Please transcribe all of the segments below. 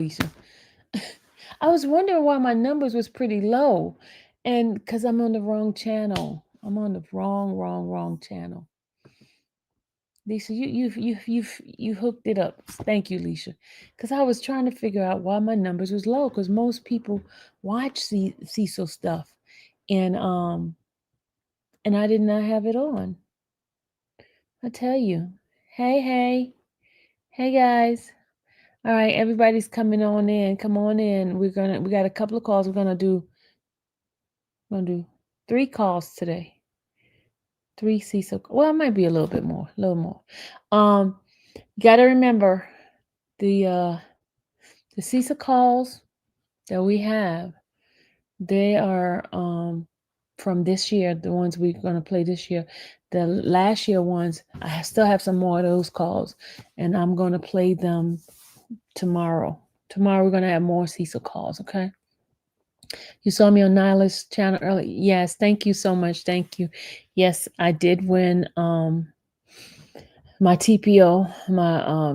Lisa. I was wondering why my numbers was pretty low, and because I'm on the wrong channel. I'm on the wrong channel. Lisa, you hooked it up. Thank you, Lisa. Because I was trying to figure out why my numbers was low. Because most people watch Cecil stuff, and and I did not have it on. I tell you. Hey guys. All right, everybody's coming on in. Come on in. We got a couple of calls. We're gonna do 3 calls today. 3 Cecil. Well, it might be a little more. Um, you gotta remember the uh the Cecil calls that we have. They are from this year. The ones we're gonna play this year. The last year ones, I still have some more of those calls, and I'm gonna play them tomorrow. Tomorrow we're gonna have more Cecil calls. Okay. You saw me on Nyla's channel earlier. Yes, thank you so much. Thank you. Yes, I did win my TPO, my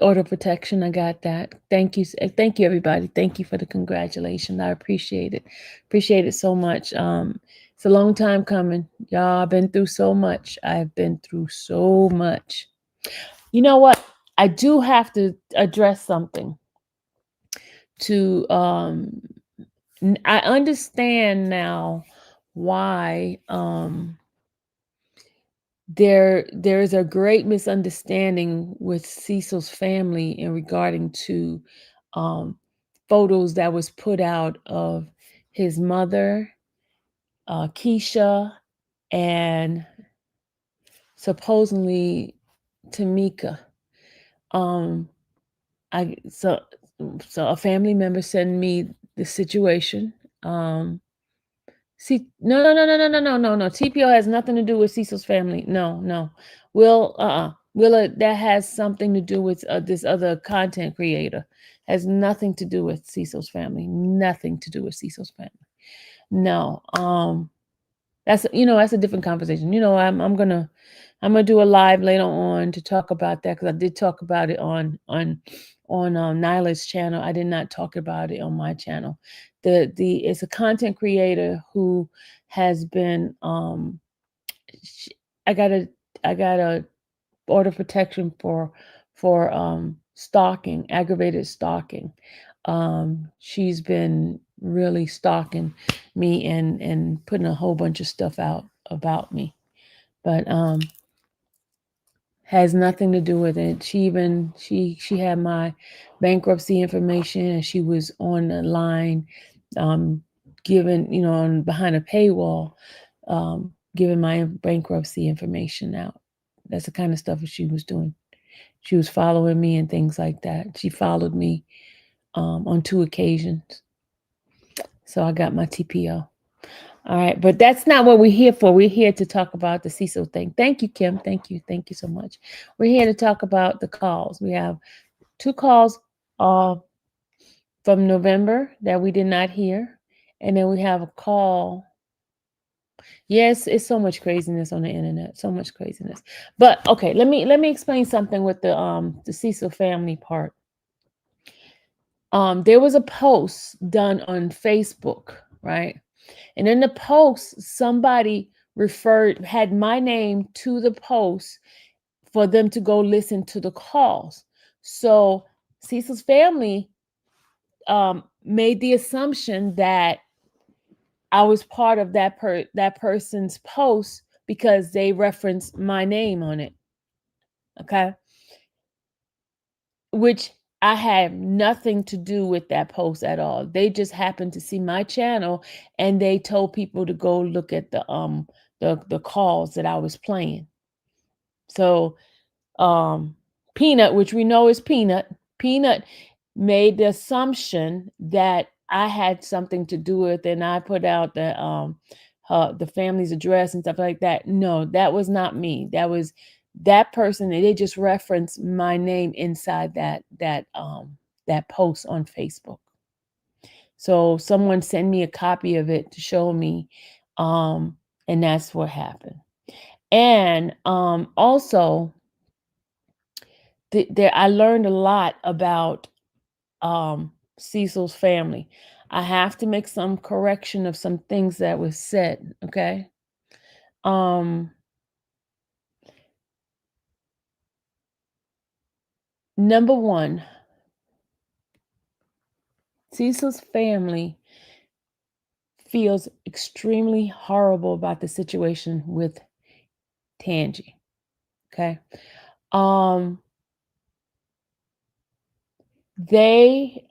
order protection. I got that. Thank you. Thank you everybody. Thank you for the congratulations. I appreciate it. Appreciate it so much. It's a long time coming. Y'all, I've been through so much. I've been through so much. You know what? I do have to address something to I understand now why there is a great misunderstanding with Cecil's family in regarding to um, photos that was put out of his mother, Keisha, and supposedly Tamika. Um, I so a family member sent me the situation. See, no. TPO has nothing to do with Cecil's family. No. Willa, that has something to do with this other content creator. Has nothing to do with Cecil's family. Nothing to do with Cecil's family. No. That's a different conversation. I'm gonna do a live later on to talk about that because I did talk about it on Nyla's channel. I did not talk about it on my channel. The It's a content creator who has been sh- I got a I got a order protection for stalking, aggravated stalking. She's been really stalking me and putting a whole bunch of stuff out about me. But has nothing to do with it. She had my bankruptcy information and she was on the line um giving, on behind a paywall, giving my bankruptcy information out. That's the kind of stuff that she was doing. She was following me and things like that. She followed me on 2 occasions. So I got my TPO. All right, but that's not what we're here for. We're here to talk about the Cecil thing. Thank you, Kim. Thank you. Thank you so much. We're here to talk about the calls. We have 2 calls uh, from November that we did not hear. And then we have a call. Yes, it's so much craziness on the internet. So much craziness. But okay, let me explain something with the Cecil family part. There was a post done on Facebook, right? And in the post, somebody had my name to the post for them to go listen to the calls. So Cecil's family made the assumption that I was part of that person's post because they referenced my name on it. Okay, which I had nothing to do with that post at all. They just happened to see my channel and they told people to go look at the calls that I was playing. So Peanut, which we know is Peanut made the assumption that I had something to do with it, and I put out the family's address and stuff like that. No, that was not me. That was that person. They just referenced my name inside that post on Facebook. So someone sent me a copy of it to show me, um, and that's what happened. And also, there I learned a lot about Cecil's family. I have to make some correction of some things that was said, okay? Um, Number one, Cecil's family feels extremely horrible about the situation with Tangi, okay? Um, they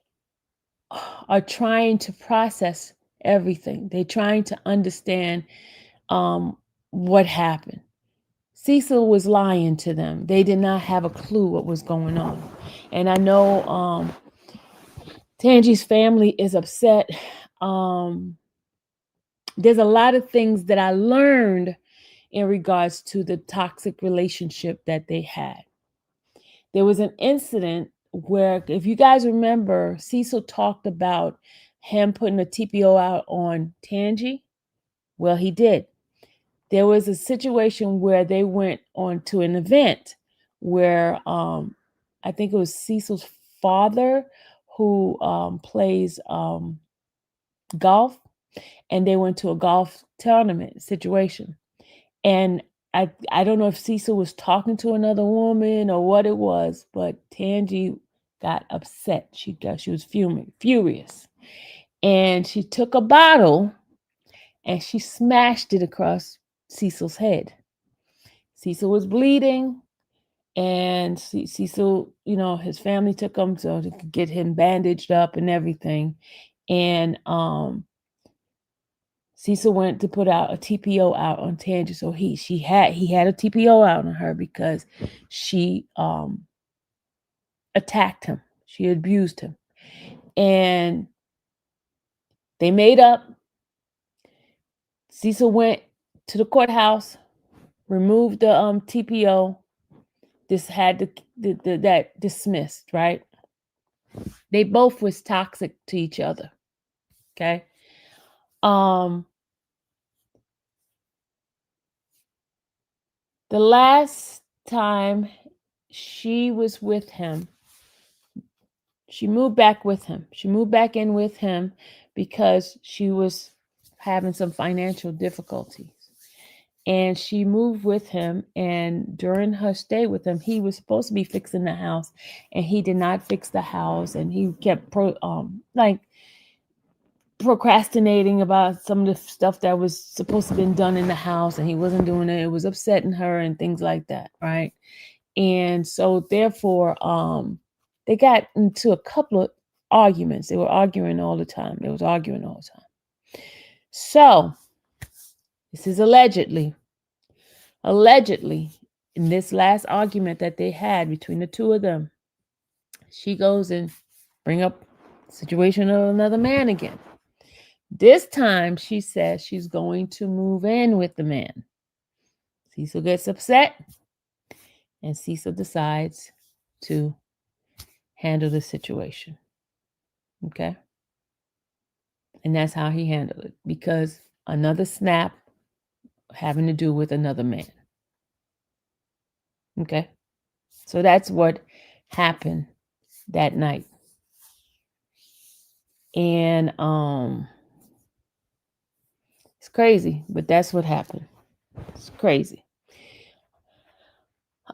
are trying to process everything. They're trying to understand um, what happened. Cecil was lying to them. They did not have a clue what was going on. And I know Tangi's family is upset. Um, there's a lot of things that I learned in regards to the toxic relationship that they had. There was an incident where, if you guys remember, Cecil talked about him putting a TPO out on Tangi. Well, he did. There was a situation where they went on to an event where I think it was Cecil's father who plays golf, and they went to a golf tournament situation. And I don't know if Cecil was talking to another woman or what it was, but Tangi got upset. She was furious. And she took a bottle and she smashed it across Cecil's head. Cecil was bleeding, and Cecil, his family took him so they could get him bandaged up and everything. And Cecil went to put out a TPO out on Tangi. So he had a TPO out on her because she attacked him. She abused him. And they made up. Cecil went to the courthouse, removed the TPO. This had that dismissed, right? They both was toxic to each other. Okay. Um the last time she was with him, she moved back with him. She moved back in with him because she was having some financial difficulties. And she moved with him, and during her stay with him, he was supposed to be fixing the house, and he did not fix the house, and he kept procrastinating about some of the stuff that was supposed to have been done in the house, and he wasn't doing it. It was upsetting her and things like that, right? And so therefore, they got into a couple of arguments. They were arguing all the time. They was arguing all the time. So this is allegedly in this last argument that they had between the two of them, she goes and bring up the situation of another man again. This time she says she's going to move in with the man. Cecil gets upset, and Cecil decides to handle the situation. Okay? And that's how he handled it, because another snap having to do with another man. Okay? So that's what happened that night. And it's crazy, but that's what happened. It's crazy.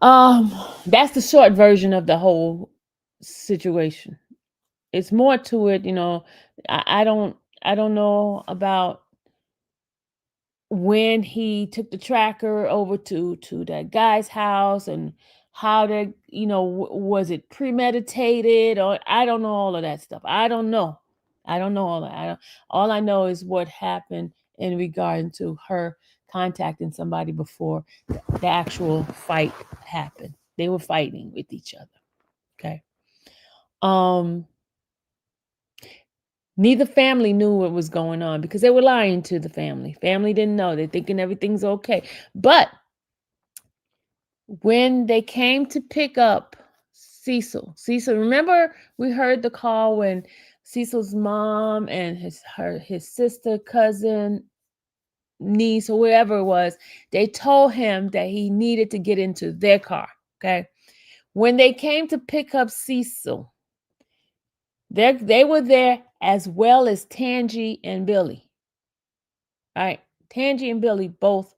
That's the short version of the whole situation. It's more to it, I don't know about when he took the tracker over to that guy's house, and how that, was it premeditated, or I don't know all of that stuff. I don't know all that. All I know is what happened in regard to her contacting somebody before the actual fight happened. They were fighting with each other. Okay. Neither family knew what was going on because they were lying to the family. Family didn't know. They're thinking everything's okay. But when they came to pick up Cecil, remember we heard the call when Cecil's mom and his sister, cousin, niece, or whoever it was, they told him that he needed to get into their car. Okay. When they came to pick up Cecil, They were there as well as Tangi and Billy. All right. Tangi and Billy both,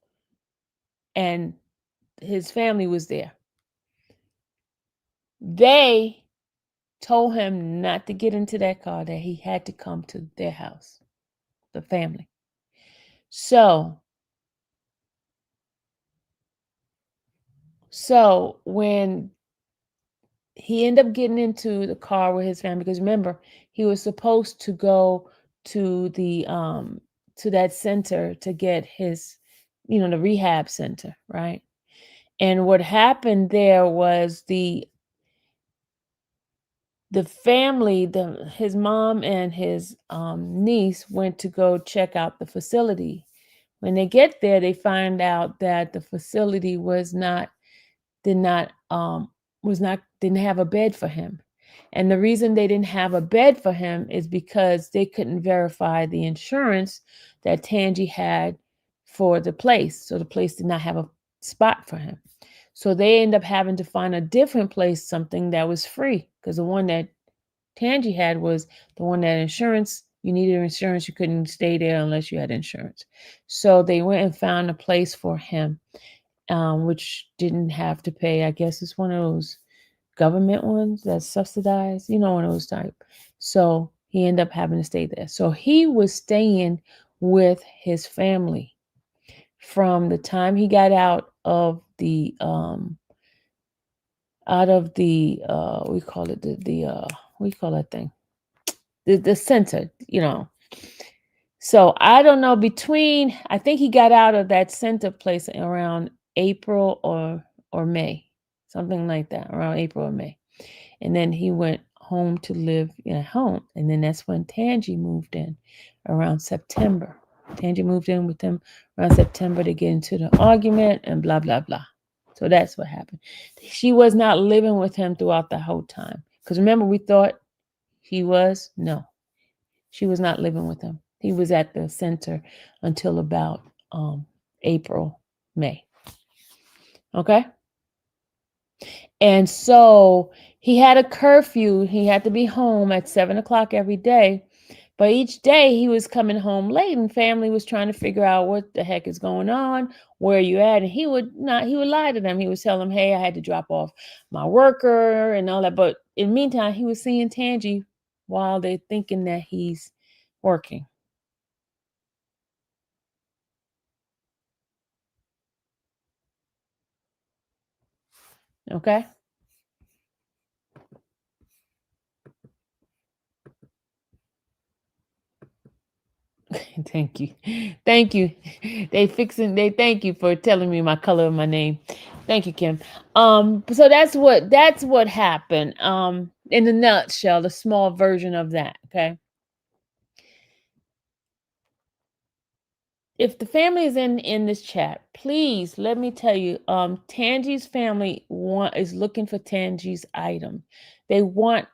and his family was there. They told him not to get into that car, that he had to come to their house, the family. So when he ended up getting into the car with his family, because remember, he was supposed to go to the to that center to get his, the rehab center, right? And what happened there was the family, his mom and his niece went to go check out the facility. When they get there, they find out that the facility did not was not didn't have a bed for him. And the reason they didn't have a bed for him is because they couldn't verify the insurance that Tangi had for the place. So the place did not have a spot for him. So they end up having to find a different place, something that was free, because the one that Tangi had was the one that insurance, you needed insurance, you couldn't stay there unless you had insurance. So they went and found a place for him, which didn't have to pay. I guess it's one of those government ones that's subsidized, one of those type. So he ended up having to stay there. So he was staying with his family from the time he got out of the we call it the what do you call that thing, the center. So I don't know, I think he got out of that center place around April or May, something like that, around April or May. And then he went home to live at home. And then that's when Tangi moved in around September. Tangi moved in with him around September to get into the argument and blah, blah, blah. So that's what happened. She was not living with him throughout the whole time. Because remember, we thought he was? No, she was not living with him. He was at the center until about April, May. Okay? And so he had a curfew. He had to be home at 7 o'clock every day. But each day he was coming home late, and family was trying to figure out what the heck is going on, where are you at? And he would lie to them. He would tell them, hey, I had to drop off my worker and all that. But in the meantime, he was seeing Tangi while they're thinking that he's working. Okay? Thank you. Thank you. They thank you for telling me my color of my name. Thank you, Kim. So that's what happened. In a nutshell, the small version of that. Okay. If the family is in this chat, please let me tell you, Tangi's family is looking for Tangi's item. They want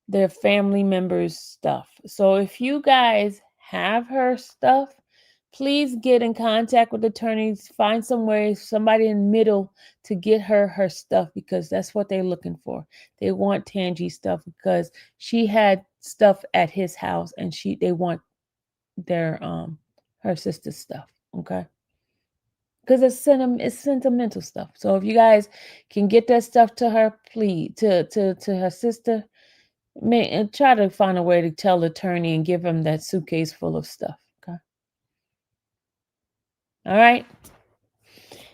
their family members' stuff. So if you guys have her stuff, please get in contact with attorneys, find somebody in the middle to get her stuff, because that's what they're looking for. They want Tangi's stuff because she had stuff at his house, and they want their her sister's stuff. Okay. Because it's sentimental stuff. So if you guys can get that stuff to her, please, to her sister, and try to find a way to tell the attorney and give him that suitcase full of stuff. Okay. All right.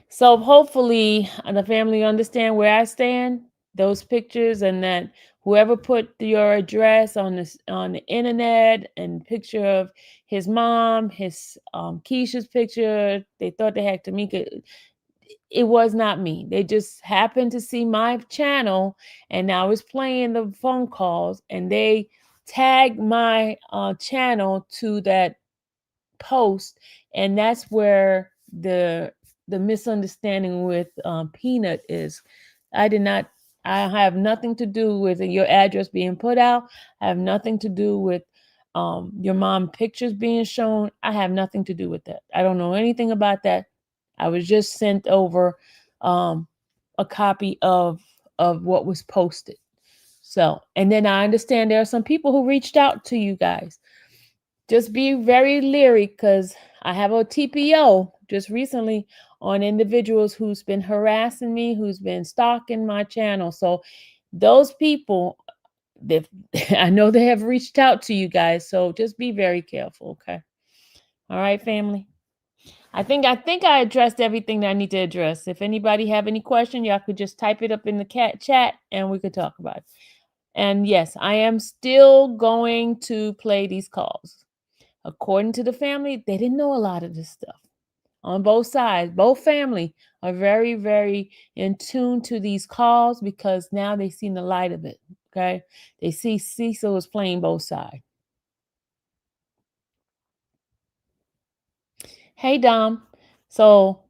So hopefully the family understand where I stand, those pictures, and that whoever put your address on the internet, and picture of his mom, his Keisha's picture, they thought they had Tamika. It was not me. They just happened to see my channel, and I was playing the phone calls, and they tagged my channel to that post, and that's where the misunderstanding with Peanut is. I have nothing to do with your address being put out. I have nothing to do with your mom pictures being shown. I have nothing to do with that. I don't know anything about that. I was just sent over a copy of what was posted. So, and then I understand there are some people who reached out to you guys. Just be very leery because I have a TPO just recently on individuals who's been harassing me, who's been stalking my channel. So those people, they I know they have reached out to you guys. So just be very careful, okay? All right, family. I think I addressed everything that I need to address. If anybody have any question, y'all could just type it up in the chat and we could talk about it. And yes, I am still going to play these calls. According to the family, they didn't know a lot of this stuff on both sides. Both family are very, very in tune to these calls because now they seen the light of it. Okay. They see Cecil is playing both sides. Hey, Dom. So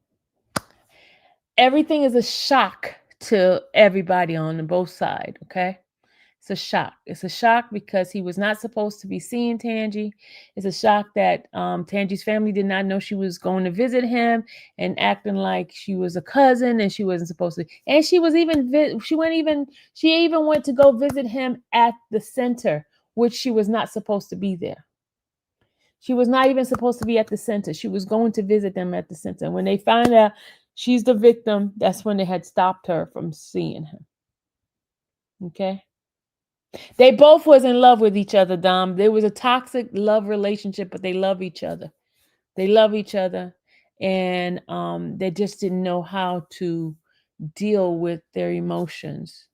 everything is a shock to everybody on both sides. Okay. It's a shock. It's a shock because he was not supposed to be seeing Tangi. It's a shock that Tangi's family did not know she was going to visit him and acting like she was a cousin and she wasn't supposed to. And she was even she even went to go visit him at the center, which she was not supposed to be there. She was not even supposed to be at the center. She was going to visit them at the center. And when they find out she's the victim, that's when they had stopped her from seeing him. Okay. They both was in love with each other, Dom. There was a toxic love relationship, but they love each other. They love each other. And they just didn't know how to deal with their emotions.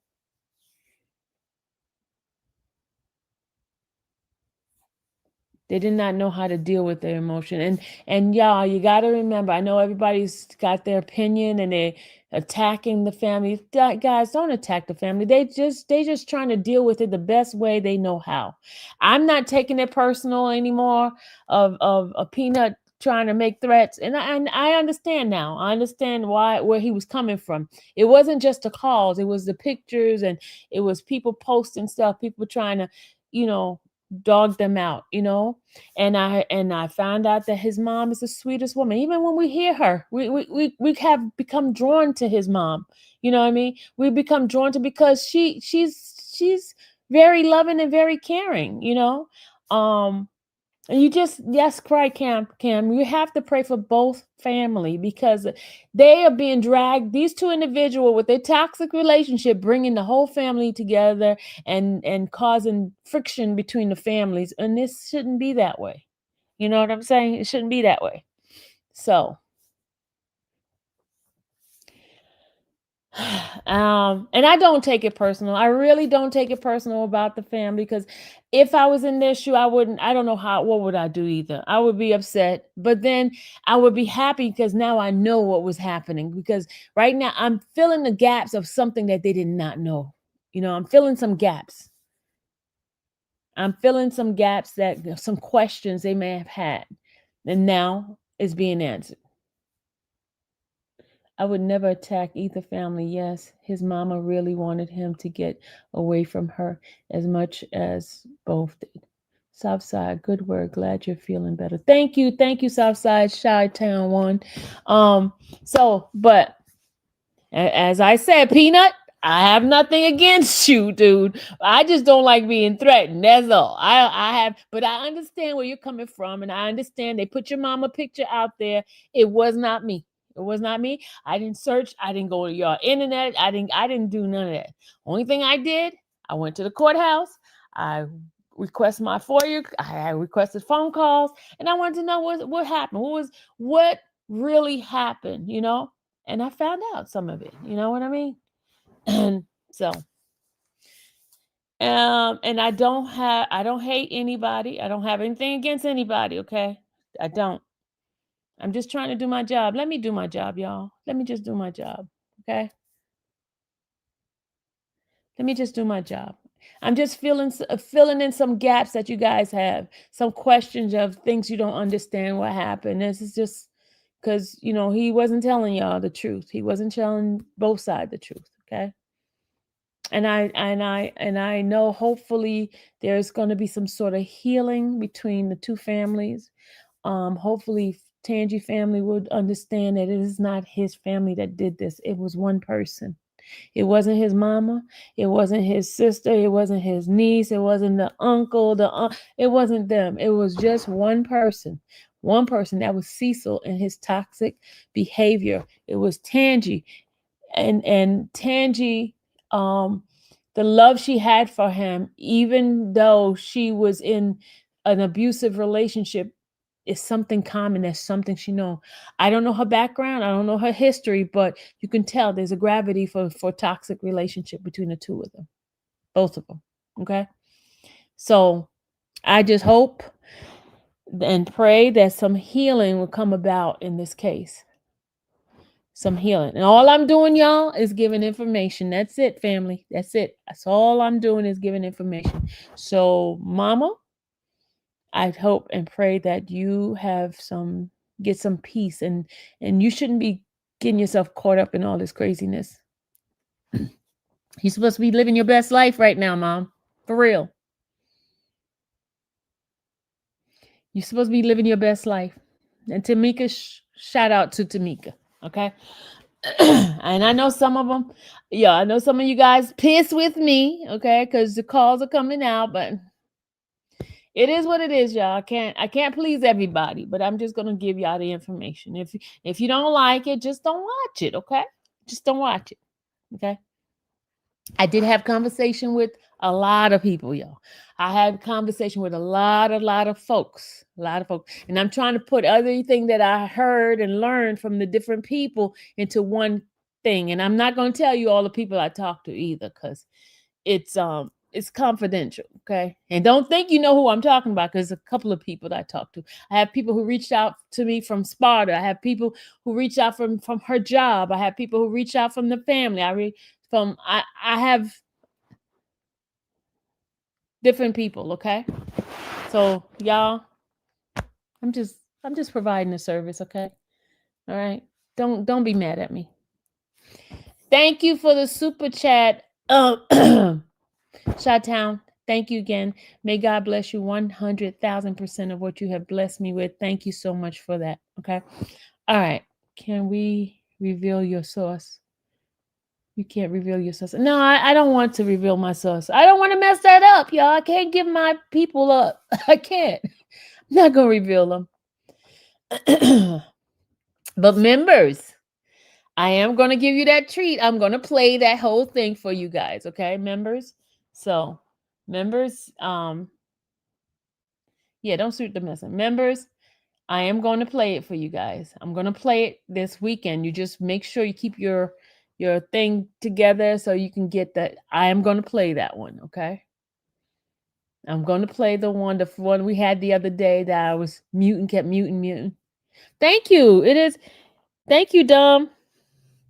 They did not know how to deal with their emotion. And y'all, you got to remember, I know everybody's got their opinion and they attacking the family. Guys, don't attack the family. They just trying to deal with it the best way they know how. I'm not taking it personal anymore of a Peanut trying to make threats. And I understand now. I understand where he was coming from. It wasn't just the calls, it was the pictures and it was people posting stuff, people trying to, you know, dog them out, you know. And I found out that his mom is the sweetest woman. Even when we hear her, we have become drawn to his mom. You know what I mean? We become drawn to because she's very loving and very caring, you know. And you just, yes, cry, Cam. You have to pray for both family because they are being dragged. These two individuals with their toxic relationship, bringing the whole family together and causing friction between the families. And this shouldn't be that way. You know what I'm saying? It shouldn't be that way. So, and I don't take it personal. I really don't take it personal about the family because if I was in their shoe, I don't know what would I do either. I would be upset, but then I would be happy because now I know what was happening because right now I'm filling the gaps of something that they did not know. You know, I'm filling some gaps. I'm filling some gaps that some questions they may have had and now it's being answered. I would never attack either family. Yes, his mama really wanted him to get away from her as much as both did. Southside, good word. Glad you're feeling better. Thank you. Thank you, Southside, Shy Town one. But as I said, Peanut, I have nothing against you, dude. I just don't like being threatened. That's all. But I understand where you're coming from, and I understand they put your mama picture out there. It was not me. It was not me. I didn't search. I didn't go to your internet. I didn't do none of that. Only thing I did, I went to the courthouse. I requested my FOIA. I requested phone calls, and I wanted to know what happened. What really happened, you know? And I found out some of it. You know what I mean? And so and I don't hate anybody. I don't have anything against anybody, okay? I don't. I'm just trying to do my job. Let me do my job, y'all. Let me just do my job, okay? Let me just do my job. I'm just filling in some gaps that you guys have, some questions of things you don't understand what happened. This is just because he wasn't telling y'all the truth. He wasn't telling both sides the truth, okay? And I know hopefully there's going to be some sort of healing between the two families. Hopefully Tangi family would understand that it is not his family that did this. It was one person. It wasn't his mama. It wasn't his sister. It wasn't his niece. It wasn't the uncle. It wasn't them. It was just one person. One person. That was Cecil and his toxic behavior. It was Tangi, and Tangi, um, the love she had for him, even though she was in an abusive relationship, is something common. That's something she know. I don't know her background. I don't know her history, but you can tell there's a gravity for toxic relationship between the two of them, both of them. Okay, so I just hope and pray that some healing will come about in this case. Some healing. And all I'm doing, y'all, is giving information. That's it, family. That's it. That's all I'm doing is giving information. So, mama, I hope and pray that you have get some peace, and you shouldn't be getting yourself caught up in all this craziness. You're supposed to be living your best life right now, mom. For real. You're supposed to be living your best life. And Tamika, shout out to Tamika. Okay. And I know some of them, yeah, I know some of you guys pissed with me, okay, because the calls are coming out, but it is what it is, y'all. I can't please everybody, but I'm just gonna give y'all the information. If you don't like it, just don't watch it, okay? Just don't watch it, okay? I did have conversation with a lot of people, y'all. I had conversation with a lot of folks, and I'm trying to put everything that I heard and learned from the different people into one thing. And I'm not going to tell you all the people I talked to either, because it's confidential, okay? And don't think you know who I'm talking about, because a couple of people that I talked to. I have people who reached out to me from Sparta. I have people who reached out from her job. I have people who reached out from the family. I have different people, okay? So y'all, I'm just providing a service, okay? All right. Don't be mad at me. Thank you for the super chat. Chi-Town, thank you again. May God bless you 100,000% of what you have blessed me with. Thank you so much for that. Okay. All right. Can we reveal your source? You can't reveal your source. No, I don't want to reveal my source. I don't want to mess that up, y'all. I can't give my people up. I can't. I'm not going to reveal them. But members, I am going to give you that treat. I'm going to play that whole thing for you guys. Okay, members? So, members, yeah, don't shoot the messenger. Members, I am going to play it for you guys. I'm going to play it this weekend. You just make sure you keep your thing together so you can get that. I am going to play that one, okay? I'm going to play the one we had the other day that I was muting, kept muting. Thank you. It is. Thank you, Dom.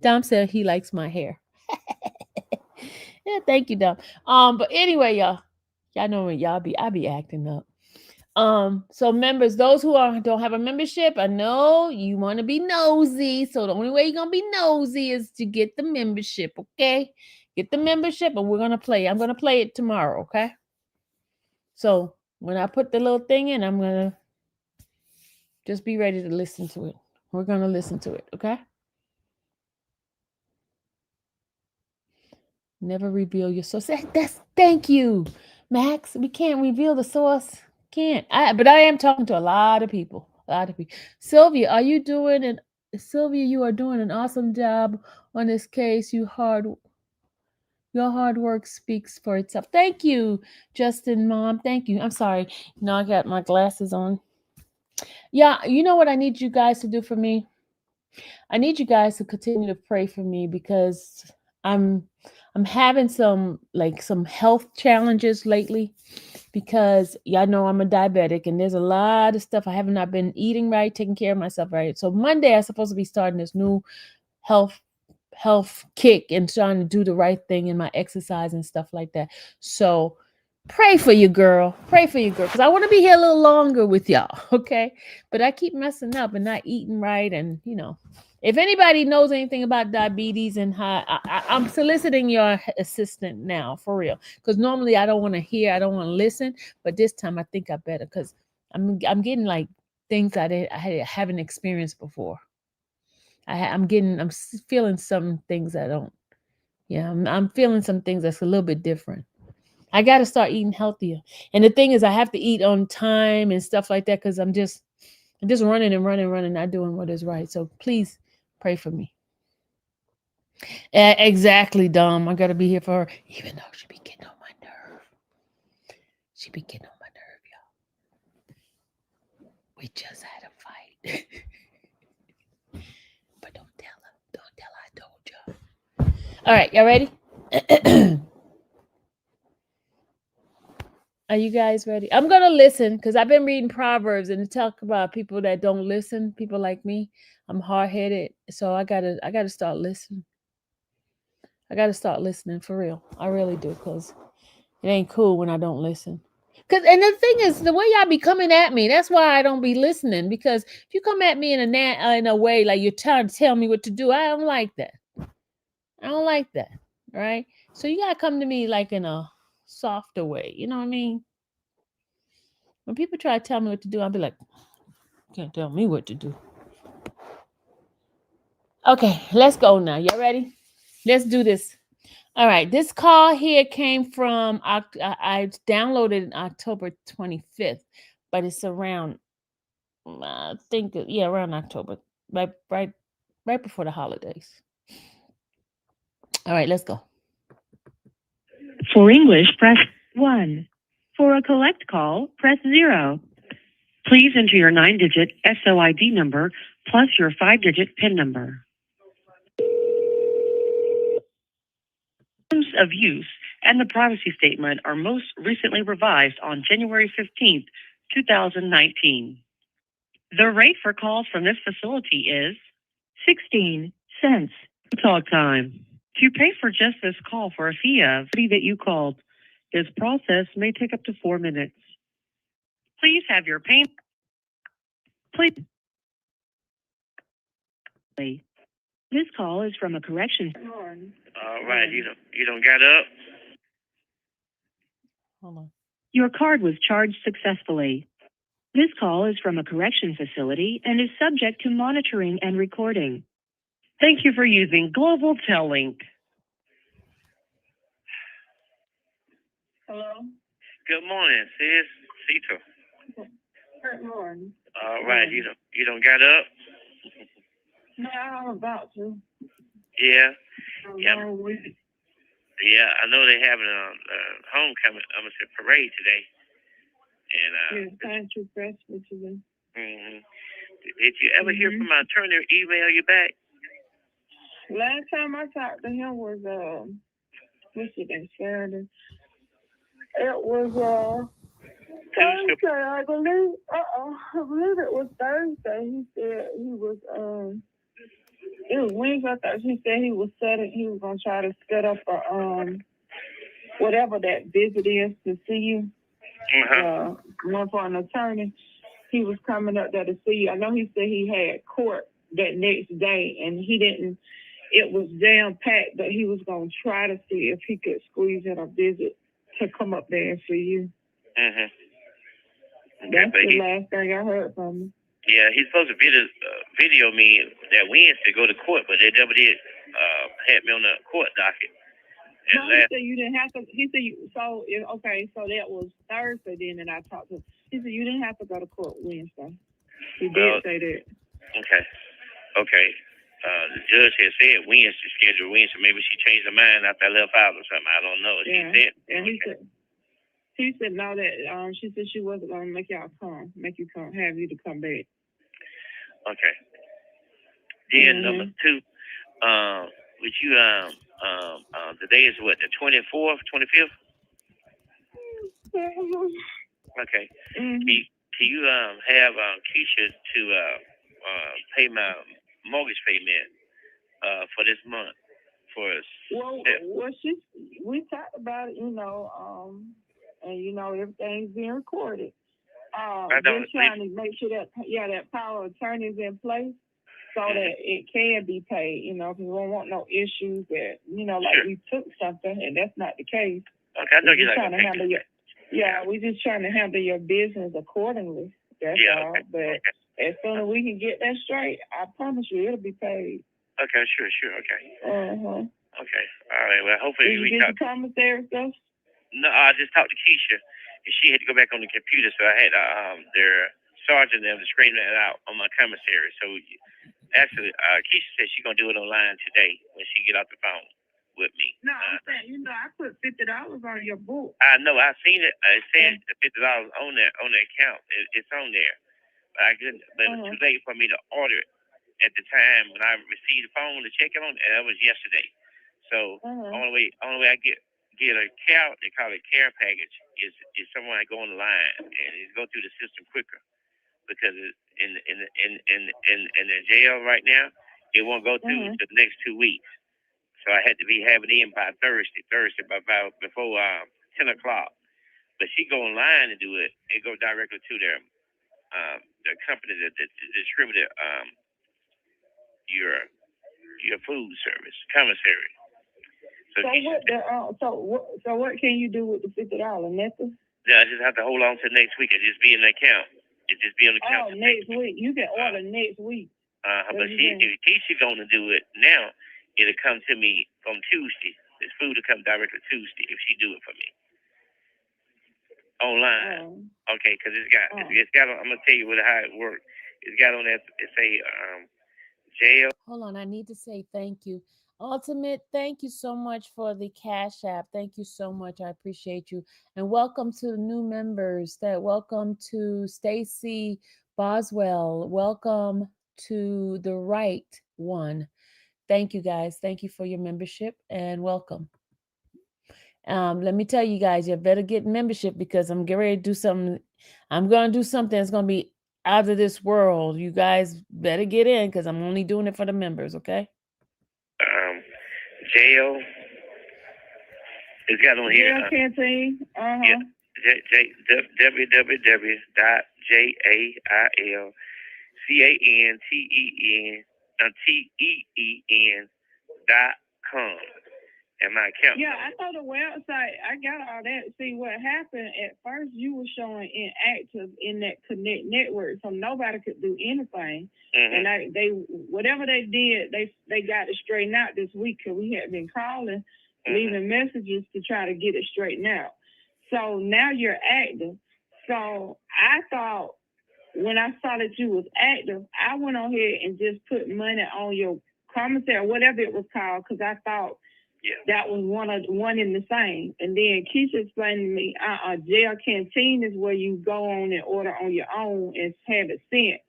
Dom said he likes my hair. Yeah, thank you, Dom. But anyway, y'all know when I be acting up. So members, those who don't have a membership, I know you want to be nosy. So the only way you're gonna be nosy is to get the membership, okay? Get the membership, and we're gonna play. I'm gonna play it tomorrow, okay? So when I put the little thing in, I'm gonna just be ready to listen to it. We're gonna listen to it, okay? Never reveal your source. Thank you, Max. We can't reveal the source. Can't. But I am talking to a lot of people. A lot of people. Sylvia, Sylvia, you are doing an awesome job on this case. Your hard work speaks for itself. Thank you, Justin, Mom. Thank you. I'm sorry. Now I got my glasses on. Yeah, you know what I need you guys to do for me? I need you guys to continue to pray for me, because I'm having some health challenges lately, because y'all know I'm a diabetic, and there's a lot of stuff I have not been eating right, taking care of myself right. So Monday I'm supposed to be starting this new health kick and trying to do the right thing in my exercise and stuff like that. So pray for you, girl. Pray for you, girl, because I want to be here a little longer with y'all, okay? But I keep messing up and not eating right, and if anybody knows anything about diabetes and high, I'm soliciting your assistant now, for real. Because normally I don't want to hear, I don't want to listen, but this time I think I better, because I'm getting like things I haven't experienced before. I'm feeling some things I don't. Yeah, I'm feeling some things that's a little bit different. I got to start eating healthier. And the thing is, I have to eat on time and stuff like that because I'm just running and running, running, not doing what is right. So please pray for me. Exactly, Dom. I got to be here for her, even though she be getting on my nerve. She be getting on my nerve, y'all. We just had a fight. But don't tell her. Don't tell her I told y'all. All right, y'all ready? Are you guys ready? I'm gonna listen because I've been reading Proverbs and it talk about people that don't listen, people like me. I'm hard headed, so I gotta start listening. I gotta start listening for real. I really do, cause it ain't cool when I don't listen. Cause and the thing is, the way y'all be coming at me, that's why I don't be listening. Because if you come at me in a way like you're trying to tell me what to do, I don't like that. I don't like that, right? So you gotta come to me like in a softer way. You know what I mean? When people try to tell me what to do, I'll be like, can't tell me what to do. Okay, let's go now. Y'all ready? Let's do this. All right, this call here came from I downloaded it October 25th, but it's around I think yeah around October, right before the holidays. All right, let's go. For English, press 1. For a collect call, press 0. Please enter your 9-digit SOID number plus your 5-digit PIN number. Terms of use and the privacy statement are most recently revised on January 15th, 2019. The rate for calls from this facility is 16 cents. Talk time. To pay for just this call for a fee of that you called, this process may take up to 4 minutes. Please have your payment. Please. This call is from a correction. All right, you don't get up. Hold on. Your card was charged successfully. This call is from a correction facility and is subject to monitoring and recording. Thank you for using Global Tellink. Hello? Good morning, sis. Cecil. Good morning. All right, you don't get up. No, I'm about to. Yeah, I'm yeah, long week. yeah. I know they having a homecoming. I'm gonna say parade today. And It's country festival today. mm-hmm. Did you ever hear from my attorney? Email you back? Last time I talked to him was what's it been Saturday? It was Thursday, I believe. I believe it was Thursday. He said he was it was Wednesday. I thought he said he was gonna try to set up a whatever that visit is to see you. One for an attorney. He was coming up there to see you. I know he said he had court that next day and he didn't. It was jam packed, but he was gonna try to see if he could squeeze in a visit to come up there and see you. Mm-hmm. That's the last thing I heard from him. Yeah, he's supposed to video me that Wednesday go to court, but they never did have me on the court docket. And he said you didn't have to. He said okay, so that was Thursday then, and I talked to him. He said you didn't have to go to court Wednesday. He did say that. Okay. The judge had said Wednesday, scheduled Wednesday. Maybe she changed her mind after I left out or something. I don't know. She said. And he said no, that she said she wasn't gonna make you come, have you to come back. Okay. Then number 2, would you today is what, the 24th, 25th? Okay. Can you have Keisha to pay my mortgage payment for this month for us? Well, we talked about it, and everything's being recorded. We're trying to make sure that power of attorney is in place so that it can be paid, because we don't want no issues that, we took something and that's not the case. Okay, I know you're trying to handle we're just trying to handle your business accordingly. That's all. Okay. But as soon as we can get that straight, I promise you it'll be paid. Okay, sure, okay. Okay. All right. Well, hopefully Did you we get talk. the commissary stuff? No, I just talked to Keisha, and she had to go back on the computer, so I had their sergeant them to screen that out on my commissary. So actually, Keisha said she's gonna do it online today when she get off the phone with me. No, I'm saying, you know, I put $50 on your book. I know. I seen it. It said the $50 on the account. It's on there. But I couldn't. But it was too late for me to order it at the time when I received the phone to check it on. And that was yesterday. So only way I get a care, they call it care package, is someone I go on the line and it go through the system quicker, because in the jail right now, it won't go through to the next 2 weeks. So I had to be having it in by Thursday by about before 10 o'clock. But she go online and do it. It go directly to their company that distributed your food service commissary. So what can you do with the $50? Nothing. Yeah, I just have to hold on to next week. It just be in the account. It just be on the account. Oh, next week. You can order next week. But if Keisha gonna do it now, it'll come to me from Tuesday. This food will come directly Tuesday if she do it for me online. Okay, because it's got. I'm gonna tell you how it works. It's got on that. It say jail. Hold on, I need to say thank you. Ultimate, thank you so much for the Cash App. Thank you so much. I appreciate you. And welcome to the new members. Welcome to Stacy Boswell. Welcome to the right one. Thank you guys. Thank you for your membership and welcome. Let me tell you guys, you better get membership because I'm getting ready to do something. I'm going to do something that's going to be out of this world. You guys better get in because I'm only doing it for the members, okay? Jail. It's got on here. Jail canteen. Yeah. www.jailcanteen.com. And my account. Yeah, I saw the website. I got all that. See what happened at first, you were showing inactive in that Connect network, so nobody could do anything. And they whatever they did, they got it straightened out this week because we had been calling, leaving messages to try to get it straightened out. So now you're active. So I thought when I saw that you was active, I went on here and just put money on your commissary, whatever it was called, because I thought that was one in the same. And then Keisha explained to me, jail canteen is where you go on and order on your own and have it sent.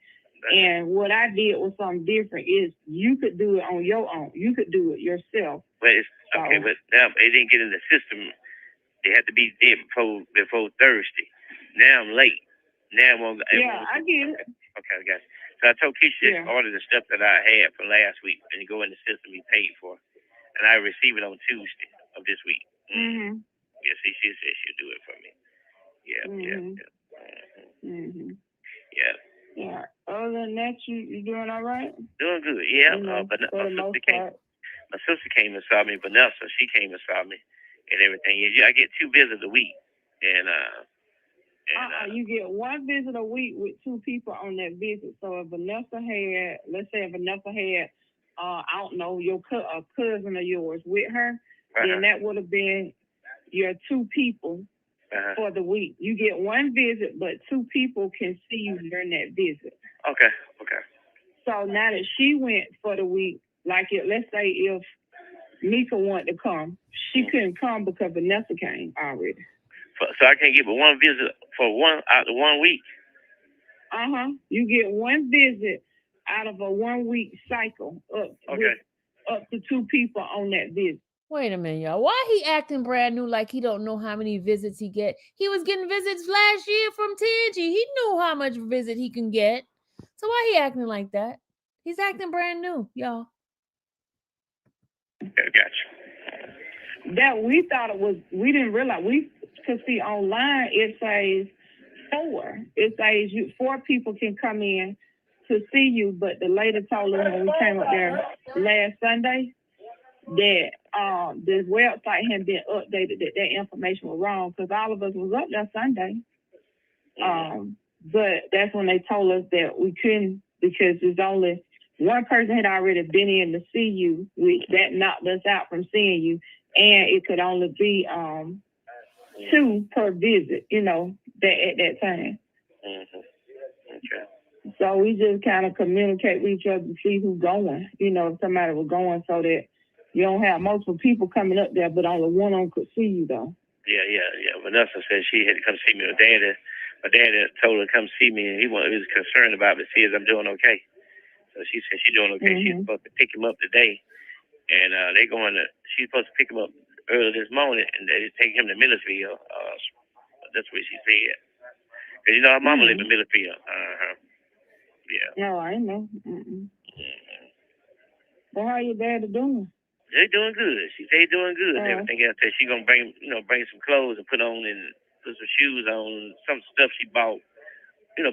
And what I did was something different. Is you could do it on your own. You could do it yourself. But it's okay, but now it didn't get in the system. They had to be there before Thursday. Now I'm late. Now I get it. Okay, I got you. So I told Keisha order the stuff that I had from last week and go in the system be paid for. And I receive it on Tuesday of this week. Yeah, see, she said she'll do it for me. Yeah. Other than that, you doing all right? Doing good, yeah. But my sister came and saw me. Vanessa, she came and saw me and everything. I get 2 visits a week. And you get 1 visit a week with 2 people on that visit. So if Vanessa had, let's say if Vanessa had, I don't know, your cousin of yours with her, then that would have been your 2 people for the week. You get 1 visit, but 2 people can see you during that visit. Okay. So now that she went for the week, like let's say if Mika wanted to come, she couldn't come because Vanessa came already. So I can't get but 1 visit for out of 1 week? You get 1 visit out of a 1 week cycle up to 2 people on that visit. Wait a minute, y'all. Why he acting brand new like he don't know how many visits he get? He was getting visits last year from Tangi. He knew how much visit he can get. So why he acting like that? He's acting brand new, y'all. I got you. That we thought it was, we didn't realize. We could see online it says 4. It says 4 people can come in to see you, but the lady told us when we came up there last Sunday that the website had been updated, that information was wrong because all of us was up there Sunday. But that's when they told us that we couldn't because there's only one person had already been in to see you, which that knocked us out from seeing you, and it could only be 2 per visit, that at that time. Okay. So we just kind of communicate with each other to see who's going, if somebody was going, so that you don't have multiple people coming up there, but only one of them could see you, though. Yeah. Vanessa said she had to come see me. My daddy told her to come see me, and he was concerned about me, see if I'm doing okay. So she said she's doing okay. She's supposed to pick him up today, and she's supposed to pick him up early this morning, and they take him to Millersville. That's what she said. Because her mama live in Millersville. Yeah. No, I know. Well, how your daddy doing? They're doing good. She say doing good and everything else. She gonna bring some clothes and put on and put some shoes on, some stuff she bought.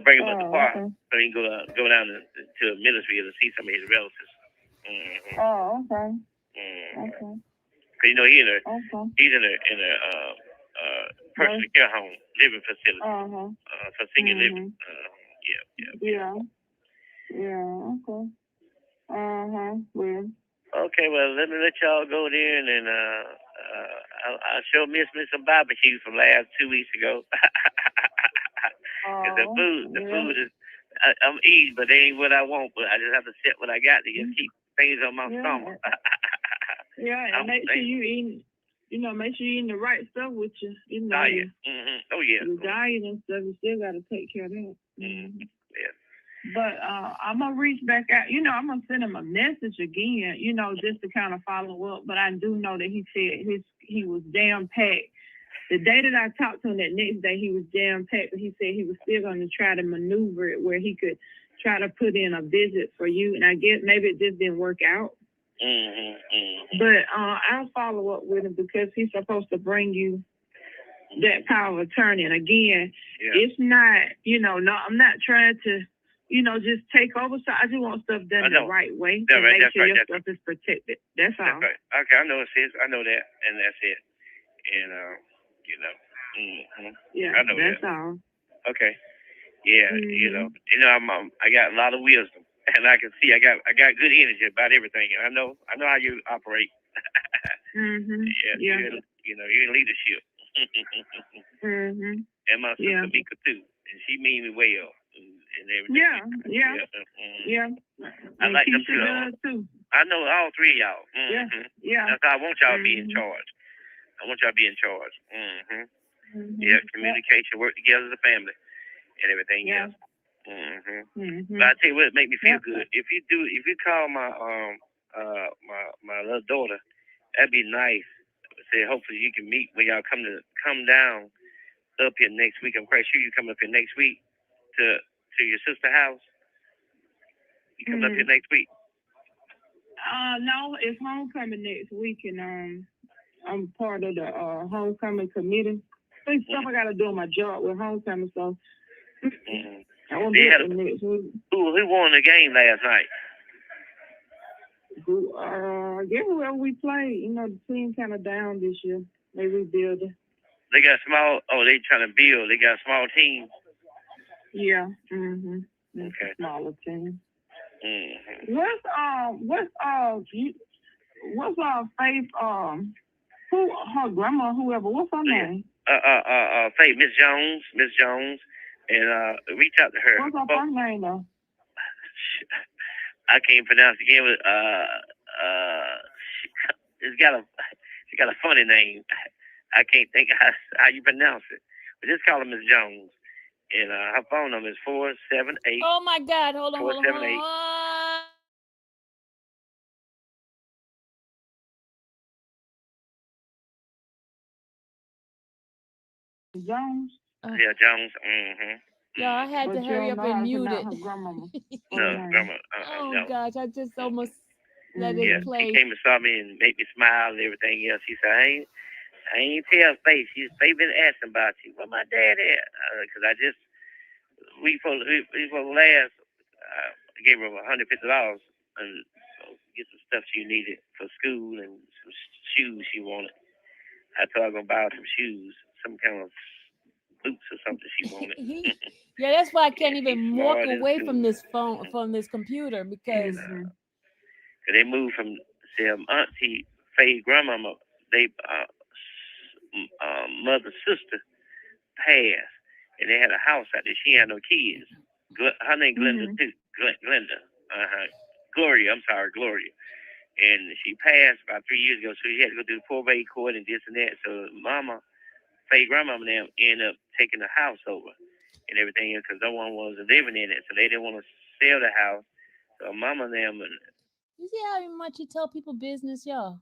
Bring him up the park so he can go down to Millersville to see some of his relatives. Oh, okay. Okay. Cause he's in a personal care home, living facility, for senior living. Yeah. Okay. Well. Okay, well, let me let y'all go there, and then I sure miss me some barbecue from last 2 weeks ago. Cause the food is, I'm eating, but they ain't what I want. But I just have to set what I got to just keep things on my stomach. And make sure you eating. Make sure you're eating the right stuff with you. Diet. Oh yeah. Your diet and stuff, you still got to take care of that. Yeah. But I'm gonna reach back out. I'm gonna send him a message again. Just to kind of follow up. But I do know that he said he was jam packed. The day that I talked to him, that next day he was jam packed. But he said he was still going to try to maneuver it where he could try to put in a visit for you. And I guess maybe it just didn't work out. But I'll follow up with him because he's supposed to bring you that power of attorney. And again, it's not, I'm not trying to, just take over. So I just want stuff done the right way to make sure your stuff is protected. That's all. Right. Okay, I know it, sis. I know that, and that's it. And yeah, I know that's that. all. Okay. Yeah, I got a lot of wisdom, and I can see I got good energy about everything. I know how you operate. Yeah. You're in leadership. And my sister Mika too, and she mean me well and everything. Yeah. I like them too. I know all 3 of y'all. Yeah. That's how I want y'all to be in charge. I want y'all to be in charge. Yeah, communication, work together as a family, and everything else. But I tell you what, it make me feel good. If you call my my little daughter, that'd be nice. Say hopefully you can meet when y'all come down up here next week. I'm quite sure you come up here next week to your sister's house. You come up here next week. No, it's homecoming next week, and I'm part of the homecoming committee. There's stuff I got to do on my job with homecoming, so I won't be there next week. Who won the game last night? I guess whoever we played. The team kind of down this year. They rebuilding. They got small. Oh, they trying to build. They got a small team. Yeah. Okay. Smaller team. What's Faith? Who her grandma? Whoever. What's her name? Faith, Miss Jones, and reach out to her. What's her first name though? I can't pronounce it again. She got a funny name. I can't think how you pronounce it. But just call her Miss Jones. And her phone number is 478. Oh my God! Hold on. 478. Jones. Yeah, Jones. Yeah, I had to hurry up and mute it. Grandma. No. Gosh, I just almost let it play. She came and saw me and made me smile and everything else. She said, I ain't tell Faith. Faith been asking about you. Where my dad at? Because we for last, I gave her $150 and get some stuff she needed for school and some shoes she wanted. I told her I'm going to buy her some shoes, some kind of boots or something she wanted. Yeah, that's why I can't And even she's walk smart and away from smooth. this phone, from this computer, because And they moved from their auntie Faye grandmama. They mother sister passed, and they had a house out there. She had no kids. Her name Glenda too. Glenda. Gloria. I'm sorry, Gloria. And she passed about 3 years ago, so she had to go through the probate court and this and that. So Mama, Faye grandmama, now ended up taking the house over and everything because no one was living in it, so they didn't want to sell the house. So Mama and them. you see how much he tell people business, y'all.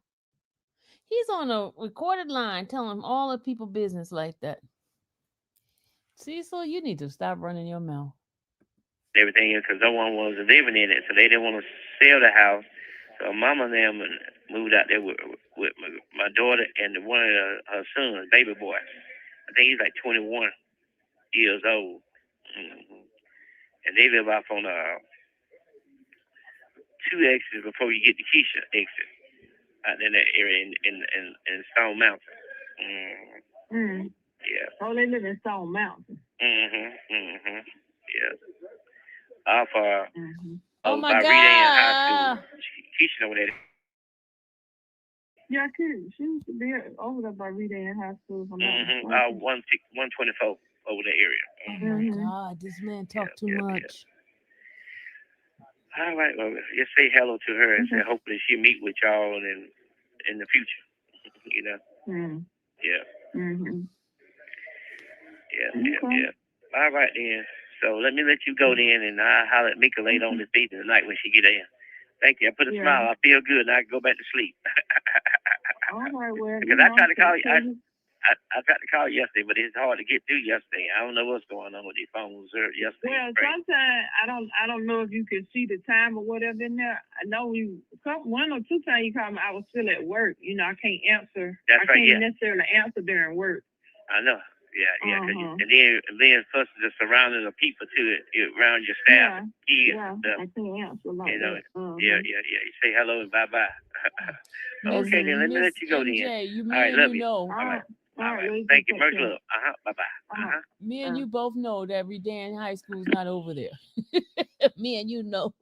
He's on a recorded line telling all the people business like that. Cecil, you need to stop running your mouth. Everything because no one was living in it, so they didn't want to sell the house. So Mama and them moved out there with my daughter and one of her sons, baby boy. I think he's like 21 years old. And they live off on 2 exits before you get to Keisha exit out in that area in Stone Mountain. Yeah. Oh, they live in Stone Mountain. Yeah. Off Oh my by Rita Ann High God. School. Keisha over there. Yeah, she used to be over there by Rita Ann High School. 124 over the area. Oh my God, this man talk too much. All right, well, just say hello to her and say hopefully she'll meet with y'all in the future. You know. Yeah. Yeah. All right then. So let me let you go then, and I'll holler at Mika later on this evening tonight when she get in. Thank you. I put a smile. I feel good, and I can go back to sleep. All right, well. Because I tried to call you. I tried to call you yesterday, but it's hard to get through yesterday. I don't know what's going on with these phones yesterday. Well, sometimes I don't know if you can see the time or whatever in there. I know one or two times you called me, I was still at work. You know, I can't answer. That's right. I can't necessarily answer during work. I know. Yeah. And then plus the surrounding of people too, around your staff, kids, stuff. I can't answer like that. Yeah. You say hello and bye bye. Okay, then let me let you go MJ, then. All right, love you. Know. All right. Thank you. Much love. Bye bye. Me and you both know that every day in high school is not over there. Me and you know.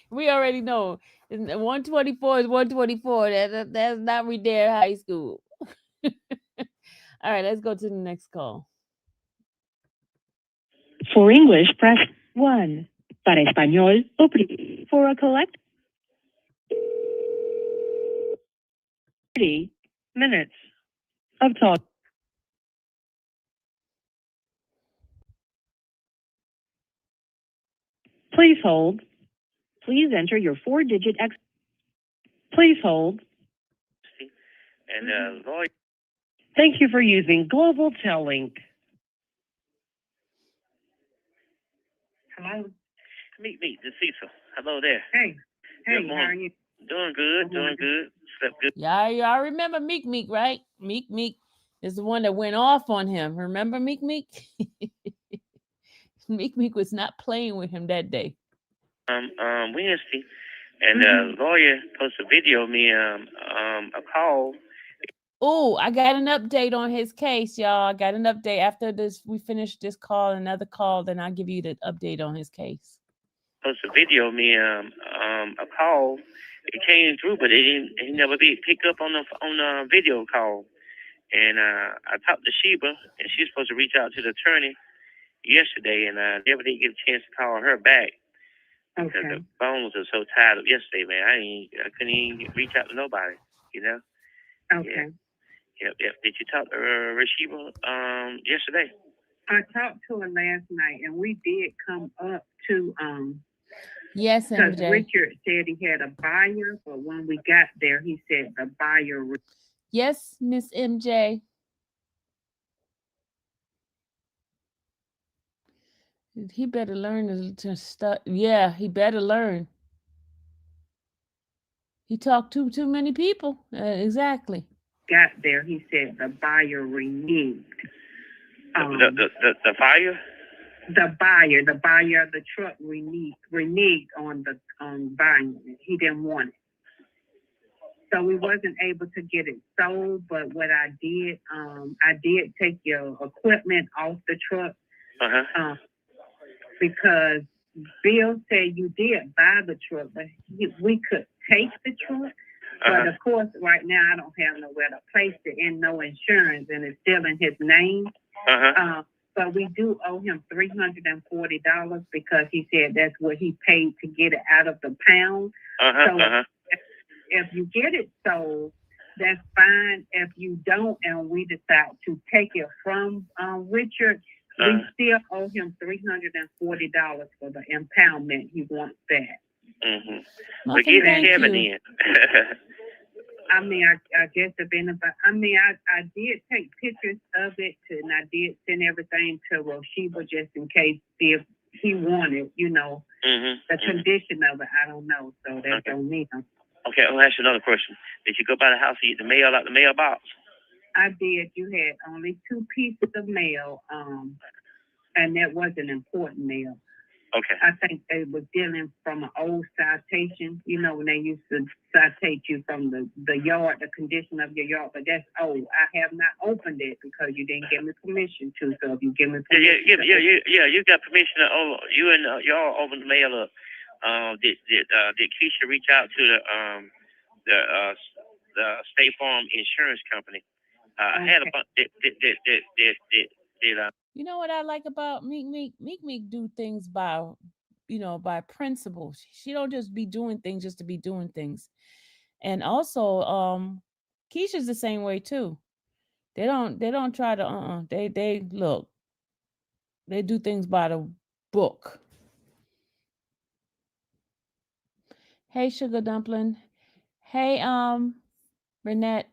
We already know. 124 is 124. That's not Redare High School. All right, let's go to the next call. For English, press 1. Para español, oprime. For a collect 30 minutes of talk. Please hold. Please enter your 4-digit Please hold. And Lloyd. Thank you for using Global Tellink. Hello. Meet the Cecil. Hello there. Hey, how are you? Doing good. Slept good. Yeah, y'all remember Meek, right? Meek is the one that went off on him. Remember Meek? Meek was not playing with him that day. Wednesday, and the lawyer posted a video of me a call. Oh, I got an update on his case, y'all. I got an update after this. We finished this call, another call, then I'll give you the update on his case. Posted a video of me a call. It came through, but it never be picked up on the video call. And I talked to Sheba, and she's supposed to reach out to the attorney yesterday, and I never did get a chance to call her back. Because the phones are so tied up yesterday, man. I couldn't even reach out to nobody, you know? Okay. Yep. Did you talk to Rashiba yesterday? I talked to her last night, and we did come up to yes, because MJ. Richard said he had a buyer, but when we got there, he said the buyer. Yes, Miss MJ. He better learn to start. Yeah, he better learn. He talked to too many people. Exactly. Got there, he said the buyer reneged. The fire? The buyer of the truck reneged on buying it. He didn't want it. So we wasn't able to get it sold, but what I did take your equipment off the truck Because Bill said you did buy the truck, but we could take the truck. But of course, right now I don't have nowhere to place it and no insurance, and it's still in his name. But we do owe him $340 because he said that's what he paid to get it out of the pound. If you get it sold, that's fine. If you don't, and we decide to take it from Richard, we still owe him $340 for the impoundment. He wants that. But get Kevin in. I mean, I guess if anybody, I did take pictures of it, and I did send everything to Roshiba just in case if he wanted, the condition of it. I don't know, so that's on me. Okay, I'll ask you another question. Did you go by the house and get the mail out the mailbox? I did. You had only 2 pieces of mail, and that wasn't important mail. Okay. I think they were dealing from an old citation, when they used to citate you from the yard, the condition of your yard, but that's old. I have not opened it because you didn't give me permission to, so if you give me permission. You got permission to you and y'all open the mail up. Did Keisha reach out to the State Farm Insurance Company? I had a bunch. You know what I like about Meek Meek? Meek Meek do things by principle. She don't just be doing things just to be doing things. And also, Keisha's the same way too. They don't try to they look. They do things by the book. Hey, Sugar Dumpling. Hey, Renette.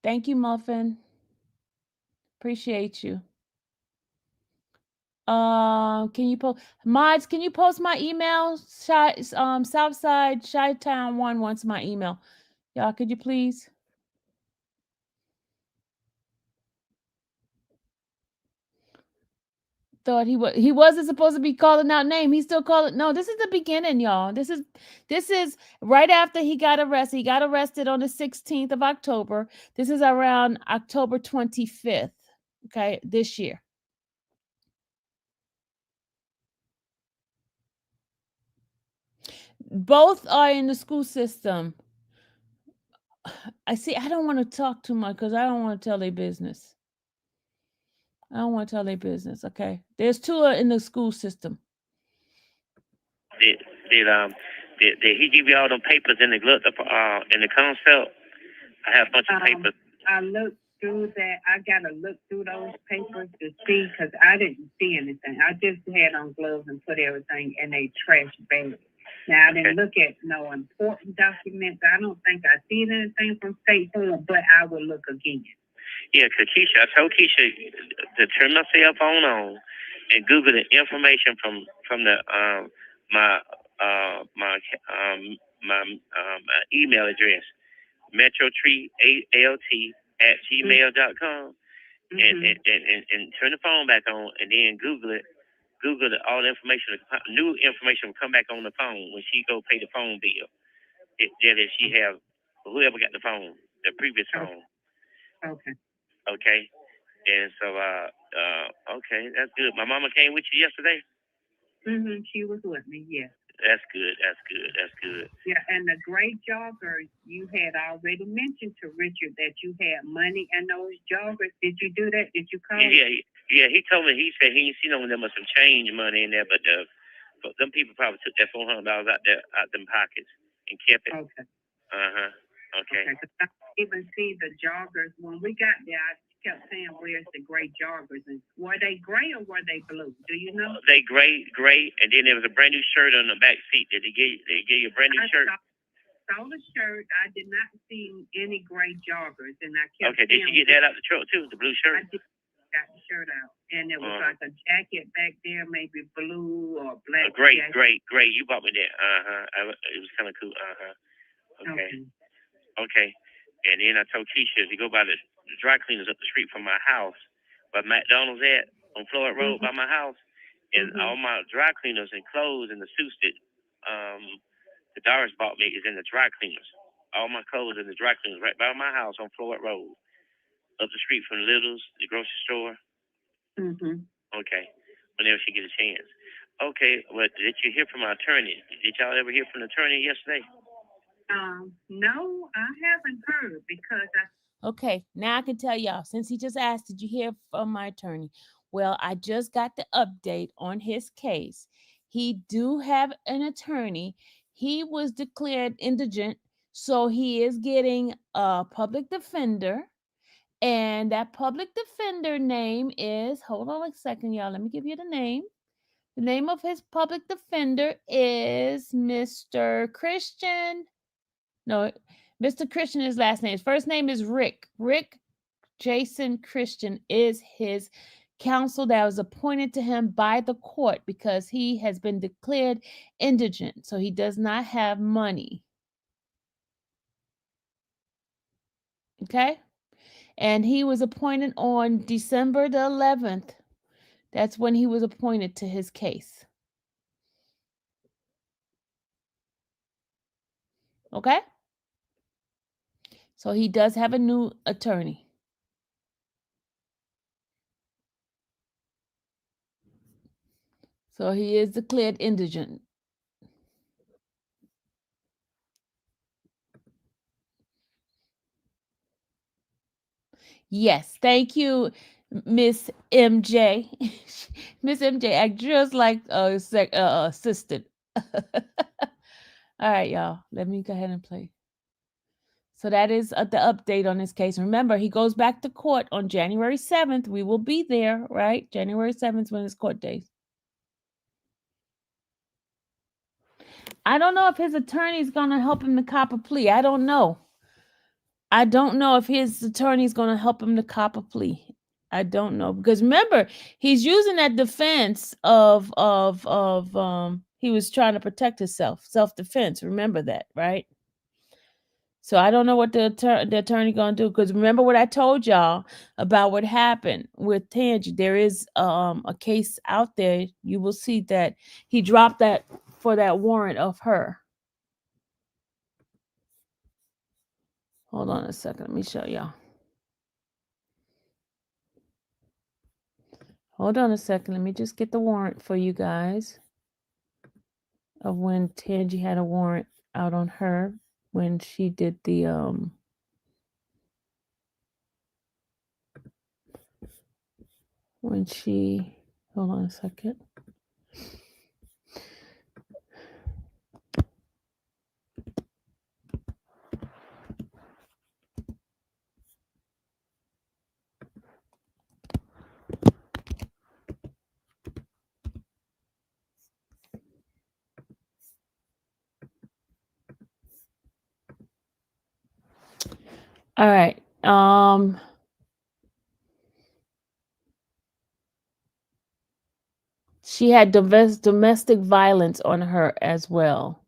Thank you, Muffin. Appreciate you. Can you post mods? Can you post my email? Southside Chi-Town 1 wants my email. Y'all, could you please? Thought he wasn't supposed to be calling out name. He's still calling. No, this is the beginning, y'all. This is right after he got arrested. He got arrested on the 16th of October. This is around October 25th. Okay, this year. Both are in the school system. I don't want to talk too much because I don't want to tell their business. Okay, there's 2 in the school system. Did he give you all them papers in the concept? I have a bunch of papers. I looked through that. I gotta look through those papers to see because I didn't see anything. I just had on gloves and put everything in a trash bag. Now I didn't look at no important documents. I don't think I see anything from State Farm, but I will look again. Yeah, because I told Keisha to turn my cell phone on and Google the information from the my email address, metrotreealt@gmail.com, and turn the phone back on and then Google it. Google all the information. New information will come back on the phone when she go pay the phone bill. If she have whoever got the phone, the previous phone. Okay. Okay. And so, okay, that's good. My mama came with you yesterday? She was with me, yes. That's good. Yeah, and the gray joggers, you had already mentioned to Richard that you had money in those joggers. Did you do that? Did you call? Yeah, he told me, he said he ain't seen there was some change money in there, but them people probably took that $400 out them pockets and kept it. Okay. Okay. Because I even see the joggers. When we got there, I kept saying, where's the gray joggers? And were they gray or were they blue? Do you know? They gray, and then there was a brand new shirt on the back seat. Did they give you a brand new shirt? I saw the shirt. I did not see any gray joggers, and I kept. Okay, did you get that out the truck too? The blue shirt. I did. Got the shirt out, and it was like a jacket back there, maybe blue or black. Gray. You bought me that. It was kind of cool. Okay. And then I told Keisha to go by the dry cleaners up the street from my house, where McDonald's at on Floyd Road by my house, and all my dry cleaners and clothes and the suits that the Doris bought me is in the dry cleaners. All my clothes in the dry cleaners right by my house on Floyd Road. up the street from Little's, the grocery store. Mm-hmm. Okay, whenever she get a chance. Okay, well, did you hear from my attorney? Did y'all ever hear from the attorney yesterday? No, I haven't heard because Okay, now I can tell y'all, since he just asked, did you hear from my attorney? Well, I just got the update on his case. He do have an attorney. He was declared indigent, so he is getting a public defender. And that public defender name is, hold on a second, y'all. Let me give you the name. The name of his public defender is Mr. Christian. No, Mr. Christian, his last name. His first name is Rick. Rick Jason Christian is his counsel that was appointed to him by the court because he has been declared indigent. So he does not have money. Okay? And he was appointed on December the 11th. That's when he was appointed to his case. Okay? So he does have a new attorney. So he is declared indigent. Yes, thank you, Miss MJ. Miss MJ act just like a assistant. All right, y'all. Let me go ahead and play. So that is the update on this case. Remember, he goes back to court on January 7th. We will be there, right? January 7th when his court date. I don't know if his attorney is going to help him to cop a plea. I don't know. I don't know if his attorney is going to help him to cop a plea. I don't know, because remember, he's using that defense of he was trying to protect himself, self-defense. Remember that, right? So I don't know what the attorney going to do, because remember what I told y'all about what happened with Tangi. There is a case out there. You will see that he dropped that for that warrant of her. Hold on a second. Let me show y'all. Hold on a second. Let me just get the warrant for you guys of when Tangi had a warrant out on her when she did the when she, hold on a second. All right. She had domestic violence on her as well.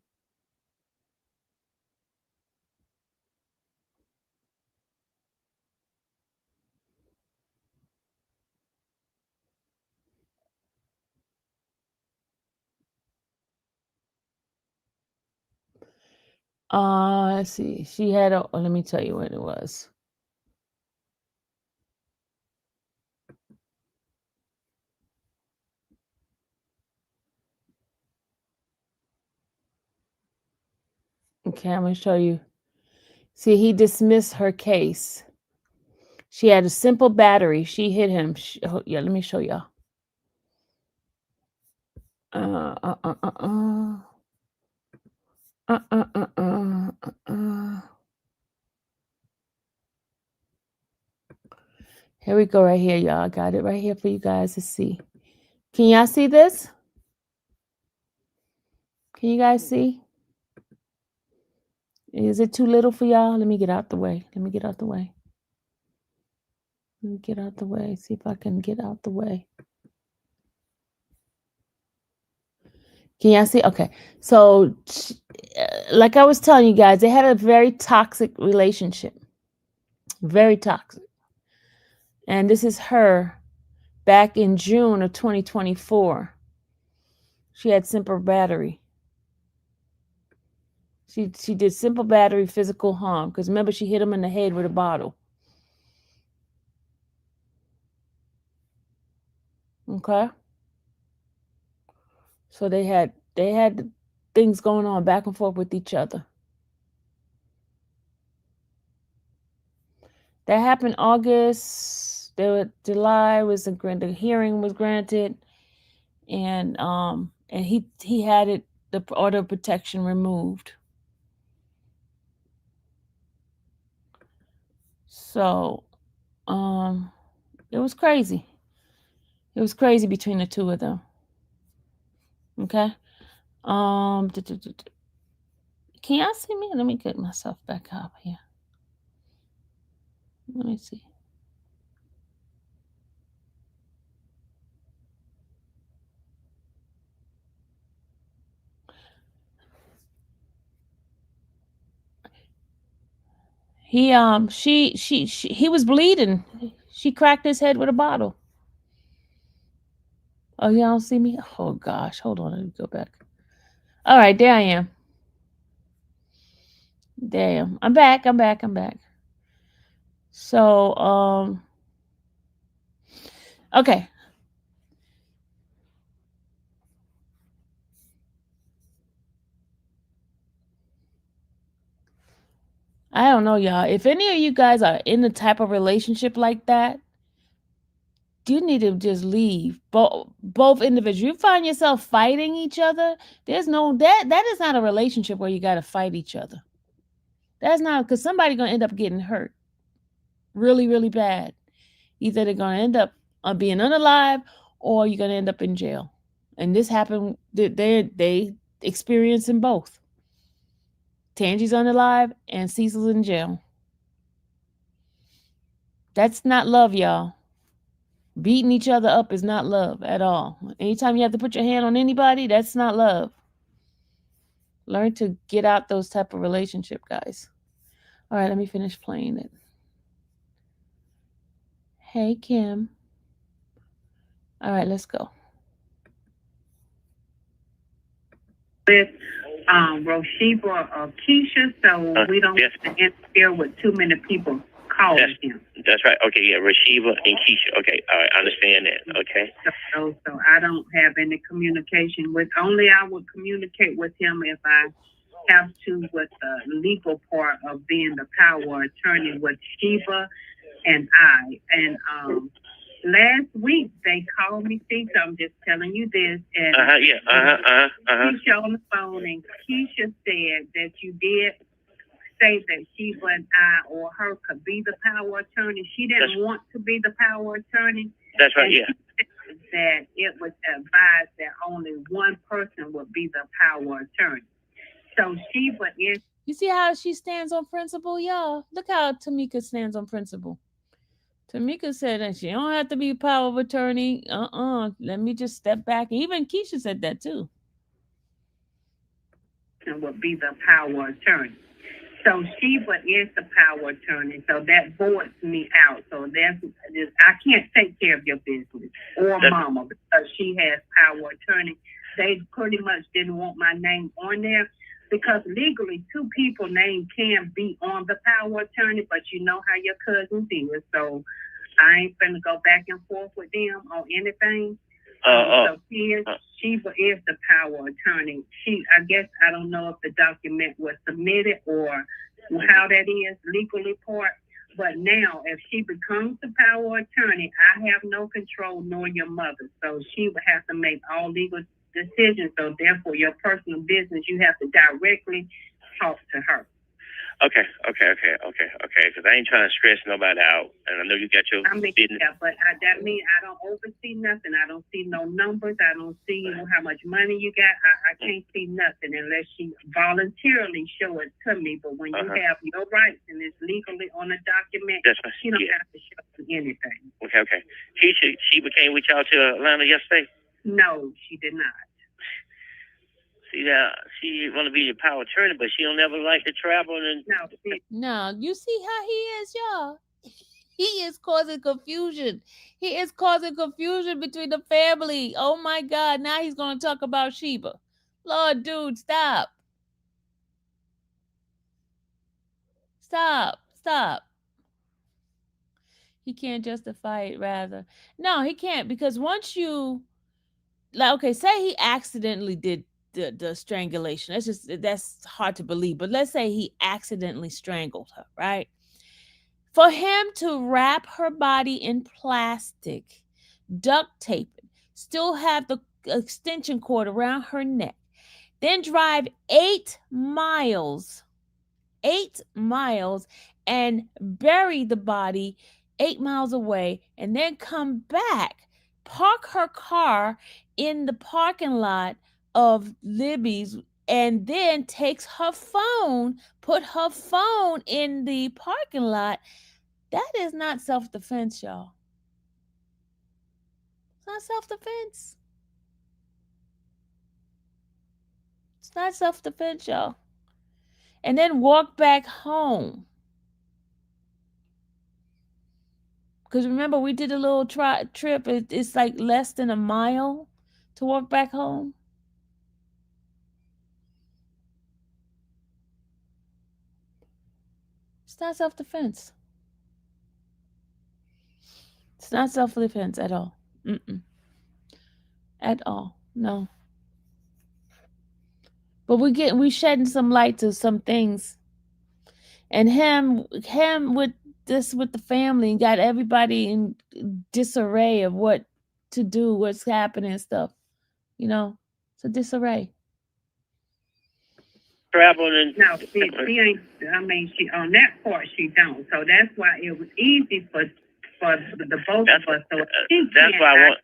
Let's see. She had a, let me tell you what it was. Okay, I'm going to show you. See, he dismissed her case. She had a simple battery. She hit him. Yeah, let me show y'all. Here we go right here, y'all. I got it right here for you guys to see. Can y'all see this? Can you guys see? Is it too little for y'all? Let me get out the way. Let me get out the way. Let me get out the way. See if I can get out the way. Can y'all see? Okay. So, like I was telling you guys, they had a very toxic relationship. Very toxic. And this is her back in June of 2024. She had simple battery. She did simple battery physical harm. Because remember, she hit him in the head with a bottle. Okay. So they had things going on back and forth with each other. That happened August. July was the hearing was granted, and he had the order of protection removed. So it was crazy. It was crazy between the two of them. Okay. Can y'all see me? Let me get myself back up here. Let me see. He he was bleeding. She cracked his head with a bottle. Oh, y'all don't see me? Oh gosh, hold on, let me go back. All right, there I am. Damn, I'm back. So okay. I don't know, y'all. If any of you guys are in the type of relationship like that, you need to just leave. Both individuals. You find yourself fighting each other. There's no that is not a relationship where you got to fight each other. That's not, because somebody's gonna end up getting hurt, really, really bad. Either they're gonna end up being unalive, or you're gonna end up in jail. And this happened. They experiencing both. Tangi's unalive and Cecil's in jail. That's not love, y'all. Beating each other up is not love at all. Anytime you have to put your hand on anybody, that's not love. Learn to get out those type of relationship, guys. All right, let me finish playing it. Hey, Kim. All right, let's go. With Roshiba or Keisha, so we don't yes. interfere with too many people calling him. That's right. Okay, yeah, Rashiva and Keisha. Okay, all right, I understand that. Okay. So I don't have any communication with. Only I would communicate with him if I have to, with the legal part of being the power attorney with Sheba and I. And last week they called me. See, so I'm just telling you this. And Keisha on the phone, and Keisha said that you did say that Sheba and I or her could be the power attorney. She didn't want to be the power attorney. That's right. Yeah. That it was advised that only one person would be the power attorney. So Sheba is. You see how she stands on principle, y'all? Look how Tamika stands on principle. Tamika said that she don't have to be power of attorney. Let me just step back. Even Keisha said that too. Would be the power attorney. So Sheba is the power attorney. So that voids me out. So I can't take care of your business or mama because she has power attorney. They pretty much didn't want my name on there because legally 2 people's name can be on the power attorney, but you know how your cousins is. So I ain't finna go back and forth with them on anything. So Sheba is the power attorney. I guess I don't know if the document was submitted or how that is legally part. But now, if she becomes the power attorney, I have no control, nor your mother. So she would have to make all legal decisions. So therefore, your personal business, you have to directly talk to her. Okay. Because I ain't trying to stress nobody out, and I know you got your business. Yeah, but that means I don't oversee nothing. I don't see no numbers. I don't see how much money you got. I can't see nothing unless she voluntarily show it to me. But when you have your rights and it's legally on a document, she don't have to show me anything. Okay. She came with y'all to Atlanta yesterday? No, she did not. See that she want to be the power attorney, but she don't ever like to travel. No, you see how he is, y'all. He is causing confusion. He is causing confusion between the family. Oh my God! Now he's going to talk about Sheba. Lord, dude, stop. Stop. He can't justify it, rather. No, he can't, because once you, like, okay, say he accidentally did the strangulation. That's hard to believe, but let's say he accidentally strangled her, right? For him to wrap her body in plastic, duct tape it, still have the extension cord around her neck, then drive 8 miles, 8 miles, and bury the body 8 miles away, and then come back, park her car in the parking lot of Libby's, and then takes her phone, put her phone in the parking lot. That is not self-defense, y'all. It's not self-defense. It's not self-defense, y'all. And then walk back home. Because remember, we did a little trip. It's like less than a mile to walk back home. It's not self-defense. It's not self-defense at all. Mm-mm. At all. No. But we shedding some light to some things. And him with the family, and got everybody in disarray of what to do, what's happening and stuff. It's a disarray. Traveling. No, she ain't. I mean, she on that part she don't. So that's why it was easy for the both of us. So that's why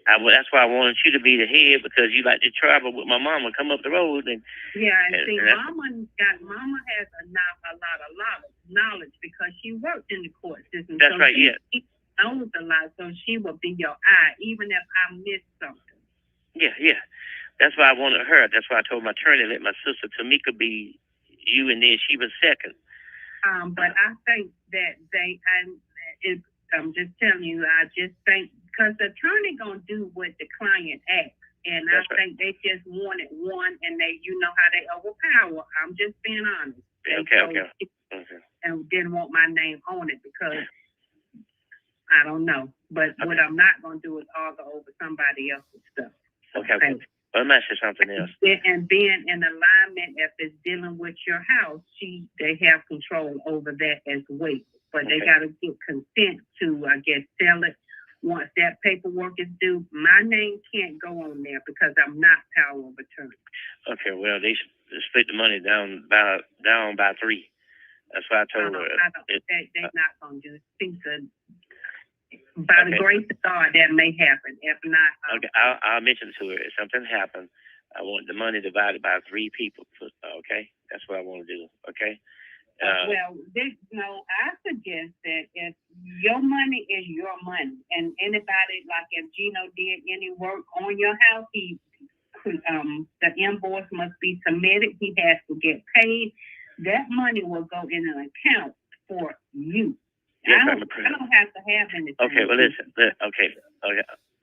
that's why I wanted you to be the head, because you like to travel with my mama, come up the road and see, Mama has a lot of knowledge because she worked in the court system. That's so right. She knows a lot, so she will be your eye, even if I miss something. Yeah. That's why I wanted her. That's why I told my attorney, let my sister Tamika be you, and then she was second. But I think that I'm just telling you, I just think, because the attorney gonna do what the client asks, and I think they just wanted one, and how they overpower. I'm just being honest. Okay. And didn't want my name on it because I don't know. But what I'm not gonna do is argue over somebody else's stuff. Okay. Well, let me ask you something else. And being in alignment, if it's dealing with your house, they have control over that as well. But they got to get consent to, I guess, sell it. Once that paperwork is due, my name can't go on there because I'm not power of attorney. Okay, well, they split the money down by 3. That's what I told her. They're not going to do it. By the grace of God, that may happen. If not, okay, I'll mention to her if something happens. I want the money divided by 3 people. Okay, that's what I want to do. Okay. I suggest that if your money is your money, and anybody, like if Gino did any work on your house, the invoice must be submitted. He has to get paid. That money will go in an account for you. Yes, I don't have to have anything. Okay, well, listen. Okay.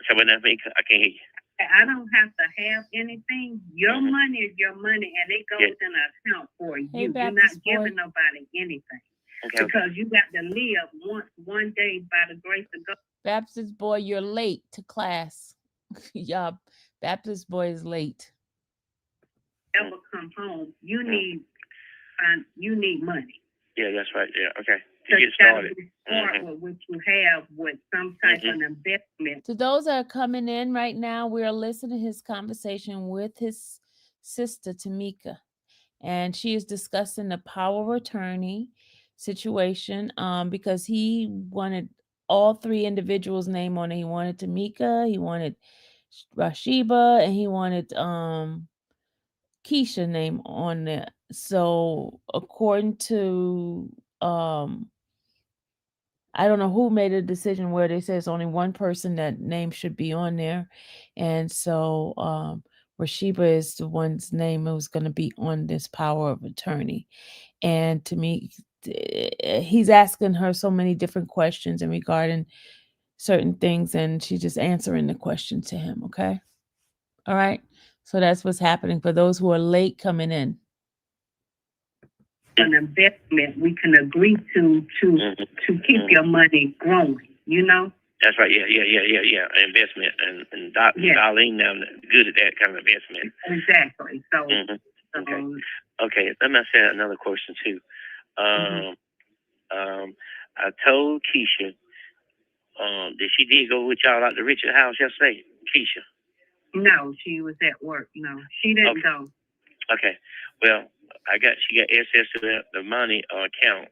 So when I can't hear you. I don't have to have anything. Your money is your money, and it goes in an account for you. You're not giving nobody anything. Okay. Because you got to live one day by the grace of God. Baptist boy, you're late to class. Yeah, Baptist boy is late. Ever come home, you need money. Yeah, that's right. Yeah, okay. To get started. With what you have with some type of investment. To those that are coming in right now, we are listening to his conversation with his sister Tamika, and she is discussing the power of attorney situation because he wanted all 3 individuals' name on it. He wanted Tamika, he wanted Rashiba, and he wanted Keisha name on it. So according to I don't know who made a decision where they say it's only one person that name should be on there. And so Rashiba is the one's name that was going to be on this power of attorney. And to me, he's asking her so many different questions and regarding certain things, and she's just answering the question to him. Okay. All right. So that's what's happening for those who are late coming in. an investment, we can agree to keep your money growing, you know? That's right. Yeah. Investment. And Darlene now good at that kind of investment. Exactly. So, Okay. Let me ask you another question too. I told Keisha, that she did go with y'all out to Richard house yesterday, Keisha. No, she was at work. No, she didn't go. Okay. Well, she got access to the money account,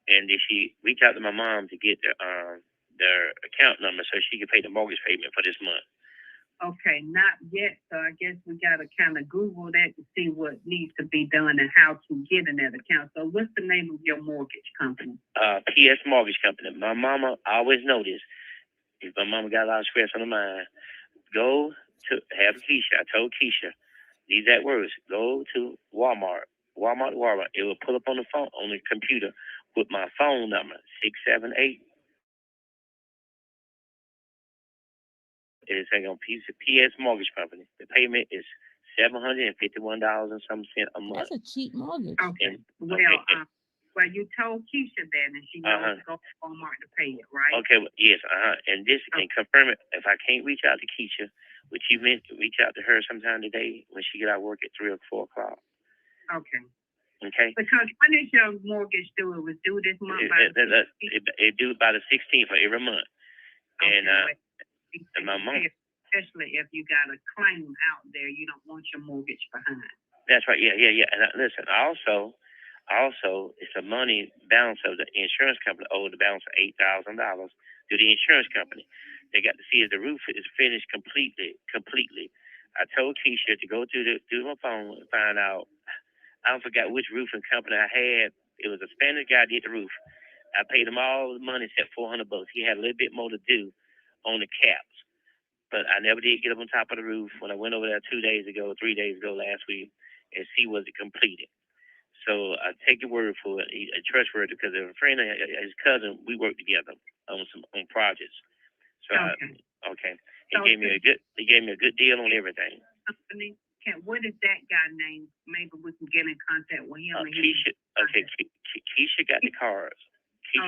and did she reach out to my mom to get their account number so she could pay the mortgage payment for this month? Okay, not yet. So I guess we got to kind of Google that to see what needs to be done and how to get in that account. So what's the name of your mortgage company? PS Mortgage Company. My mama, I always noticed, if my mama got a lot of stress on her mind, go to have Keisha. I told Keisha these exact words. Go to Walmart. It will pull up on the phone, on the computer, with my phone number, 678. It is saying on PS Mortgage Company. The payment is $751 and some cent a month. That's a cheap mortgage. Okay. Well, you told Keisha that, and she knows to go to Walmart to pay it, right? Okay. Yes. And this and confirm it. If I can't reach out to Keisha, would you meant to reach out to her sometime today when she get out of work at 3 or 4 o'clock? Okay. Okay. Because when is your mortgage due? It was due this month. It due by the 16th of every month. Okay, and my mom, especially if you got a claim out there, you don't want your mortgage behind. That's right. Yeah. And listen, also, it's a money balance of the insurance company owed the balance of $8,000 to the insurance company. They got to see if the roof is finished completely. I told Keisha to go through my phone and find out. I forgot which roofing company I had. It was a Spanish guy did the roof. I paid him all the money except $400. He had a little bit more to do on the caps, but I never did get up on top of the roof. When I went over there 3 days ago last week, and see was it completed. So I take your word for it, a trustworthy, because a friend of his cousin, we worked together on projects. So he gave me a good deal on everything. What is that guy named? Maybe we can get in contact with him. Keisha. Okay, Keisha got the cards. She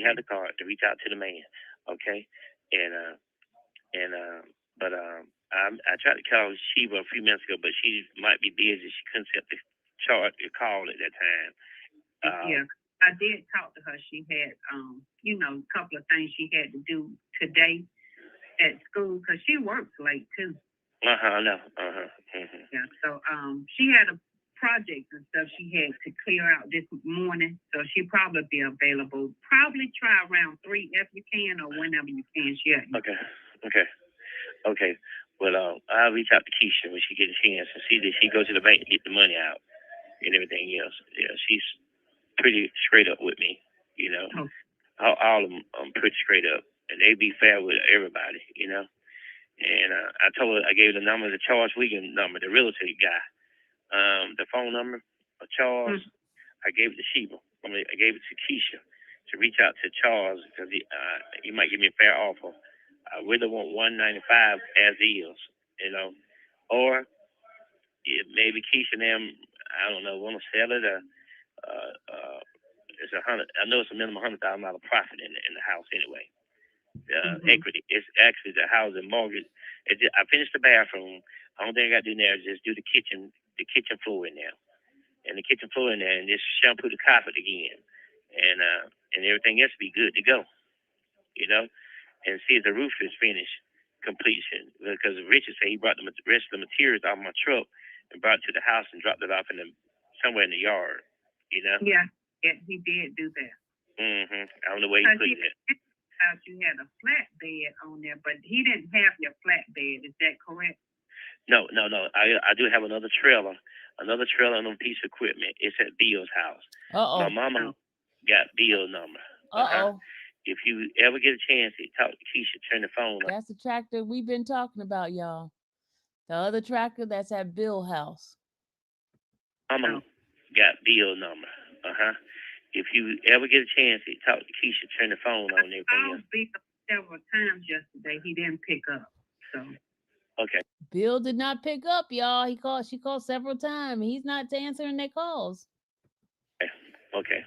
had the card to reach out to the man. Okay, I tried to call Sheba a few minutes ago, but she might be busy. She couldn't set the call at that time. I did talk to her. She had, a couple of things she had to do today at school because she works late too. I know. Yeah. So she had a project and stuff she had to clear out this morning, so she'll probably be available. Probably try around 3 if you can, or whenever you can. Okay. Well, I'll reach out to Keisha when she gets a chance and see that she goes to the bank to get the money out and everything else. Yeah, she's pretty straight up with me. All of them pretty straight up, and they be fair with everybody. And I told her, I gave her the number, the Charles Wiggin number, the real estate guy. The phone number of Charles, I gave it to Sheba. I gave it to Keisha to reach out to Charles because he might give me a fair offer. I really want $195 as is, or maybe Keisha and them, I don't know, want to sell it. It's $100. I know it's a minimum $100,000 profit in the house anyway. Equity. It's actually the housing mortgage. I finished the bathroom. The only thing I got to do now is just do the kitchen floor in there, and the kitchen floor in there, and just shampoo the carpet again, and everything else be good to go, and see if the roof is finished completion. Because Richard said he brought the rest of the materials out of my truck and brought it to the house and dropped it off somewhere in the yard, Yeah, he did do that. I don't know where he put it. You had a flat bed on there, but he didn't have your flat bed. Is that correct? No. I do have another trailer on a piece of equipment. It's at Bill's house. My mama got Bill's number. If you ever get a chance to talk to Keisha, turn the phone on. That's the tractor we've been talking about, y'all. The other tractor that's at Bill's house. Mama got Bill's number. If you ever get a chance to talk to Keisha, turn the phone on. I called Bill several times yesterday. He didn't pick up. So. Okay. Bill did not pick up, y'all. She called several times. He's not answering their calls. Okay.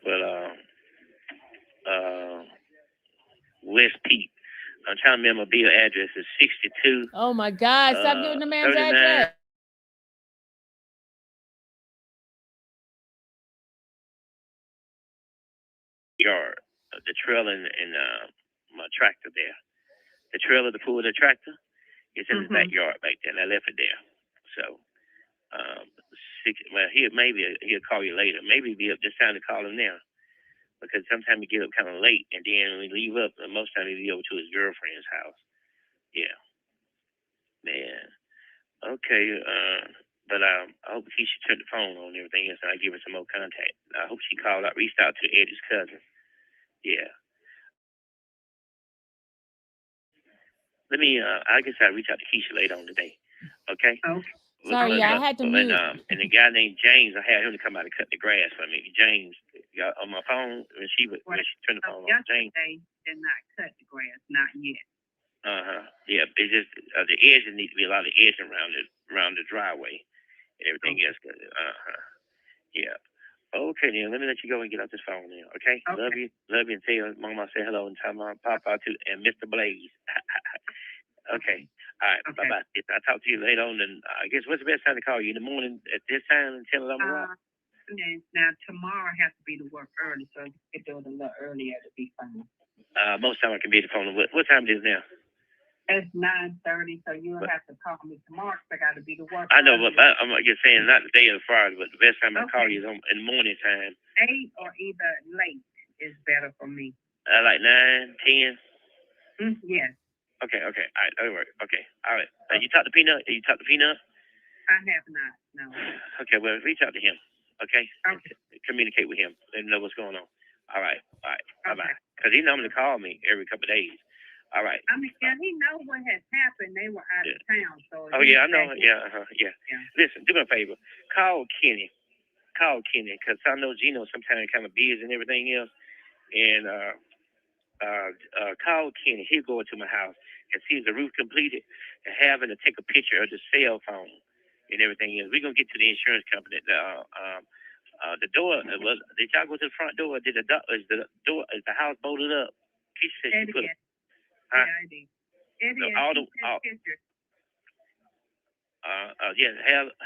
Well, West Peak. I'm trying to remember my bill address is 62. Oh my God! Stop giving the man's 39 address. yard. The trailer and my tractor there. The trailer to pull the tractor is in the backyard back there, and I left it there. So, he'll call you later. Maybe it'll be up this time to call him now. Because sometimes he get up kind of late, and then we leave up, and most times he be over to his girlfriend's house. Yeah. Man. Okay, but I hope he should turn the phone on and everything else, and I give her some more contact. I hope she reached out to Eddie's cousin. Yeah. Let me, I guess I'll reach out to Keisha later on today. Okay? Okay. Sorry, I had to mute. And the guy named James, I had him to come out and cut the grass for me. James, got on my phone, when she turned the phone on. James did not cut the grass, not yet. Yeah, it's just the edges need to be a lot of edging around the driveway and everything else. Yeah. Okay, then let me let you go and get off this phone now. Okay. Love you, and tell your mama I say hello and tell my papa too and Mr. Blaze. Okay. All right. Bye bye. I'll talk to you later on. And I guess what's the best time to call you in the morning at this time and 10, 11 o'clock? Now tomorrow I have to be to work early, so if you do it a little earlier, it'll be fine. Most time I can be at the phone. What time it is now? It's 9:30, so you'll have to call me tomorrow because I got to be to work. I know, but I'm just saying not the day of the Friday, but the best time I call you is in the morning time. 8 or either late is better for me. Like 9, 10? Yes. Okay. All right. That'll work. Okay. All right. You talk to Peanut? I have not, no. Okay, well, reach out to him. Okay? Communicate with him. Let him know what's going on. All right. Bye-bye. Because he normally call me every couple of days. All right. I mean, he knows what has happened. They were out of town, so. Oh, yeah, I know. Yeah. Listen, do me a favor. Call Kenny, because I know Gino sometimes kind of busy and everything else. And call Kenny. He'll go into my house and see the roof completed and having to take a picture of the cell phone and everything else. We're going to get to the insurance company. The door, did y'all go to the front door? Is the house bolted up? Keisha said she put it. Yeah, I did. I'm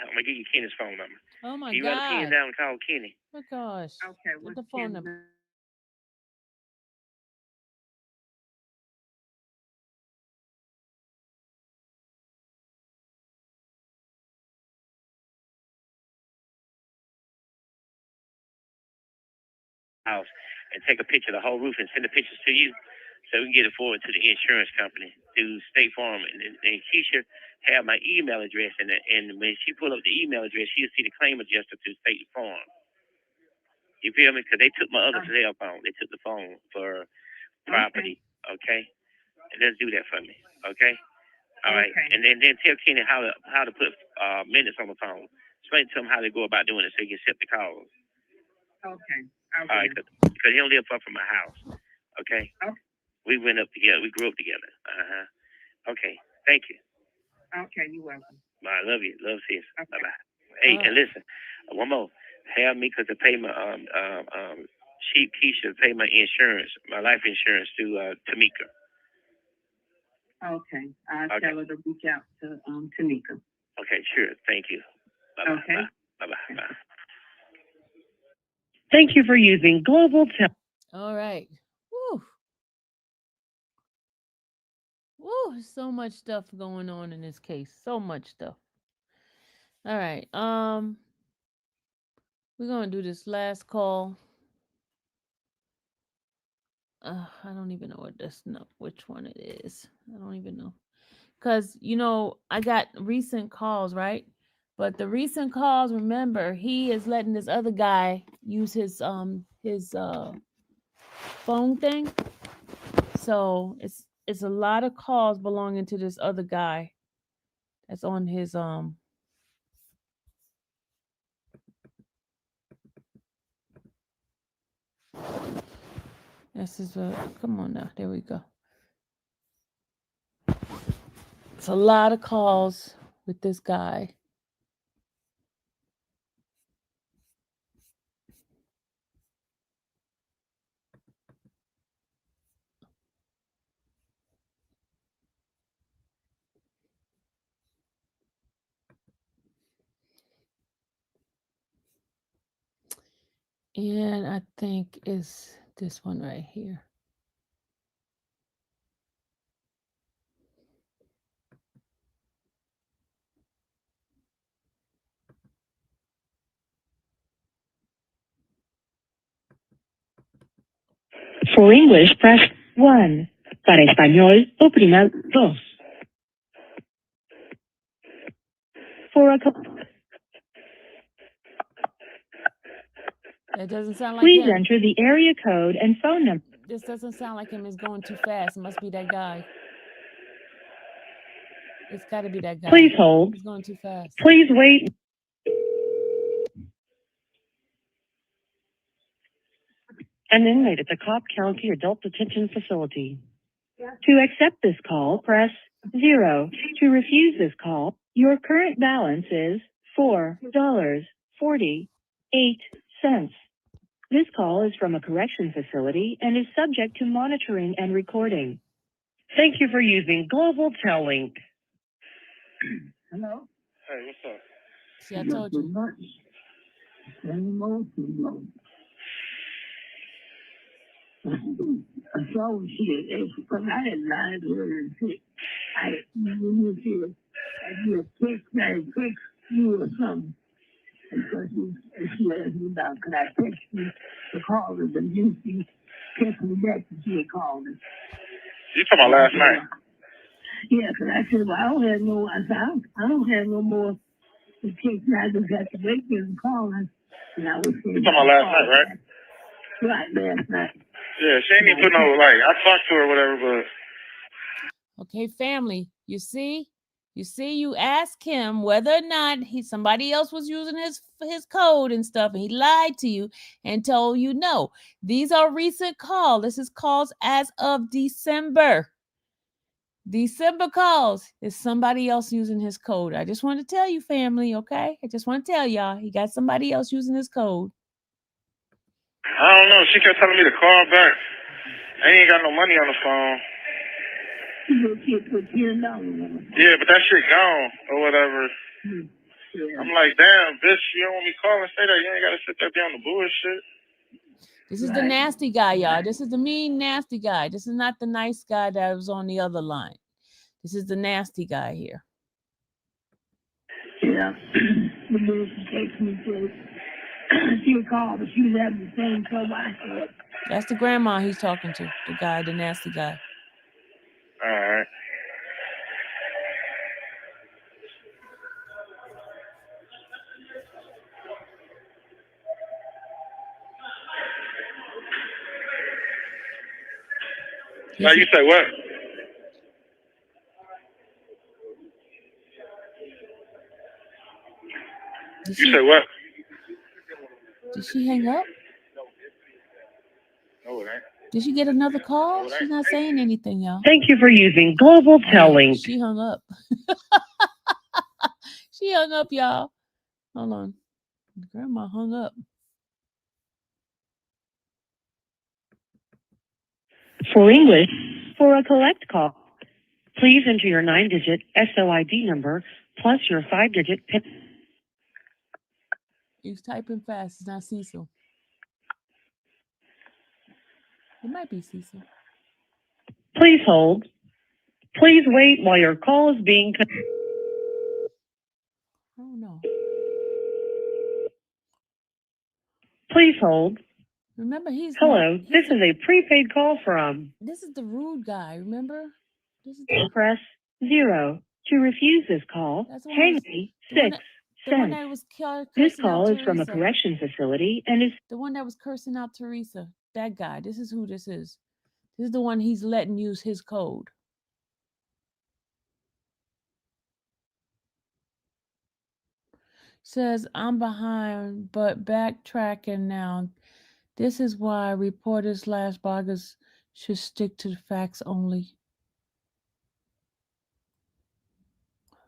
gonna give you Kenny's phone number. Oh my you God! You got to pin down and call Kenny. Oh my gosh! Okay, what's the phone number? House and take a picture of the whole roof and send the pictures to you, so we can get it forward to the insurance company through State Farm. And Keisha have my email address, and when she pull up the email address, she'll see the claim adjuster through State Farm. You feel me? Because they took my other cell phone. They took the phone for property. Okay? And let's do that for me. Okay? All right. And then tell Kenny how to put minutes on the phone. Explain to him how to go about doing it so he can accept the calls. Okay. All right, because he don't live far from my house. Okay? We went up together. We grew up together. Okay. Thank you. Okay, you're welcome. I love you. Love sis. Okay. Bye-bye. Hey, and listen, one more. Have me because to pay my Keisha pay my insurance, my life insurance to Tamika. Okay. I'll tell her to reach out to Tamika. Okay, sure. Thank you. Bye-bye. Okay. Bye-bye. Bye. Thank you for using Global Tel. All right. Woo. Woo. So much stuff going on in this case. So much stuff. All right. We're gonna do this last call. I don't even know which one it is. I don't even know. Because I got recent calls, right? But the recent calls, remember, he is letting this other guy use his phone thing. So it's a lot of calls belonging to this other guy that's on his this is come on now, there we go. It's a lot of calls with this guy. And I think it's this one right here. For English, press 1. Para español, oprima 2. For a That doesn't sound like please him. enter the area code and phone number. This doesn't sound like him. It's going too fast. It must be that guy. It's got to be that guy. Please hold. He's going too fast. Please wait. An inmate at the Cobb County Adult Detention Facility. To accept this call, press 0. To refuse this call, your current balance is $4.48. This call is from a correction facility and is subject to monitoring and recording. Thank you for using Global Tellink. Hello? Hey, what's up? See, I told you. Same old. I saw what she did, because I had lied to her and said, you a text, I text you or something. Because she asked me about, could I text you the call and then you text me back and she had called her. You talking about last night? Yeah, because I said, well, I don't have no more text. I just got to wait for the call. And I was saying, You talking about last night, right? Right, last night. Yeah, she ain't even put no, like, I talked to her or whatever, but... Okay, family, you see, you ask him whether or not somebody else was using his code and stuff, and he lied to you and told you no. These are recent calls. This is calls as of December. December calls. Is somebody else using his code? I just want to tell you, family, okay? I just want to tell y'all, he got somebody else using his code. I don't know. She kept telling me to call back. I ain't got no money on the phone. Yeah, but that shit gone or whatever. Yeah. I'm like, damn, bitch, you don't want me calling? Say that. You ain't got to sit there on the bullshit. This is the nasty guy, y'all. This is the mean, nasty guy. This is not the nice guy that was on the other line. This is the nasty guy here. Yeah. She called, but she was having the same trouble I had. That's the grandma he's talking to. The guy, the nasty guy. All right. Now you say what? You say what? Did she hang up? No, it ain't. Did she get another call? She's not saying anything, y'all. Thank you for using Global Tellink. She hung up. She hung up, y'all. Hold on. Grandma hung up. For English, for a collect call, please enter your 9-digit SOID number plus your 5-digit PIN. He's typing fast. It's not Cecil. It might be Cecil. Please hold. Please wait while your call is being... I don't know. Please hold. Remember, Hello, this is a prepaid call from... This is the rude guy, remember? Press 0 to refuse this call. Hang me 6 cents. This call is from a correction facility and is... The one that was cursing out Teresa. That guy. This is who this is. This is the one he's letting use his code. Says, I'm behind, but backtracking now. This is why reporters / bloggers should stick to the facts only.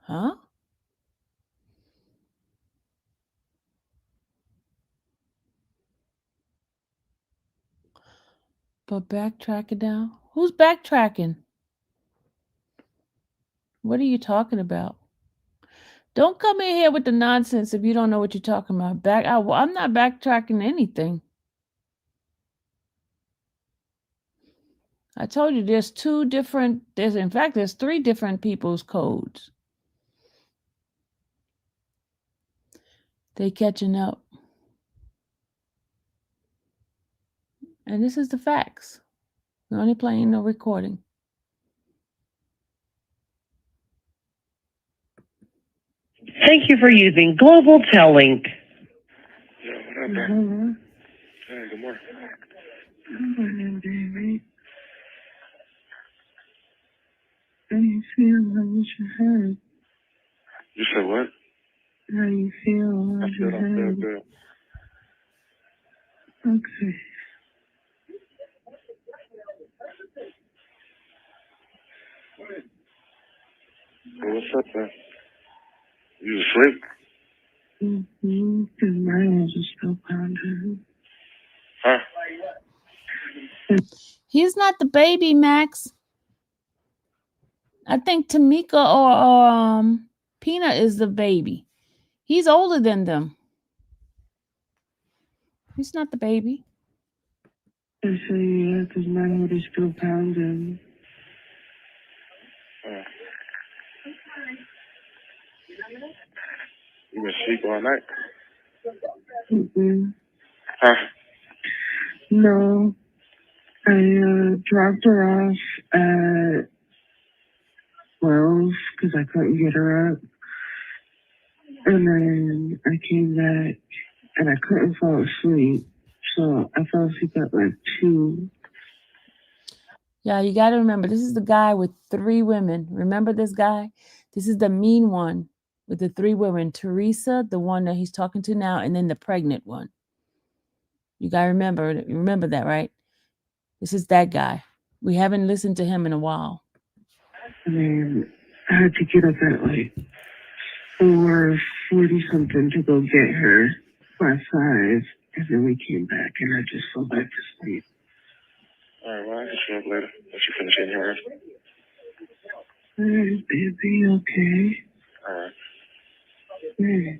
Huh? But backtracking now? Who's backtracking? What are you talking about? Don't come in here with the nonsense if you don't know what you're talking about. I'm not backtracking anything. I told you there's three different people's codes. They catching up. And this is the facts. We're only playing no recording. Thank you for using Global Tel Link. Mm-hmm. Hey, good morning. Good morning, baby. How you feel? How was your head? You said what? How you feel? How's your head? Good. Okay. Well, what's up, man? You asleep? Mm-hmm. Because my eyes are still pounding. Huh? He's not the baby, Max. I think Tamika or Peanut is the baby. He's older than them. He's not the baby. I say yeah, because my head is still pounding. You been sleep all night? Mm-mm. Huh? No. I dropped her off at 12 because I couldn't get her up. And then I came back and I couldn't fall asleep. So I fell asleep at like 2. Yeah, you got to remember, this is the guy with 3 women. Remember this guy? This is the mean one with the 3 women. Teresa, the one that he's talking to now, and then the pregnant one. You got to remember that, right? This is that guy. We haven't listened to him in a while. And then I had to get up at like 4:40 something to go get her by 5. And then we came back and I just fell back to sleep. All right, well, I'll just show up later. Once you finish getting your rest. All right, baby, okay. All right. Yeah.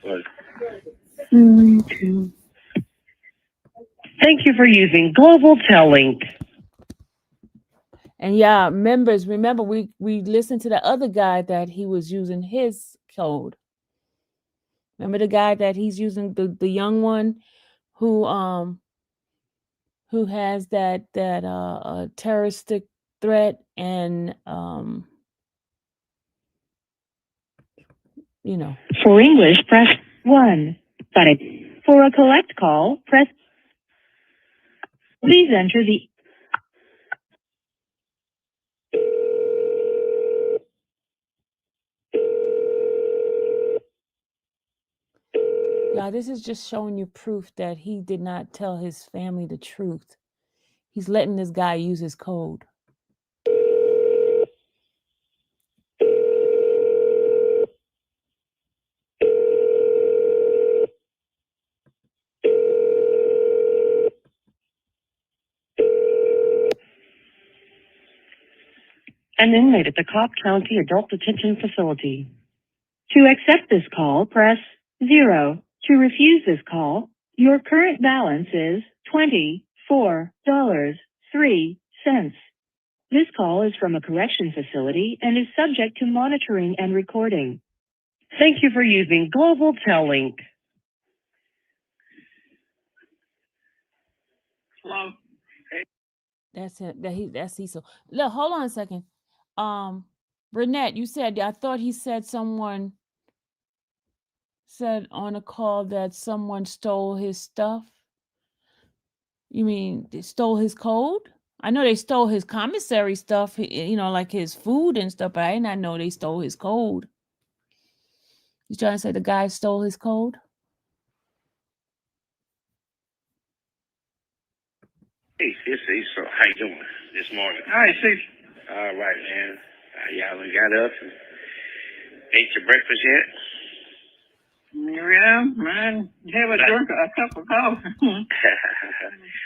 What? Me too. Thank you for using Global Tel Link. And yeah, members, remember we listened to the other guy that he was using his code. Remember the guy that he's using, the young one who has that terroristic threat and you know. For English, press 1. Got it. For a collect call, press. Please enter the. Yeah, this is just showing you proof that he did not tell his family the truth. He's letting this guy use his code. An inmate at the Cobb County Adult Detention Facility. To accept this call, press 0. To refuse this call, your current balance is $24.03. This call is from a correction facility and is subject to monitoring and recording. Thank you for using Global Tel Link. Hello. That's it. That's Cecil. Look, hold on a second. Renette, you said, I thought he said someone said on a call that someone stole his stuff. You mean they stole his code? I know they stole his commissary stuff, like his food and stuff, but I did not know they stole his code. You trying to say the guy stole his code? Hey, it's Cecil. How you doing this morning? All right, Cecil. All right, man. Y'all done got up and ate your breakfast yet? Yeah, man. Have a drink, a cup of coffee.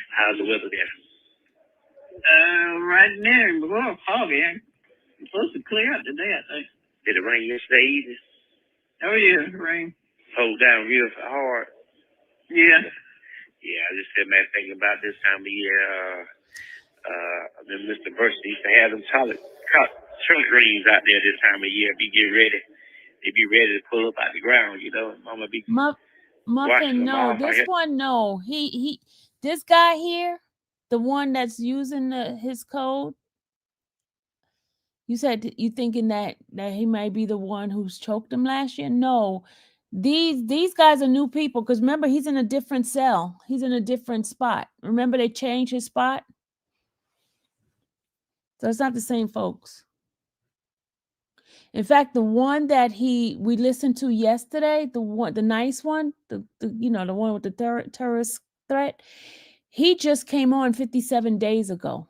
How's the weather there? Right now, a little foggy. It's supposed to clear out today, I think. Did it rain yesterday evening? Oh, yeah, rain. Hold down real hard? Yeah. Yeah, I just said, man, thinking about this time of year, Then Mr. Burson used to have them church greens out there this time of year. They be ready to pull up out the ground, you know. Mama be Muffin, no, this one, no. This guy here, the one that's using his code. You said you thinking that he might be the one who's choked him last year? No, these guys are new people because remember he's in a different cell. He's in a different spot. Remember they changed his spot, so it's not the same folks. In fact, the one that we listened to yesterday, the nice one, the one with the terrorist threat, he just came on 57 days ago.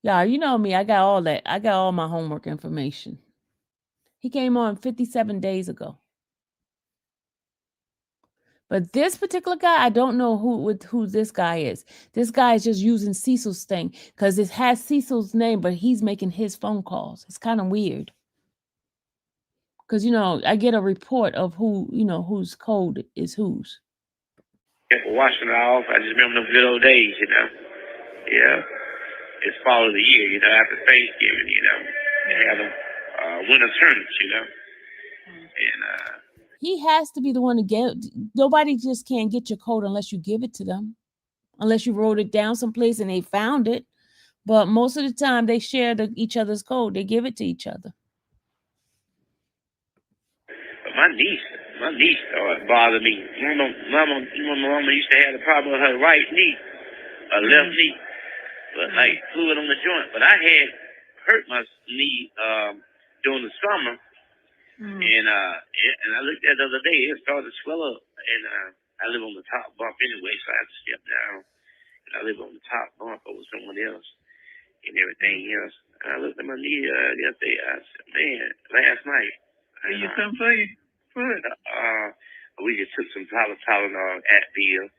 Yeah, you know me, I got all that. I got all my homework information. He came on 57 days ago. But this particular guy, I don't know who this guy is. This guy is just using Cecil's thing because it has Cecil's name, but he's making his phone calls. It's kind of weird. Because, I get a report of whose code is whose. Washing it off. I just remember them good old days, Yeah. It's fall of the year, after Thanksgiving, They have them winter tournaments, And he has to be the one to get. Nobody just can't get your code unless you give it to them, unless you wrote it down someplace and they found it. But most of the time, they share each other's code. They give it to each other. My niece bothered me. Mama used to have the problem with her right knee, her left knee, but like fluid on the joint. But I had hurt my knee during the summer. And I looked at it the other day, it started to swell up. And I live on the top bump anyway, so I have to step down. And I live on the top bump over someone else and everything else. And I looked at my knee yesterday. I said, man, last night. Did you come for you? We just took some Tylenol, Advil.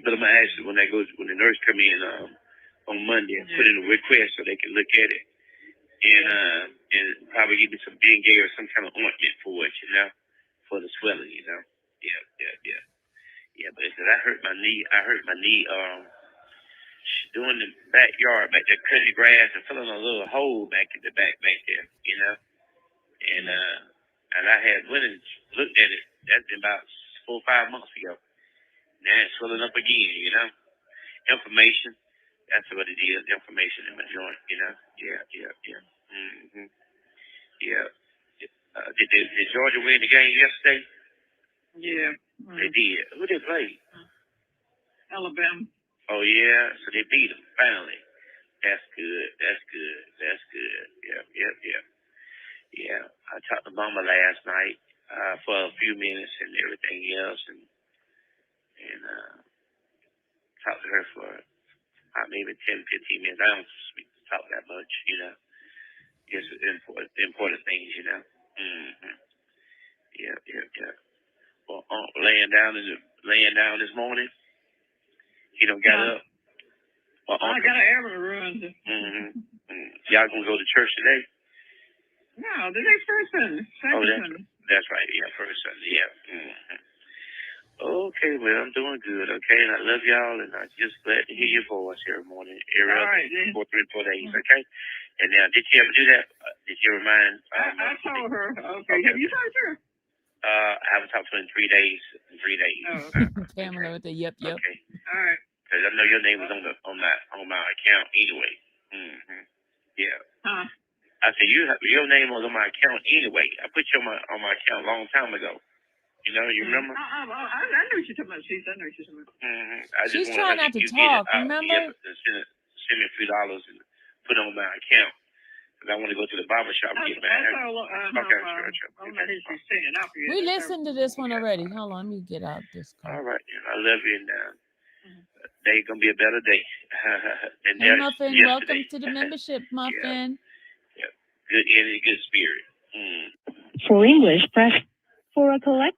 But I'm going to ask you when the nurse come in on Monday and put in a request so they can look at it. And probably give me some Bengay or some kind of ointment for it, for the swelling, Yeah, but I hurt my knee. Doing the backyard, back there, cutting the grass and filling a little hole back in the back there, And I had went and looked at it. That's been about 4 or 5 months ago. Now it's swelling up again, Inflammation. That's what it is. Inflammation in my joint, Yeah. Mm-hmm. Yeah. Did Georgia win the game yesterday? Yeah. They did. Who they played? Alabama. Oh, yeah. So they beat them, finally. That's good. Yeah. I talked to Mama last night for a few minutes and everything else, and talked to her for maybe 10, 15 minutes. I don't talk that much, Just important things, Mm-hmm. Yeah. Well, laying down this morning. He don't got up. Well, I got an errand to run. Y'all gonna go to church today? No, the next first Sunday. Sunday. That's right. Yeah, first Sunday. Yeah. Mm-hmm. Okay, well, I'm doing good. Okay, and I love y'all, and I'm just glad to hear your voice every morning. All right, then. 4 days. Okay. And now, did you ever do that? Did you remind? I told her. Okay. Have you talked to her? I haven't talked to her in 3 days. Oh, okay. Pamela with the yep. Okay. All right. Because I know your name was on my account anyway. Mm-hmm. Yeah. Huh? I said your name was on my account anyway. I put you on my account a long time ago. You remember? I knew what you're talking about. I know what you're talking about. Mm-hmm. She's trying not to talk. Remember? Send me $3 and put it on my account. Because I want to go to the barber shop and get back. Okay, sure. We listened to this one already. Hold on, let me get out this call. All right, I love you, and today's gonna be a better day. Hey, Muffin, welcome to the membership, Muffin. Yeah. Good energy, good spirit. For English, press for a collect.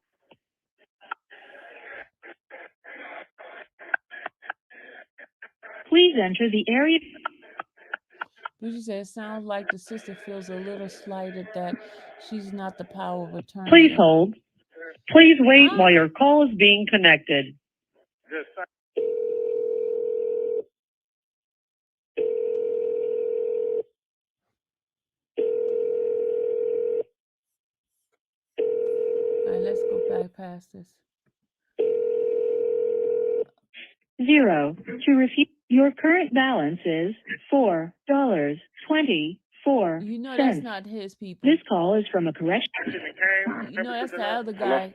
Please enter the area. Bridget said, it sounds like the sister feels a little slighted that she's not the power of attorney. Please hold. Please wait while your call is being connected. bypass this. 0. To refuse, your current balance is $4.24. You know that's not his people. This call is from a correction. You know that's the other guy.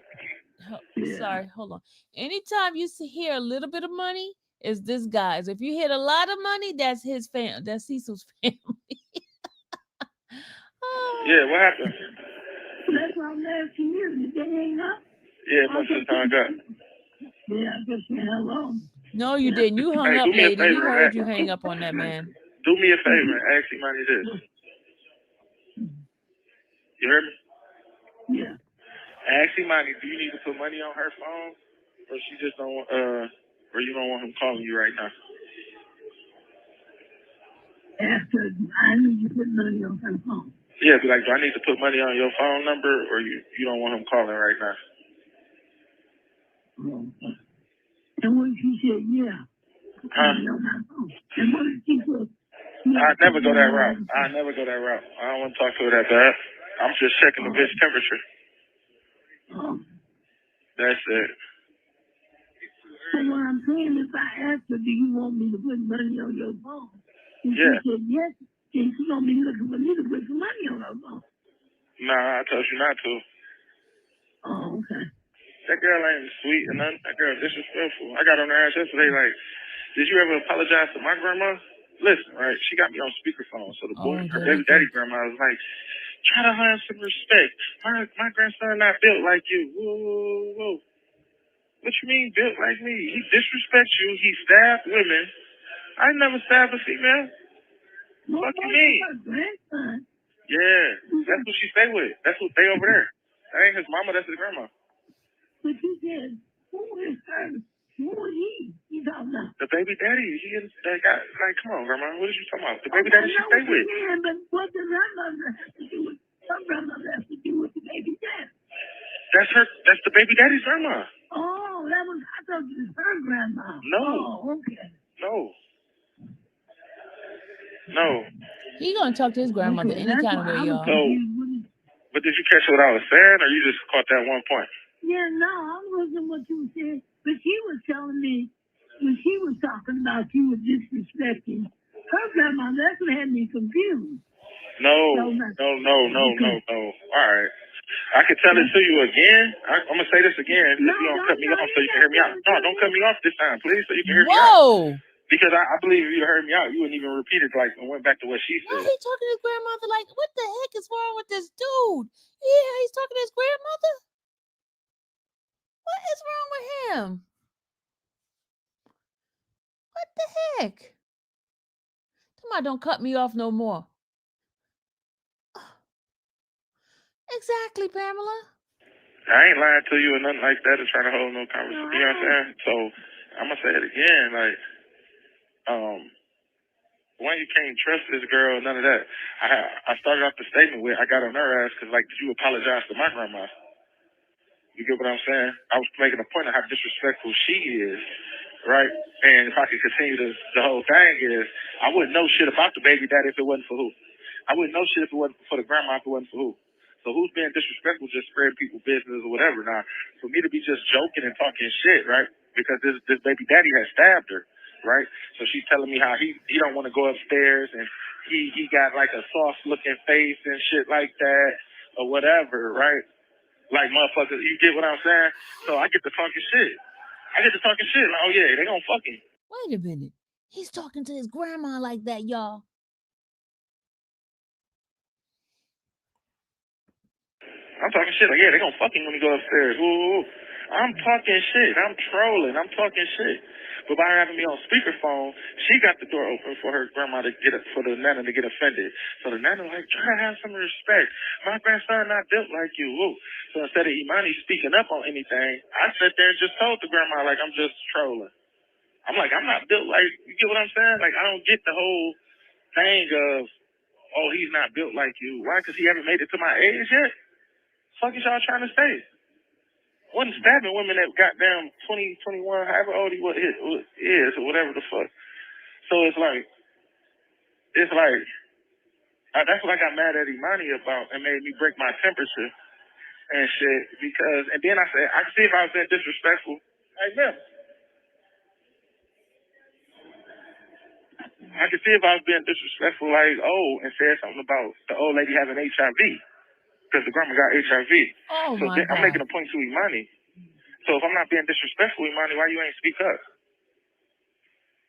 Sorry, hold on. Anytime you hear a little bit of money, it's this guy's. If you hit a lot of money, that's his family. That's Cecil's family. Oh. Yeah, what happened? That's why I'm asking you. Did they hang up? Yeah, my sister hung up. Yeah, I just said hello. No, you didn't. You hung up, lady. You heard you hang up on that man. Do me a favor and ask Imani this. You heard me? Yeah. Ask Imani, do you need to put money on her phone? Or she just don't or you don't want him calling you right now? Ask her, I need to put money on her phone. Yeah, be like, do I need to put money on your phone number or you don't want him calling right now? Okay. And when she said, yeah. Huh? And what did she say? I never go that route. I never go that route. I don't want to talk to her that bad. I'm just checking the bitch temperature. Oh. That's it. So what I'm saying is, I asked her, do you want me to put money on your phone? And yeah. She said yes. And she's gonna be looking for me to put some money on her phone. Nah, I told you not to. Oh, okay. That girl ain't sweet and nothing. That girl disrespectful. I got on her ass yesterday like, did you ever apologize to my grandma? Listen, right, she got me on speakerphone, so the boy, her baby daddy grandma was like, try to have some respect. My grandson not built like you. Whoa, whoa. What you mean built like me? He disrespects you. He stabbed women. I never stabbed a female. What you mean? Yeah, that's who she stay with. That's who stay over there. That ain't his mama, that's his grandma. But you said, who is her? Who is he? You don't know. The baby daddy. He is that guy. Like, come on, grandma. What is you talking about? The baby daddy she stay with. Yeah, but what does her mother have to do with? Her grandmother has to do with the baby daddy. That's her. That's the baby daddy's grandma. Oh, I thought it was her grandma. No. Oh, okay. No. He gonna talk to his grandmother any kind of way, y'all. So, but did you catch what I was saying, or you just caught that one point? Yeah, no, I wasn't what you were saying. But she was telling me when she was talking about you were disrespecting her grandma. That's what had me confused. No. All right. I can tell it to you again. I'm going to say this again. No, if you don't cut me off so you can hear me out. No, don't cut me off this time, please, so you can hear me out. Because I believe if you heard me out, you wouldn't even repeat it like and went back to what she said. Why he talking to his grandmother like, what the heck is wrong with this dude? Yeah, he's talking to his grandmother? What is wrong with him? What the heck? Come on, don't cut me off no more. Exactly, Pamela. I ain't lying to you or nothing like that or trying to hold no conversation. You know what I'm saying? So I'm gonna say it again, like, one, you can't trust this girl, none of that. I started off the statement with I got on her ass because, like, did you apologize to my grandma? You get what I'm saying? I was making a point of how disrespectful she is, right? And if I could continue the whole thing is, I wouldn't know shit about the baby daddy if it wasn't for who? I wouldn't know shit if it wasn't for the grandma if it wasn't for who? So who's being disrespectful just spreading people's business or whatever? Now, for me to be just joking and talking shit, right? Because this baby daddy has stabbed her, right? So she's telling me how he don't want to go upstairs and he got like a soft looking face and shit like that or whatever, right? Like motherfuckers, you get what I'm saying? So I get to talking shit. Like, oh yeah, they gonna fuck him. Wait a minute. He's talking to his grandma like that, y'all. I'm talking shit. Like, yeah, they gonna fuck him when he go upstairs. Ooh. I'm talking shit. I'm trolling. I'm talking shit. But by having me on speakerphone, she got the door open for her grandma to for the nana to get offended. So the nana like, try to have some respect. My grandson not built like you. Woo. So instead of Imani speaking up on anything, I sat there and just told the grandma, like, I'm just trolling. I'm like, I'm not built like, you get what I'm saying? Like, I don't get the whole thing of, oh, he's not built like you. Why? Because he haven't made it to my age yet? Fuck is y'all trying to say? Wasn't stabbing women that goddamn 20, 21, however old he is or whatever the fuck. So it's like that's what I got mad at Imani about and made me break my temperature and shit, because, and then I said, I can see if I was being disrespectful. Hey, man. I could see if I was being disrespectful, like, and said something about the old lady having HIV, because the grandma got HIV. Oh So my I'm making God. a point to Imani. So if I'm not being disrespectful, Imani, why you ain't speak up?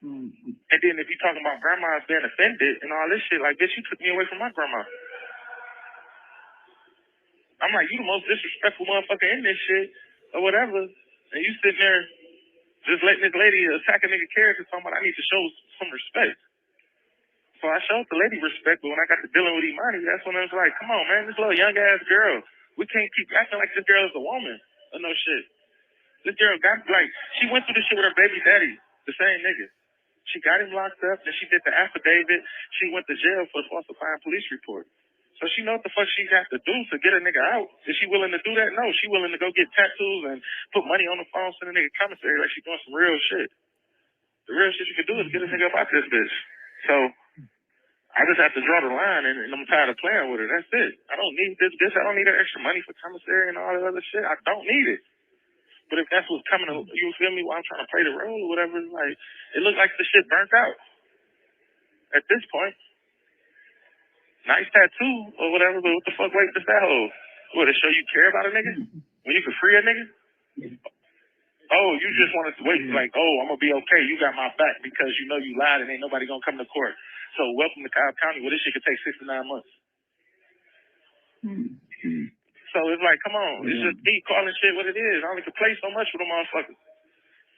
And then if you talking about grandmas being offended and all this shit, like, bitch, you took me away from my grandma. I'm like, you the most disrespectful motherfucker in this shit, or whatever. And you sitting there just letting this lady attack a nigga character talking about I need to show some respect. So I showed the lady respect, but when I got to dealing with Imani, that's when I was like, come on, man, this little young ass girl. We can't keep acting like this girl is a woman. Or no shit. This girl got, like, she went through this shit with her baby daddy, the same nigga. She got him locked up, then she did the affidavit. She went to jail for falsifying police report. So she know what the fuck she got to do to get a nigga out. Is she willing to do that? No, she willing to go get tattoos and put money on the phone, send a nigga commissary like she doing some real shit. The real shit you can do is get a nigga up out this bitch. So I just have to draw the line, and I'm tired of playing with her. That's it. I don't need this bitch. I don't need that extra money for commissary and all that other shit. I don't need it. But if that's what's coming, you feel me, while I'm trying to play the role or whatever, like, it looked like the shit burnt out at this point. Nice tattoo or whatever, but what the fuck wait this that hold? What, to show you care about a nigga? When you can free a nigga? Oh, you just wanted to wait, like, I'm going to be okay. You got my back because you know you lied and ain't nobody going to come to court. So welcome to Cobb County, where this shit could take 6 to 9 months. So it's like, come on. It's just me calling shit what it is. I only can play so much with them motherfuckers.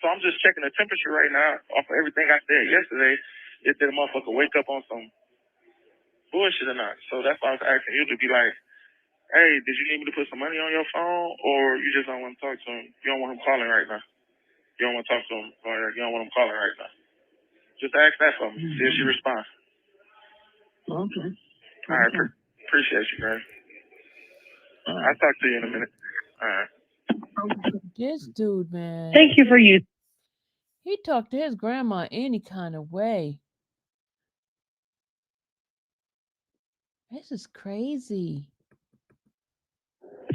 So I'm just checking the temperature right now off of everything I said yesterday. If the motherfucker wake up on some bullshit or not. So that's why I was asking you to be like, hey, did you need me to put some money on your phone, or you just don't want to talk to him? You don't want him calling right now. You don't want to talk to him, or you don't want him calling right now. Just ask that for me. See if she responds. Okay. All right. Appreciate you, guys. I'll talk to you in a minute. All right. This dude, man. Thank you for using. He talked to his grandma any kind of way. This is crazy.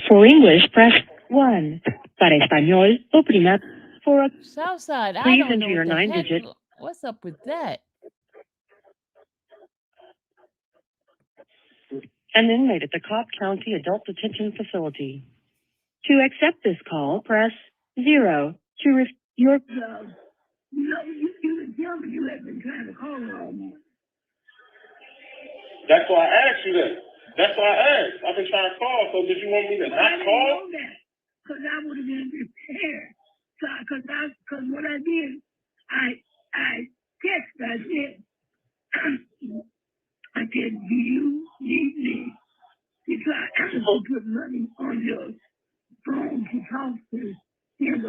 For English, press 1. Para español, oprima. For a Southside, I please don't enter know your what the heck. 9-digit. What's up with that? An inmate at the Cobb County Adult Detention Facility. To accept this call, press 0. To your You tell me you have been trying to call her all morning. That's why I asked you that. That's why I asked. I've been trying to call, so did you want me to not call? I didn't know that, because I would have been prepared. Because what I did, I texted, I said, do you need me to try to put money on your phone to talk to him,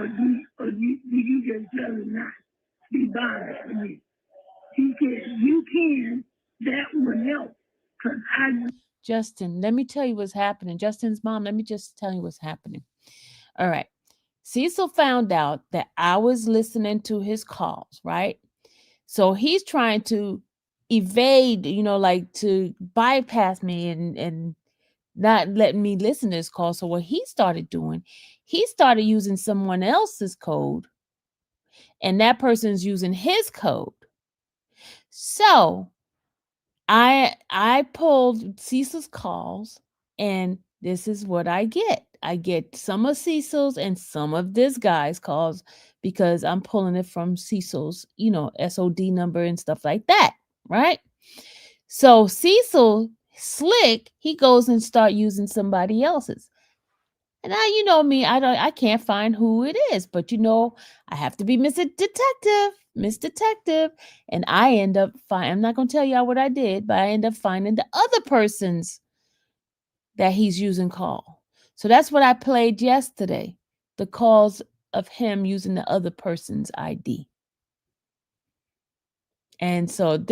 or do you just rather not be bothered with me? He said, you can, that would help, because I... Justin, let me tell you what's happening. Justin's mom, let me just tell you what's happening. All right. Cecil found out that I was listening to his calls, right? So he's trying to evade, like to bypass me and not letting me listen to his call. So what he started doing, he started using someone else's code, and that person's using his code. So I pulled Cecil's calls, and this is what I get. I get some of Cecil's and some of this guy's calls because I'm pulling it from Cecil's, SOD number and stuff like that, right? So Cecil, slick, he goes and start using somebody else's. And now you know me, I can't find who it is, but I have to be Miss Detective, and I end up I'm not gonna tell y'all what I did, but I end up finding the other person's that he's using call. So that's what I played yesterday, the calls of him using the other person's ID. And so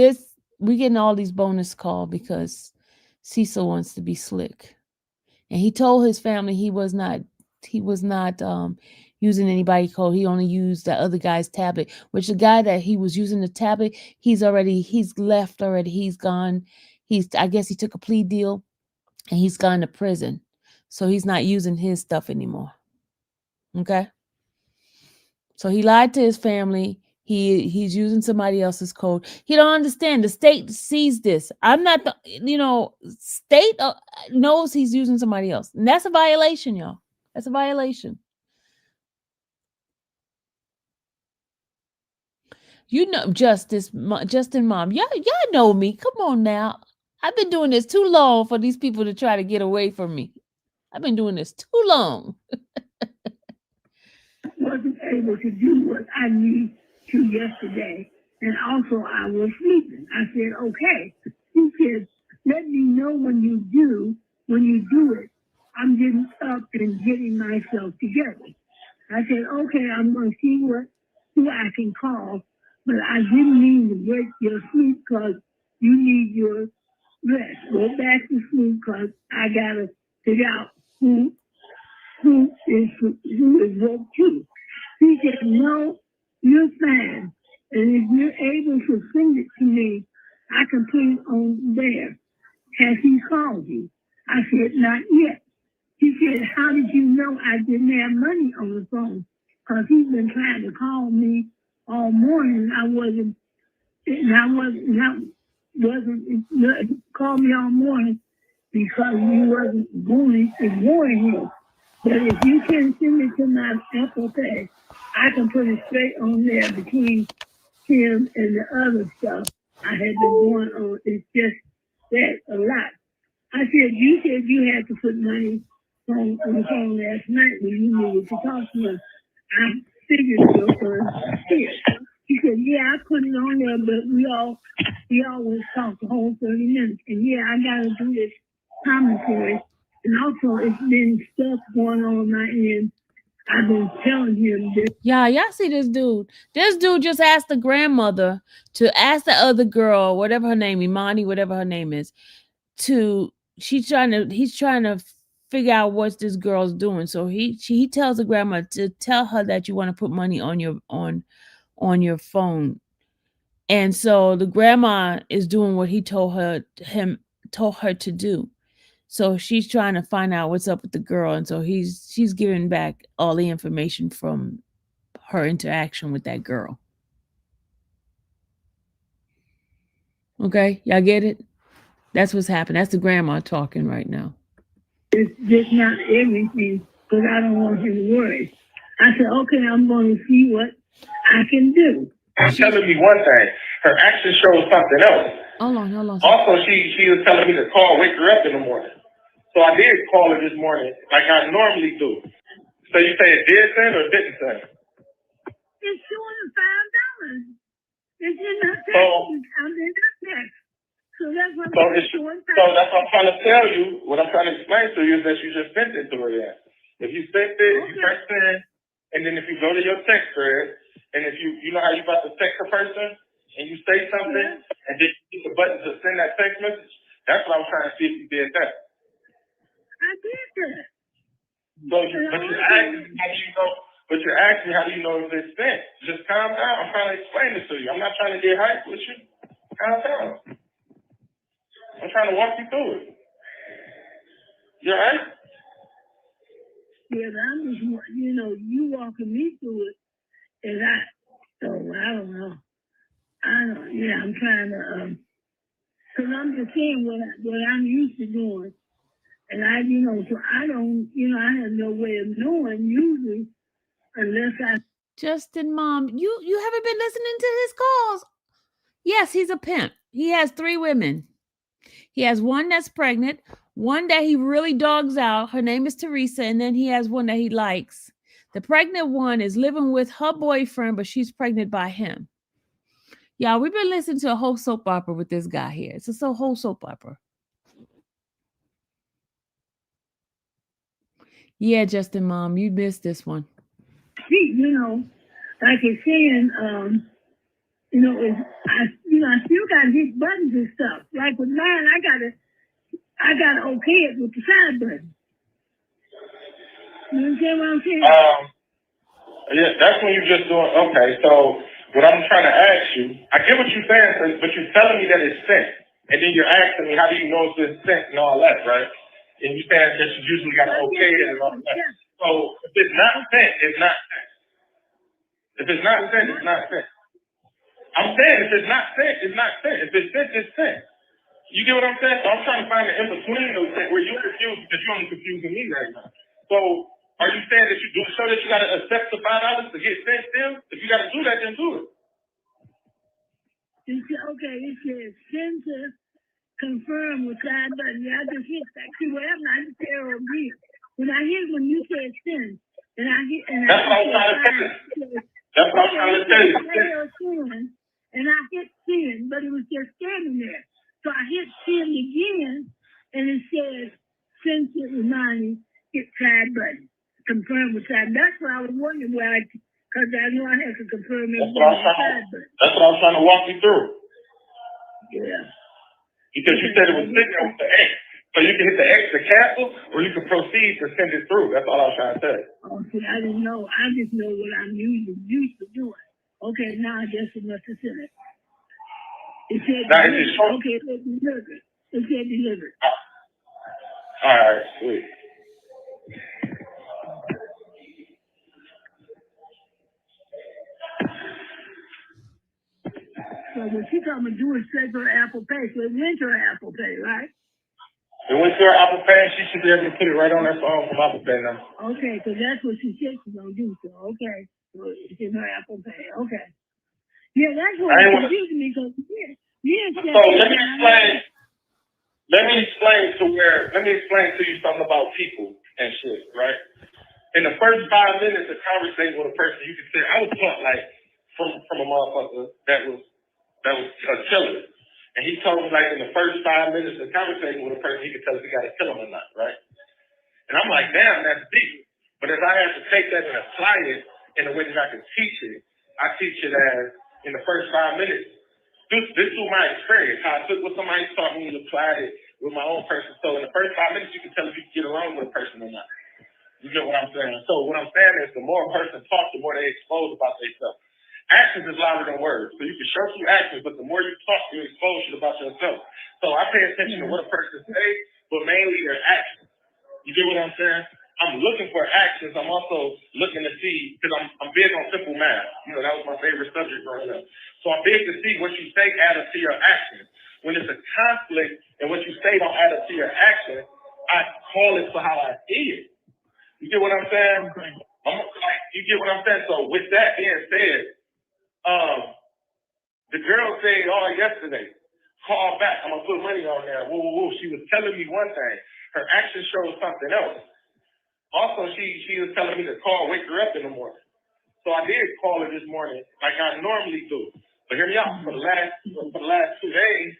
we getting all these bonus calls because Cecil wants to be slick. And he told his family he was not using anybody's code. He only used the other guy's tablet, which the guy that he was using the tablet, he's left already. He's gone. I guess he took a plea deal and he's gone to prison. So he's not using his stuff anymore. Okay. So he lied to his family. He's using somebody else's code. He don't understand. The state sees this. I'm not the, state knows he's using somebody else. And that's a violation, y'all. That's a violation. You know, Justin Mom. Y'all know me. Come on now. I've been doing this too long for these people to try to get away from me. I've been doing this too long. Wasn't able to do what I need to yesterday. And also I was sleeping. I said, okay. He said, let me know when you do it. I'm getting up and getting myself together. I said, okay, I'm going to see who I can call. But I didn't mean to break your sleep because you need your rest. Go back to sleep because I got to figure out who is woke too. He said, no, you're fine. And if you're able to send it to me, I can put it on there. Has he called you? I said, not yet. He said, how did you know I didn't have money on the phone? Because he's been trying to call me all morning. Call me all morning because you wasn't ignoring him. But if you can send it to my Apple Pay, I can put it straight on there between him and the other stuff I had been going on. It's just that a lot. I said, you said you had to put money on the phone last night when you needed to talk to him. I figured your son here. He said, yeah, I put it on there, but we always talk the whole 30 minutes. And yeah, I got to do this commentary. And also, it's been stuff going on my end. I've been telling him this. Yeah, y'all see this dude. This dude just asked the grandmother to ask the other girl, whatever her name, Imani, whatever her name is, he's trying to figure out what this girl's doing. So he tells the grandma to tell her that you want to put money on your phone. And so the grandma is doing what he told her to do. So she's trying to find out what's up with the girl. And so she's giving back all the information from her interaction with that girl. Okay, y'all get it? That's what's happening. That's the grandma talking right now. It's just not everything, because I don't want him to worry. I said, okay, I'm going to see what I can do. She's telling me one thing. Her action shows something else. Hold on. Also, she was telling me to wake her up in the morning. So I did call her this morning, like I normally do. So you say it did send or didn't send? It's $205. It's in her text. I'm in her text. So that's what I'm trying to tell you. What I'm trying to explain to you is that you just sent it to her yet. If you sent it, you press send, and then if you go to your text thread, and if you know how you about to text a person, and you say something, and then you hit the button to send that text message, that's what I was trying to see if you did that. I did that. But you're asking how do you know if it's sent? Just calm down. I'm trying to explain this to you. I'm not trying to get hyped with you. Calm down. I'm trying to walk you through it. You all right? Yeah, but I'm just, you walking me through it, and I don't know. I'm trying to, because I'm just saying what I'm used to doing. And so I don't, I have no way of knowing usually unless I. Justin, Mom, you haven't been listening to his calls. Yes, he's a pimp. He has 3 women. He has one that's pregnant, one that he really dogs out. Her name is Teresa. And then he has one that he likes. The pregnant one is living with her boyfriend, but she's pregnant by him. Y'all, we've been listening to a whole soap opera with this guy here. It's a whole soap opera. Yeah, Justin, Mom, you missed this one. See, like it's saying, I still got to hit buttons and stuff. Like with mine, I gotta okay it with the side button. You understand what I'm saying? Yeah, that's when you're just doing, okay, so what I'm trying to ask you, I get what you're saying, but you're telling me that it's sent. And then you're asking me, how do you know it's been sent and all that, right? And you said that you usually got to okay it and all that. So if it's not sent, it's not sent. If it's not sent, it's not sent. I'm saying if it's not sent, it's not sent. If it's sent, it's sent. You get what I'm saying? So I'm trying to find the in-between those things where you're confused because you're only confusing me right now. So are you saying that you do show that you got to accept the $5 to get sent still? If you got to do that, then do it. Okay, it says send to confirm with side button. Yeah, I just hit that. See what happened? I just arrow again. When you said send, and I hit and that's what I was trying to tell you. That's what I was trying to tell you. And I hit send, but it was just standing there. So I hit send again, and it says send to reminding, hit side button. Confirm with side. That's what I was wondering because I know I have to confirm everything with side button. That's what I was trying to walk you through. Yeah. Because you said it was sitting there with the X. So you can hit the X to cancel, or you can proceed to send it through. That's all I was trying to say. Okay, I didn't know. I just know what I'm used to doing. Okay, now I guess it must have sent it. It said delivered. Okay, it said delivered. It said delivered. All right, sweet. So what she told me to do is straight for Apple Pay. So it went to her Apple Pay, right? It went to her Apple Pay, and she should be able to put it right on her phone from Apple Pay now. Okay, because that's what she said she's going to do. So, okay. So it's in her Apple Pay. Okay. Yeah, that's what confused me because, So let me explain to you something about people and shit, right? In the first 5 minutes of conversating with a person, you can say, I was taught like from a motherfucker that was a killer. And he told me like in the first 5 minutes of conversating with a person, he could tell if he got to kill him or not, right? And I'm like, damn, that's deep. But if I have to take that and apply it in a way that I can teach it, I teach it as in the first 5 minutes. This is my experience, how I took what somebody taught me and applied it with my own person. So in the first 5 minutes, you can tell if you can get along with a person or not. You get what I'm saying? So what I'm saying is the more a person talks, the more they expose about themselves. Actions is louder than words. So you can show some actions, but the more you talk, you expose shit about yourself. So I pay attention to what a person says, but mainly their actions. You get what I'm saying? I'm looking for actions. I'm also looking to see, because I'm big on simple math. You know, that was my favorite subject growing up. So I'm big to see what you say add up to your actions. When it's a conflict and what you say don't add up to your action, I call it for how I see it. You get what I'm saying? You get what I'm saying? So with that being said, the girl said, yesterday, call back. I'm going to put money on there. Woo, woo, woo. She was telling me one thing. Her action showed something else. Also, she was telling me to call, wake her up in the morning. So I did call her this morning like I normally do. But hear me out. For the last 2 days,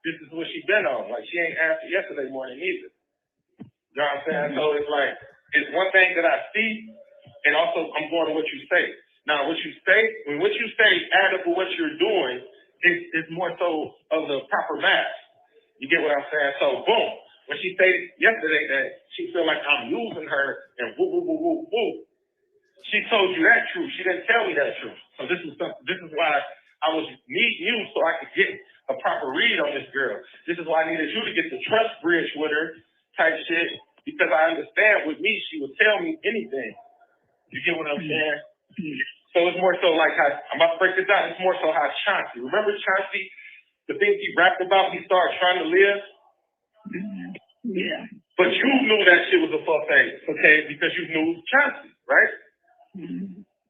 this is what she been on. Like, she ain't answered yesterday morning either. You know what I'm saying? So it's like, it's one thing that I see, and also I'm going to what you say. Now, what you say add up with what you're doing is more so of the proper math. You get what I'm saying? So, boom. When she stated yesterday that she feel like I'm using her and woo, woo, woo, woo, woo, she told you that truth. She didn't tell me that truth. So this is why I was needing you so I could get a proper read on this girl. This is why I needed you to get the trust bridge with her type shit, because I understand with me, she would tell me anything. You get what I'm saying? So it's more so like how, I'm about to break this down, it's more so how Chauncey, remember Chauncey, the things he rapped about, he started trying to live? Yeah. But you knew that shit was a fuck thing, okay, because you knew Chauncey, right?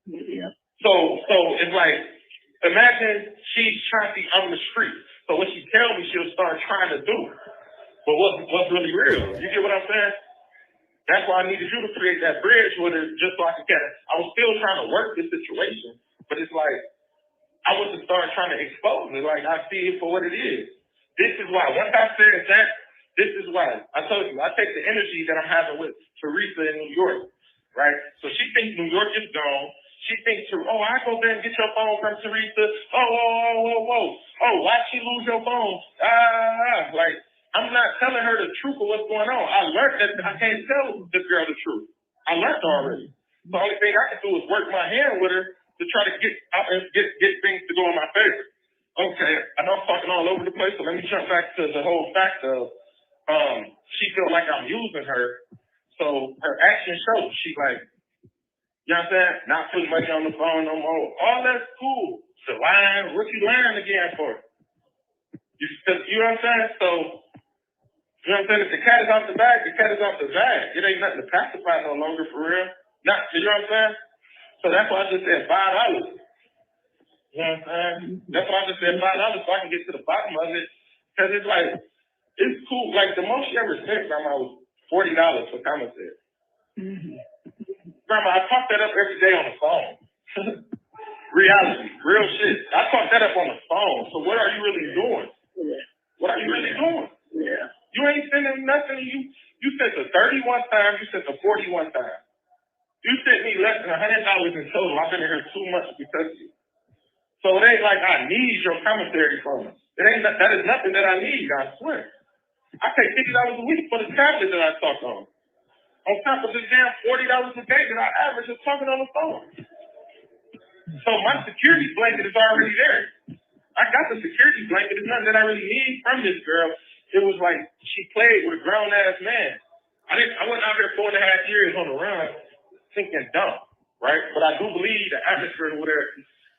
Yeah. So it's like, imagine she's Chauncey on the street. So what she tell me, she'll start trying to do. But what's really real? You get what I'm saying? That's why I needed you to create that bridge with her just so I could get it. I was still trying to work this situation, but it's like, I wasn't starting trying to expose it. Like, I see it for what it is. This is why, once I said that, this is why. I told you, I take the energy that I'm having with Teresa in New York, right? So she thinks New York is gone. She thinks, I go there and get your phone from Teresa. Oh, why'd she lose your phone? Like, I'm not telling her the truth of what's going on. I learned that I can't tell this girl the truth. I learned already. The only thing I can do is work my hand with her to try to get things to go in my favor. Okay, I know I'm talking all over the place, so let me jump back to the whole fact of she feel like I'm using her. So her actions show. She like, you know what I'm saying? Not putting much on the phone no more. All that's cool. So lying, what you lying again for? You know what I'm saying? So, you know what I'm saying? If the cat is off the bag, the cat is off the bag. It ain't nothing to pacify no longer for real. Not, you know what I'm saying? So that's why I just said $5. You know what I'm saying? That's why I just said $5 so I can get to the bottom of it. Because it's like, it's cool. Like the most she ever sent, Grandma, was $40 for commentary. Grandma, I talk that up every day on the phone. Reality, real shit. I talk that up on the phone. So what are you really doing? What are you really doing? You ain't sending nothing. You sent the 30 one time. You sent the 40 one time. You sent me less than $100 in total. I've been in here 2 months because of you. So it ain't like I need your commentary from us. That is nothing that I need, I swear. I pay $50 a week for the tablet that I talk on. On top of this damn $40 a day that I average just talking on the phone. So my security blanket is already there. I got the security blanket. There's nothing that I really need from this girl. It was like she played with a grown ass man. I went out there 4.5 years on the run thinking dumb, right? But I do believe the atmosphere over there,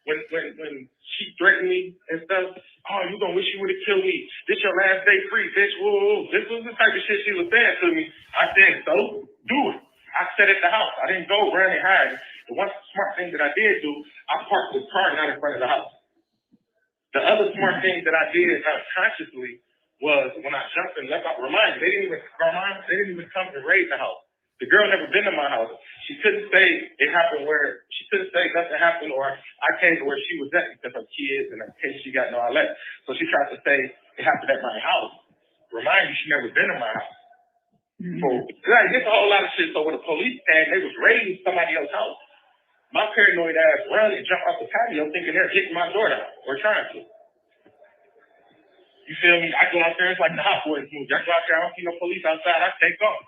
when she threatened me and stuff, oh, you gonna wish you would have killed me. This your last day free, bitch. Whoa. This was the type of shit she was saying to me. I said, so do it. I sat at the house. I didn't go run and hide. The one smart thing that I did do, I parked the car not in front of the house. The other smart thing that I did consciously was when I jumped and left out, remind you, they didn't even come and raid the house. The girl never been to my house. She couldn't say it happened where, she couldn't say nothing happened or I came to where she was at because of kids and in case she got no outlet. So she tried to say it happened at my house. Remind you, she never been to my house. So like, it's a whole lot of shit. So when the police came, they was raiding somebody else's house. My paranoid ass run and jump off the patio thinking they're kicking my door down or trying to. You feel me? I go out there, it's like the Hot Boys movie. I go out there, I don't see no police outside, I take off.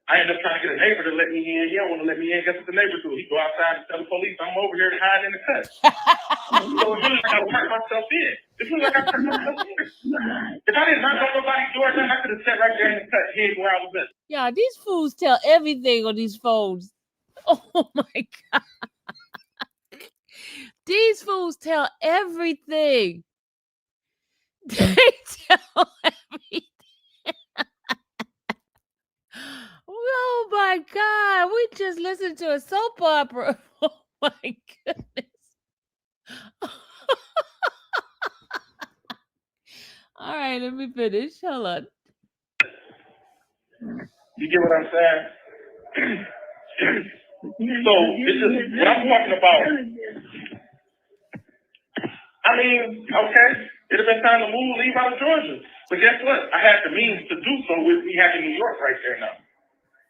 I end up trying to get a neighbor to let me in. He don't want to let me in. Guess what the neighbor do? He go outside and tell the police I'm over here hiding in the cut. So it feels like I turned myself in. It feels like I turned myself in. If I didn't knock on nobody's door, then I could have sat right there in the cut, hid where I was at. Yeah, these fools tell everything on these phones. Oh my God. These fools tell everything. They tell everything. Oh my God. We just listened to a soap opera. Oh my goodness. All right, let me finish. Hold on. You get what I'm saying? So this is what I'm talking about. I mean, okay, it'd have been time to leave out of Georgia. But guess what? I had the means to do so with me having New York right there now.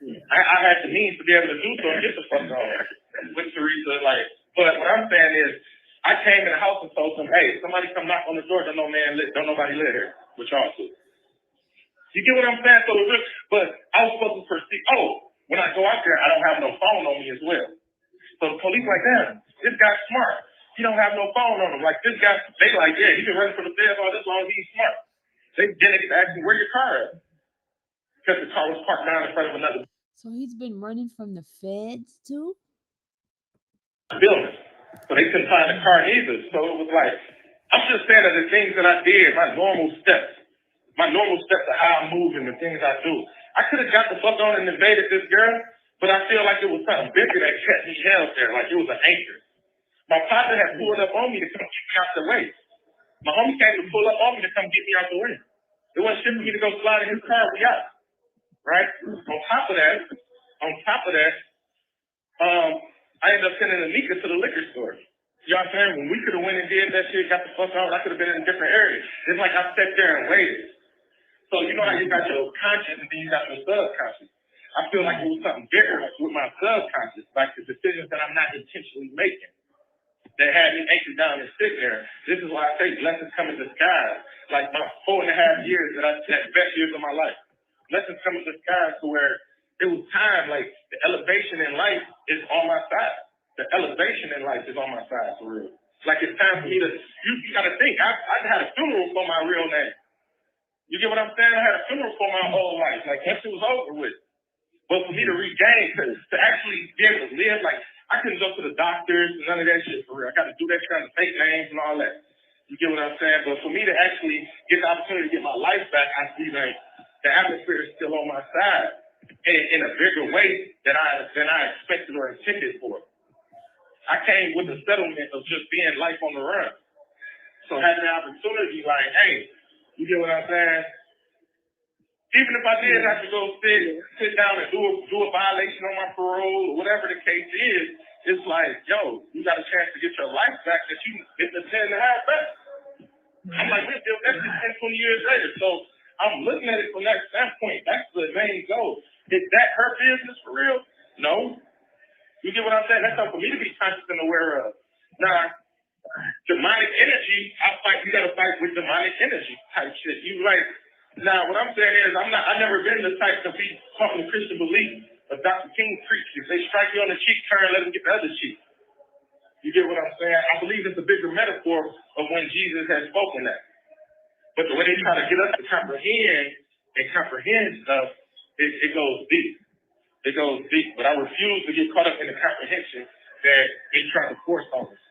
I had the means to be able to do so and get the fuck on with Teresa. Like, but what I'm saying is, I came in the house and told them, hey, somebody come knock on the door. Don't nobody live here. With y'all too. You get what I'm saying? So, but I was supposed to perceive. Oh, when I go out there, I don't have no phone on me as well. So the police like, damn, this guy's smart. He don't have no phone on him. Like this guy, they like, yeah, he's been running from the feds all this long. He's smart. They get asking, where your car at? Because the car was parked down in front of another. So he's been running from the feds too? Building. So they couldn't find the car either. So it was like, I'm just saying that the things that I did, my normal steps of how I'm moving, the things I do. I could have got the fuck on and invaded this girl, but I feel like it was something bigger that kept me held there, like it was an anchor. My partner had pulled up on me to come get me out the way. My homie came to pull up on me to come get me out the way. It wasn't shit for me to go slide in his car, we out. Right? On top of that, I ended up sending Anika to the liquor store. You know what I'm saying? When we could have went and did that shit, got the fuck out, I could have been in a different area. It's like I sat there and waited. So you know how you got your conscious and then you got your subconscious. I feel like it was something bigger with my subconscious, like the decisions that I'm not intentionally making that had me anchored down and sit there. This is why I say lessons come in disguise. Like my 4.5 years that best years of my life. Lessons come in disguise to where it was time, like the elevation in life is on my side. The elevation in life is on my side for real. Like it's time for me to, you gotta think, I had a funeral for my real name. You get what I'm saying? I had a funeral for my whole life. Like, that shit was over with. But for me to regain, to actually be able to live, like, I couldn't go to the doctors, none of that shit for real. I got to do that kind of fake names and all that. You get what I'm saying? But for me to actually get the opportunity to get my life back, I see like the atmosphere is still on my side in a bigger way than I expected or intended for. I came with the settlement of just being life on the run. So having the opportunity, like, hey, you get what I'm saying? Even if I did have to go sit down and do a violation on my parole or whatever the case is, it's like, yo, you got a chance to get your life back that you didn't intend to have back. I'm like, we're still that's just 10, 20 years later. So I'm looking at it from that standpoint. That's the main goal. Is that her business for real? No. You get what I'm saying? That's something for me to be conscious and aware of. Now, demonic energy, you gotta fight with demonic energy type shit. You like, now what I'm saying is I never been the type to be talking to Christian belief. But Dr. King preaches, they strike you on the cheek, turn, let them get the other cheek. You get what I'm saying? I believe it's a bigger metaphor of when Jesus has spoken that. But the way they try to get us to comprehend stuff, it goes deep. It goes deep. But I refuse to get caught up in the comprehension that they try to force on us.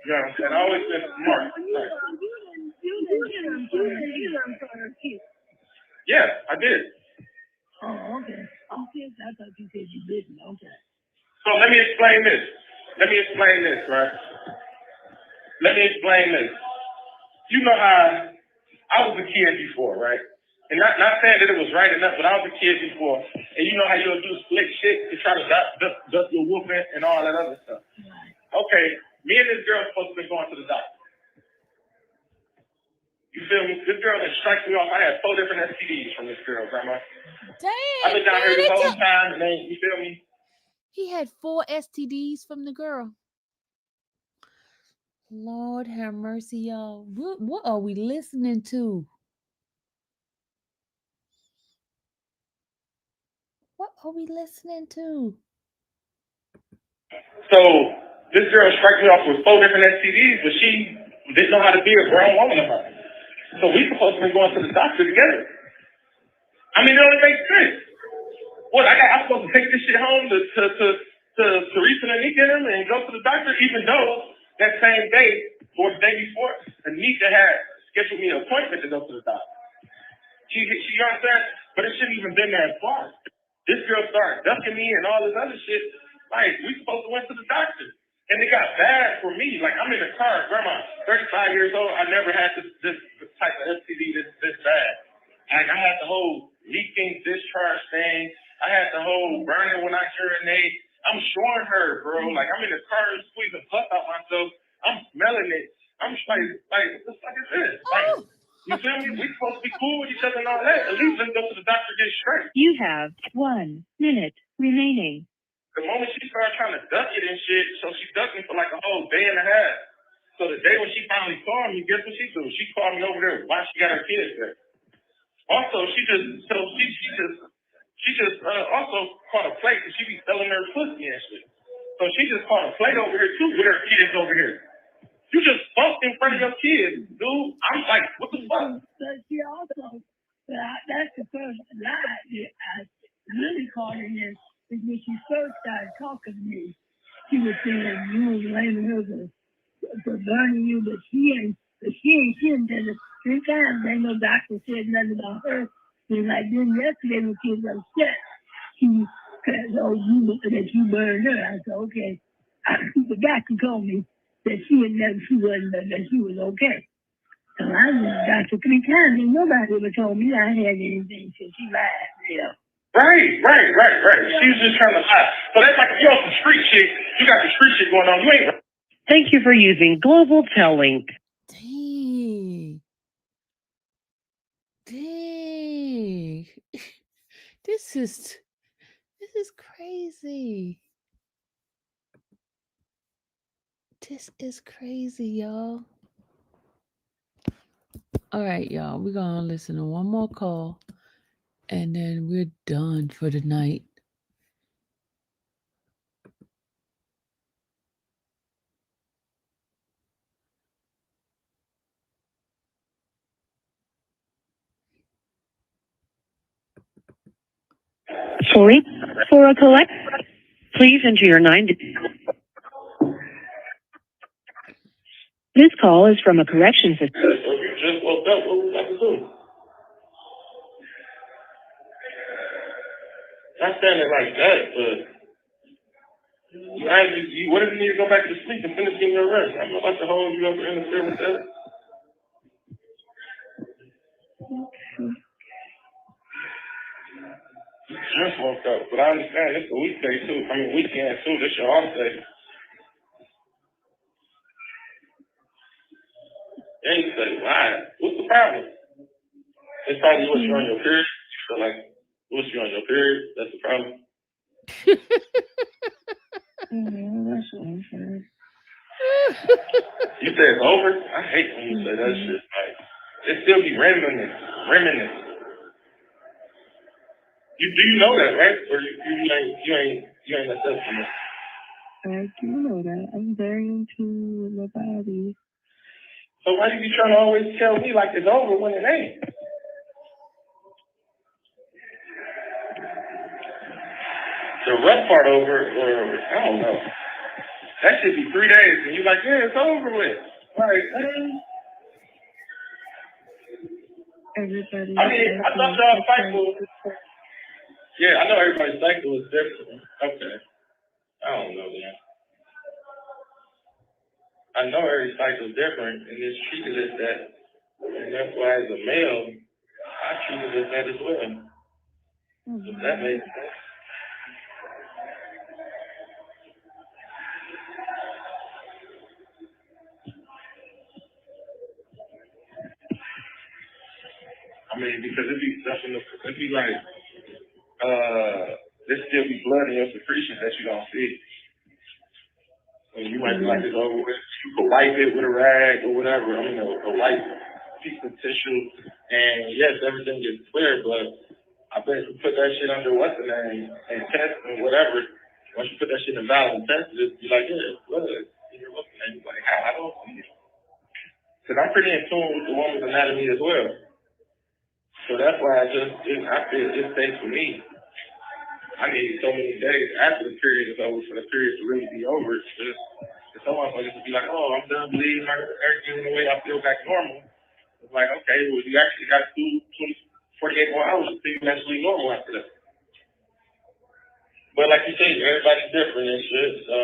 You know what I'm saying? I always been smart. Yeah, I did. Oh, okay. Okay, I thought you said you didn't. Okay. So let me explain this, right? Let me explain this. You know how I was a kid before, right? And not saying that it was right enough, but I was a kid before. And you know how you'll do slick shit to try to duck your whooping and all that other stuff. Okay, me and this girl are supposed to be going to the doctor. You feel me? This girl that strikes me off. I had 4 different STDs from this girl, grandma. Dang, I've been down here this whole time, and you feel me? He had 4 STDs from the girl. Lord have mercy, y'all. What are we listening to? What are we listening to? So this girl struck me off with 4 different STDs, but she didn't know how to be a grown woman about it. So we supposed to be going to the doctor together. I mean, it only makes sense. What I'm supposed to take this shit home to Teresa and Anika and go to the doctor, even though that same day or the day before, Anika had scheduled me an appointment to go to the doctor. You understand? But it shouldn't even been that far. This girl started ducking me and all this other shit. Like, we supposed to went to the doctor. And it got bad for me. Like, I'm in the car, grandma, 35 years old. I never had this type of STD this bad. Like, I had the whole leaking discharge thing. I had the whole burning when I urinate. I'm showing her, bro. Like, I'm in the car squeezing pus out myself. I'm smelling it. I'm just like, what the fuck is this? Like, you feel me? We supposed to be cool with each other and all that. At least let's go to the doctor and get straight. You have 1 minute remaining. The moment she started trying to duck it and shit, so she ducked me for like a whole day and a half. So the day when she finally called me, guess what she do? She called me over there while she got her kids there. Also, she just also caught a plate because she be selling her pussy and shit. So she just caught a plate over here too with her kids over here. You just fucked in front of your kids, dude. I'm like, what the fuck? But she also, that's the first lie that I really caught her in. Because when she first started talking to me, she was saying you was blaming her for burning you, but she ain't done it 3 times. Ain't no doctor said nothing about her. And like then yesterday when she was upset, she said, oh, that you burned her. I said, okay. The doctor told me that she was okay. So I was a doctor 3 times and nobody ever told me I had anything, so she lied, you know. Right. She was just trying to lie. So that's like, if you're on some street shit, you got the street shit going on. You ain't. Thank you for using Global Tellink. Dang. This is crazy. This is crazy, y'all. All right, y'all. We're going to listen to one more call, and then we're done for the night. Sorry, for a collect, please enter your 9. This call is from a correction facility. So if you just woke up, what would you like to do? Not saying it like that, but what if you need to go back to sleep and finish getting your rest? I'm not about to hold you up or interfere with that. Just woke up, but I understand it's a weekday too. I mean, weekend too. This your off day. Then you say, why? What's the problem? It's probably what's you on your period. So like, what's you on your period? That's the problem. That's what I'm saying. You say it's over? I hate when you say that shit. Like, it still be reminiscent. Do you know that, right? Or you ain't that stuff from it. I do know that. I'm very into my body. So why you be trying to always tell me like it's over when it ain't? The rough part over, or I don't know. That should be 3 days, and you're like, yeah, it's over with. Like, Everybody. I mean, I thought y'all cycle. Yeah, I know everybody's cycle is different. Okay. I don't know, man. I know every cycle is different, and it's treated as that. And that's why, as a male, I treat it as that as well. If that makes sense. I mean, because it'd be like, there still be blood in your secretions that you don't see. And you might be like, it's over with. You could wipe it with a rag or whatever. I mean, a white piece of tissue. And yes, everything gets clear, but I bet if you put that shit under what's the name and test and whatever, once you put that shit in valve and test it, you're like, yeah, it's blood. And you're looking at it like, how? I don't see it. Because I'm pretty in tune with the woman's anatomy as well. So that's why I feel it stays for me. I need so many days after the period is over for the period to really be over. It's just, someone like to be like, oh, I'm done bleeding, everything the way I feel back normal. It's like, okay, well, you actually got 48 more hours until you actually normal after that. But like you say, everybody's different and shit, so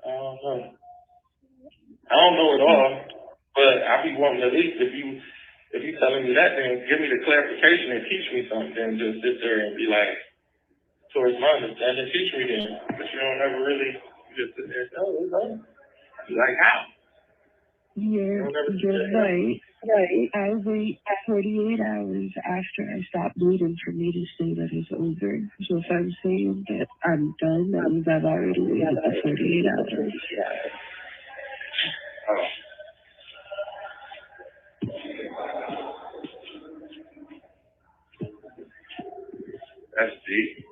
I don't know. I don't know it all, but I be wanting at least if you telling me that, then give me the clarification and teach me something, then just sit there and be like, towards my understanding, teach me then. But you don't ever really just sit there and say, oh, it's over. Like, how? Yeah, you're right. I wait 48 hours after I stop bleeding for me to say that it's over. So if I'm saying that I'm done, that means I've already waited the 48 hours. Oh. That's deep.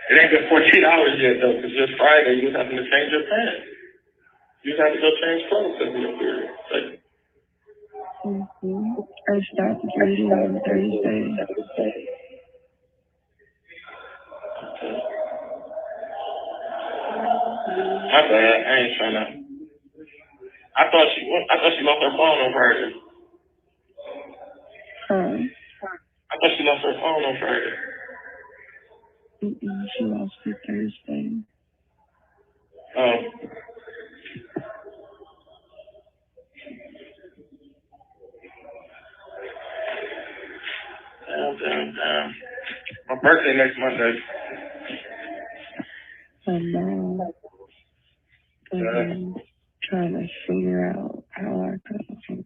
It ain't been 14 hours yet, though, because it's Friday. You just having to change your pants. You just have to go change clothes every your period. Like, I stopped bleeding on Thursday. My bad. I ain't trying to. I thought she lost her phone on Friday. I thought she lost her phone on Friday. She lost it Thursday. Damn. My birthday next Monday. I know. I'm trying to figure out how I could.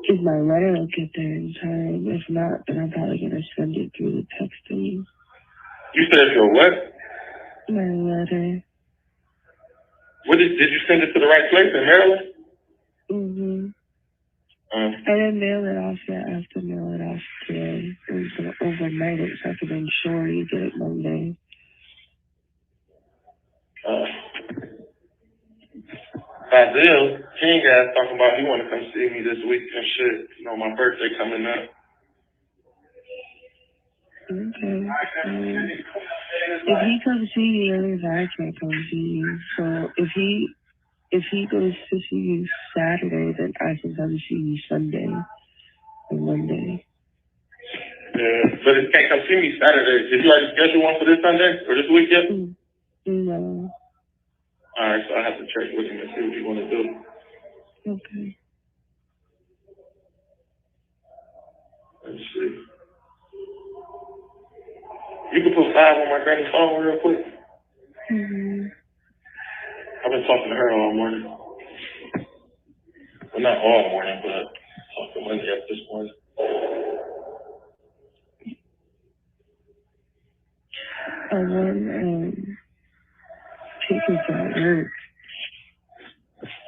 If my letter will get there in time. If not, then I'm probably going to send it through the texting. You said your what? My letter. Did you send it to the right place in Maryland? I didn't mail it off yet. I have to mail it off today. I was going to overnight it so I could ensure you get it Monday. Fazil, King ass talking about he want to come see me this week and shit. You know, my birthday coming up. Okay. If he comes see you, that means I can't come see you. So if he goes to see you Saturday, then I can come see you Sunday and Monday. Yeah, but it can't come see me Saturday. Did you already schedule one for this Sunday or this week yet? No. Alright, so I have to check with him and see what you want to do. Okay. Let's see. You can put 5 on my granny's phone real quick. I've been talking to her all morning. Well, not all morning, but talked to Monday up this morning. I won tickets at work.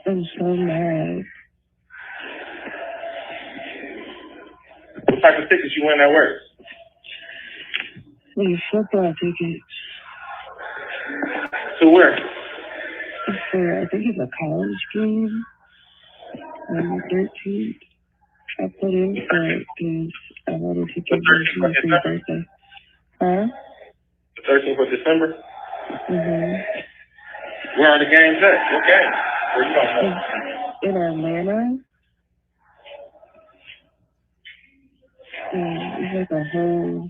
I'm so mad. What type of tickets you win at work? These football tickets. To where? For, I think it's a college game on the 13th. I put in for it because I wanted to give my free birthday. Huh? The 13th of December? Where are the games at? What games? Where you don't know? In Atlanta. It's like a whole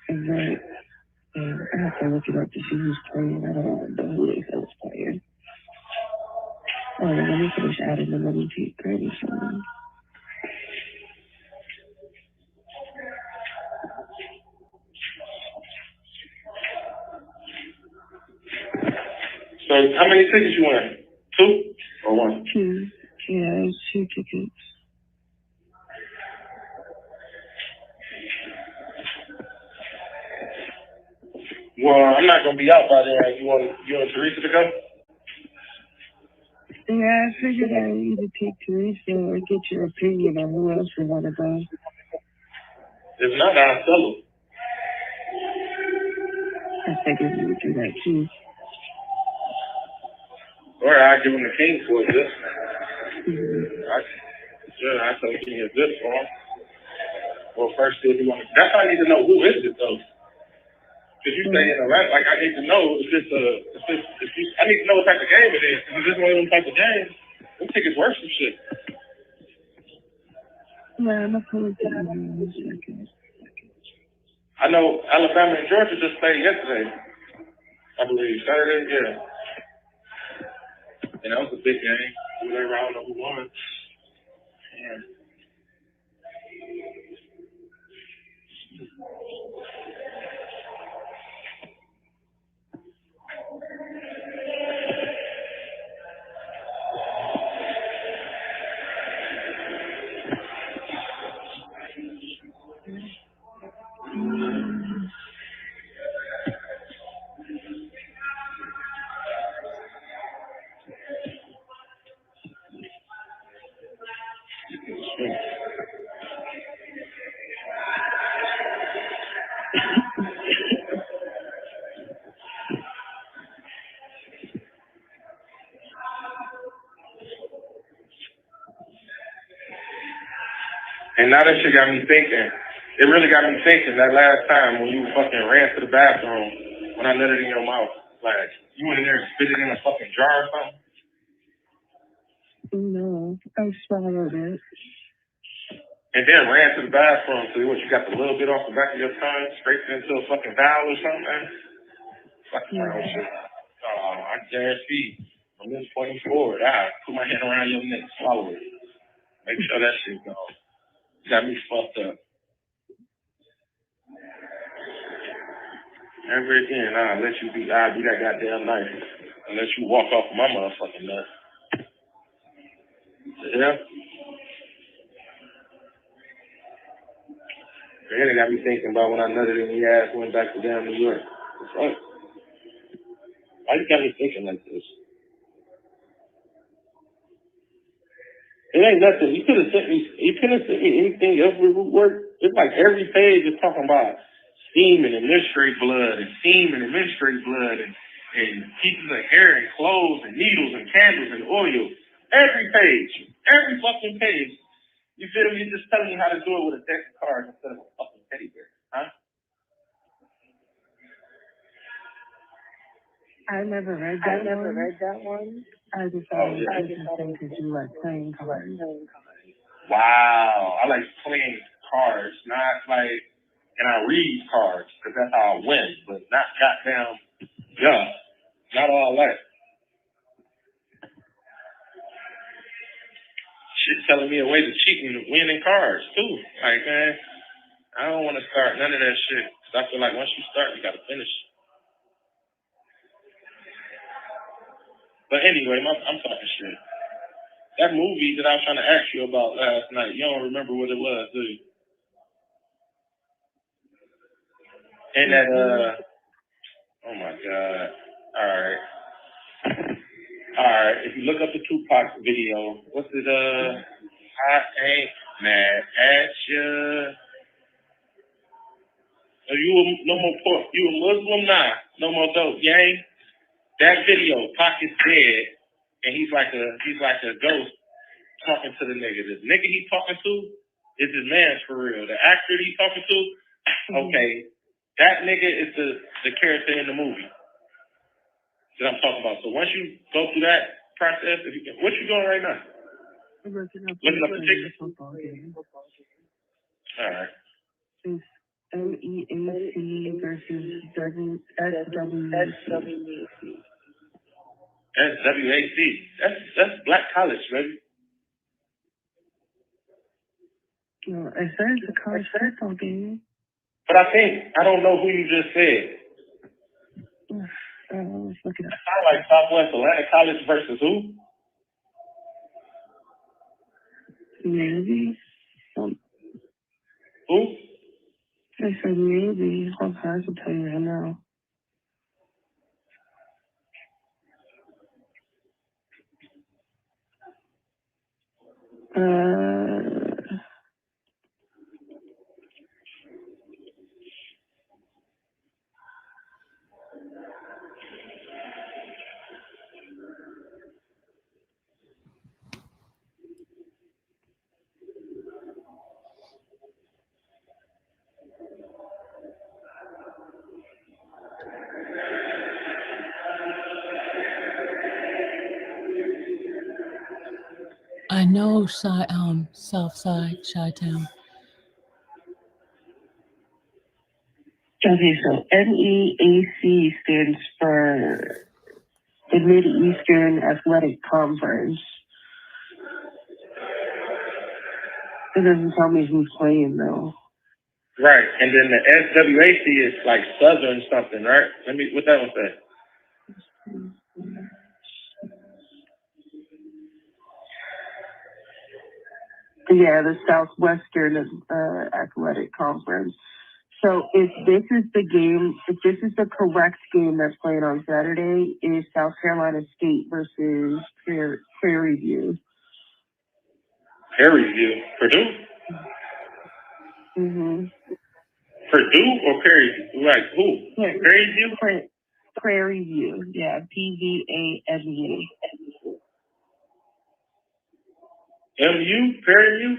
event. And I have to look it up to see who's playing. I don't even know who they said was playing. Oh, let me finish adding the money to Granny phone. So how many tickets you win? 2 or 1? 2. Yeah, it's 2 tickets. Well, I'm not gonna be out by then. You want Teresa to go? Yeah, I figured I'd either take Teresa or get your opinion on who else we want to go. If not, I'll tell them. I figured you would do that too. Or I'll give him the King for it. I tell the King it's this for him. Well, first, if you want to, that's how I need to know who is it though. Because you say in Atlanta, like I need to know I need to know what type of game it is. If it's one of them type of games, them tickets worth some shit. Yeah, I'm not pulling it in a second. I know Alabama and Georgia just played yesterday. I believe Saturday, yeah. And that was a big game. Whatever, I don't know who won. Yeah. And now that shit got me thinking. It really got me thinking that last time when you fucking ran to the bathroom when I nutted in your mouth. Like, you went in there and spit it in a fucking jar or something? No, I swallowed it. And then ran to the bathroom. So what, you got the little bit off the back of your tongue, scraped it into a fucking valve or something? Fucking wrong shit. I guarantee from this point forward, I put my hand around your neck, swallow it. Make sure that shit goes. Got me fucked up. Never again, I'll be that goddamn knife. And let you walk off my motherfucking nut. Yeah? And it got me thinking about when I nutted in your ass, went back to down New York. Why you got me thinking like this? It ain't nothing. You couldn't sent me anything else with work. It's like every page is talking about steaming and menstruate blood and steaming and menstruate blood and pieces of hair and clothes and needles and candles and oil. Every page. Every fucking page. You feel me? You're just telling me how to do it with a deck of cards instead of a fucking teddy bear. Huh? I never read that one. I just thought it was interesting because you like playing cards. Wow. I like playing cards, not like, and I read cards because that's how I win, but not goddamn, yeah, not all that. Shit telling me a way to cheat and win in cards too. Like, man, I don't want to start none of that shit because I feel like once you start, you got to finish. But anyway, I'm talking shit. That movie that I was trying to ask you about last night, you don't remember what it was, do you? And that, oh my God. All right. If you look up the Tupac video, what's it, I ain't mad at you. No more pork. You a Muslim? Nah. No more dope, gang. That video, Pac is dead, and he's like a ghost talking to the nigga. The nigga he's talking to is his man for real. The actor he's talking to, okay, that nigga is the character in the movie that I'm talking about. So once you go through that process, if you can, what you doing right now? Looking up the ticket? football game. All right. It's MEAC versus SWAC. SWAC. That's Black College, baby. No, it says the college football game. But I don't know who you just said. Let's look it up. It sounds like Southwest Atlanta College versus who? Maybe. Who? I said maybe. Hold on, I can tell you right now. I know Southside, Chi-Town. Okay, so MEAC stands for the Mid-Eastern Athletic Conference. It doesn't tell me who's playing, though. Right, and then the SWAC is like Southern something, right? What that one say? Yeah, the Southwestern Athletic Conference. So if this is the correct game that's playing on Saturday, is South Carolina State versus Prairie View. Prairie View. Purdue? Mm-hmm. Purdue or Prairie View? Like who? Yeah. Prairie View? Prairie View. Yeah, PVAMU. MU? Prairie View?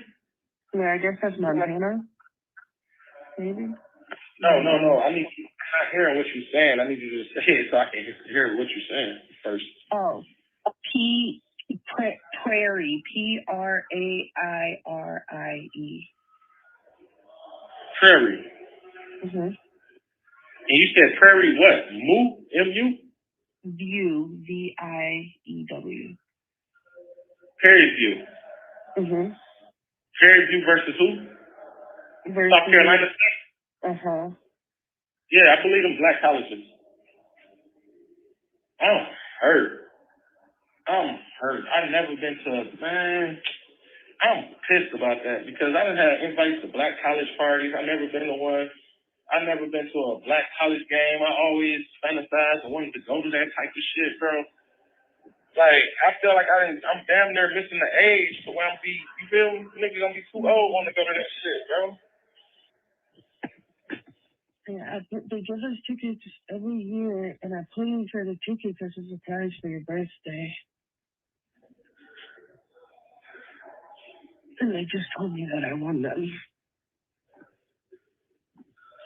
Yeah, I guess that's Montana. Maybe? No. I'm not hearing what you're saying. I need you to say it so I can hear what you're saying first. Oh. Prairie. PRAIRIE. Prairie. Mm-hmm. And you said Prairie what? MU? View. VIEW. Prairie View. Mm-hmm. Prairie View versus who? South Carolina State? Uh-huh. Yeah, I believe them black colleges. I'm hurt. I've never been to I'm pissed about that because I done had invites to black college parties. I've never been to one. I've never been to a black college game. I always fantasized and wanted to go to that type of shit, bro. Like, I feel like I'm damn near missing the age to where you feel me? Niggas gonna be too old want to go to that shit, bro. Yeah, they give us tickets every year, and I put in for the tickets as a surprise for your birthday. And they just told me that I won them.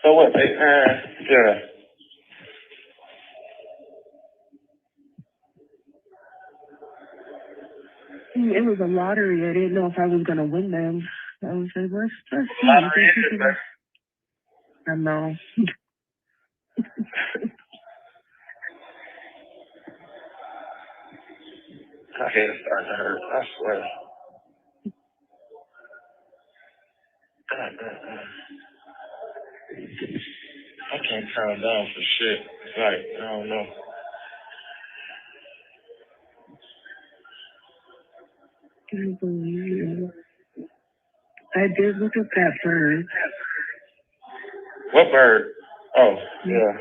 So what? Yeah. It was a lottery. I didn't know if I was gonna win them. I was like, let's see. Lottery is it, I know. My head is starting to hurt. I swear. I can't calm down for shit. It's like, I don't know. I believe you. I did look at that bird. What bird? Oh, yeah.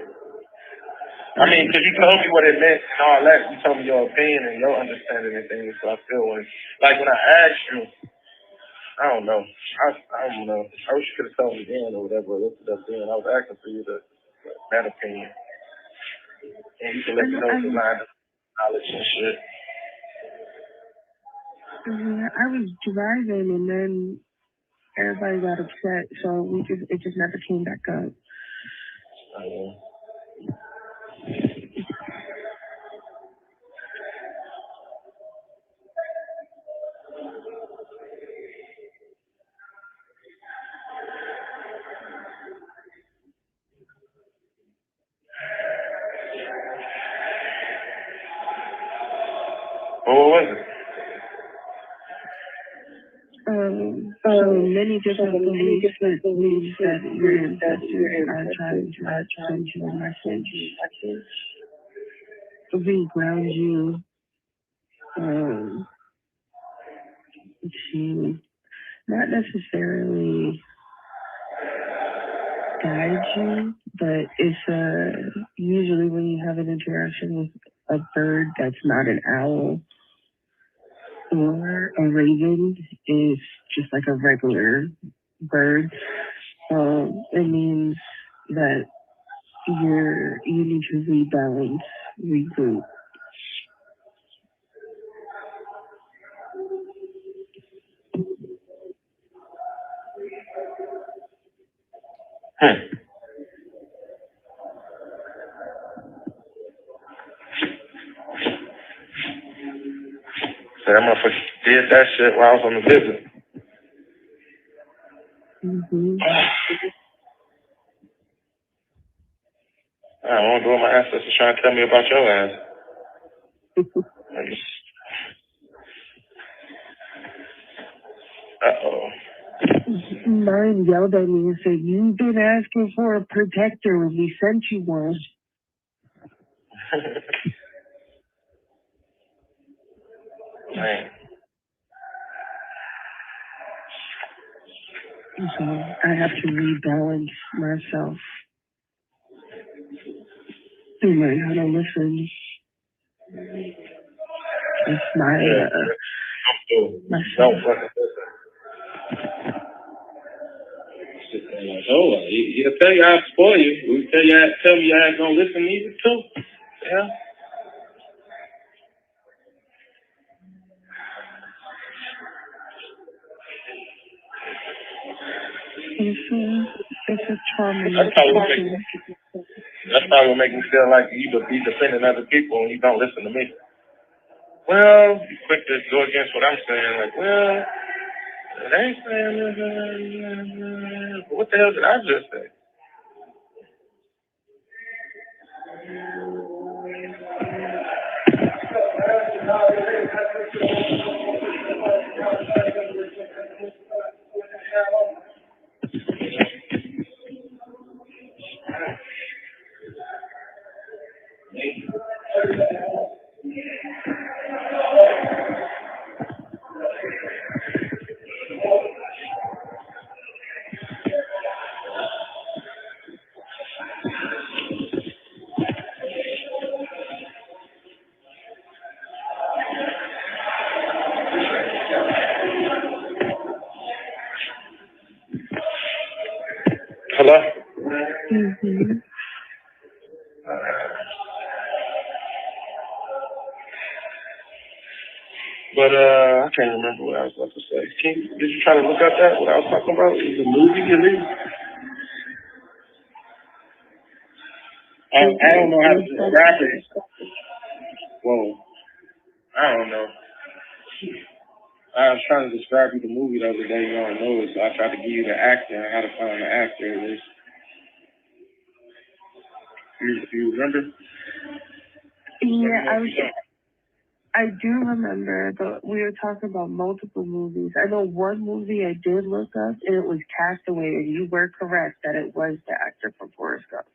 I mean, because you told me what it meant and all that. You told me your opinion and your understanding and things. So I feel when I asked you, I don't know. I don't know. I wish you could have told me then or whatever. Looked it up then. I was asking for you that opinion. And you can let me know if you line of knowledge and shit. I was driving and then everybody got upset, so it just never came back up. Oh, yeah. Well, what was it? So many different beliefs that your ancestors are trying to send you a message to ground you, to not necessarily guide you, but it's usually when you have an interaction with a bird that's not an owl or a raven, is just like a regular bird. It means that you need to rebalance, regroup. So that motherfucker did that shit while I was on the visit. Mm-hmm. I want to go with my ancestors trying to tell me about your ass. Uh-oh. Mine yelled at me and said, "You've been asking for a protector and we sent you one." Man. So I have to rebalance myself and learn how to listen. It's my Don't fucking listen. Like, oh, he'll tell you I'll spoil you. He'll tell me I ain't gonna listen either too. Yeah. It's a trauma. That's probably what make me feel like you be defending other people and you don't listen to me. Well, you quick to go against what I'm saying. Like, well, they ain't saying this. What the hell did I just say? Hello? Mm-hmm. But I can't remember what I was about to say. Did you try to look up that, what I was talking about? The movie, at least? I don't know how to describe it. Whoa. I don't know. I was trying to describe you the movie the other day. You don't know it, so I tried to give you the actor and how to find the actor. At least. You remember? Yeah, I do remember, but we were talking about multiple movies. I know one movie I did look up, and it was Castaway, and you were correct that it was the actor from Forrest Gump.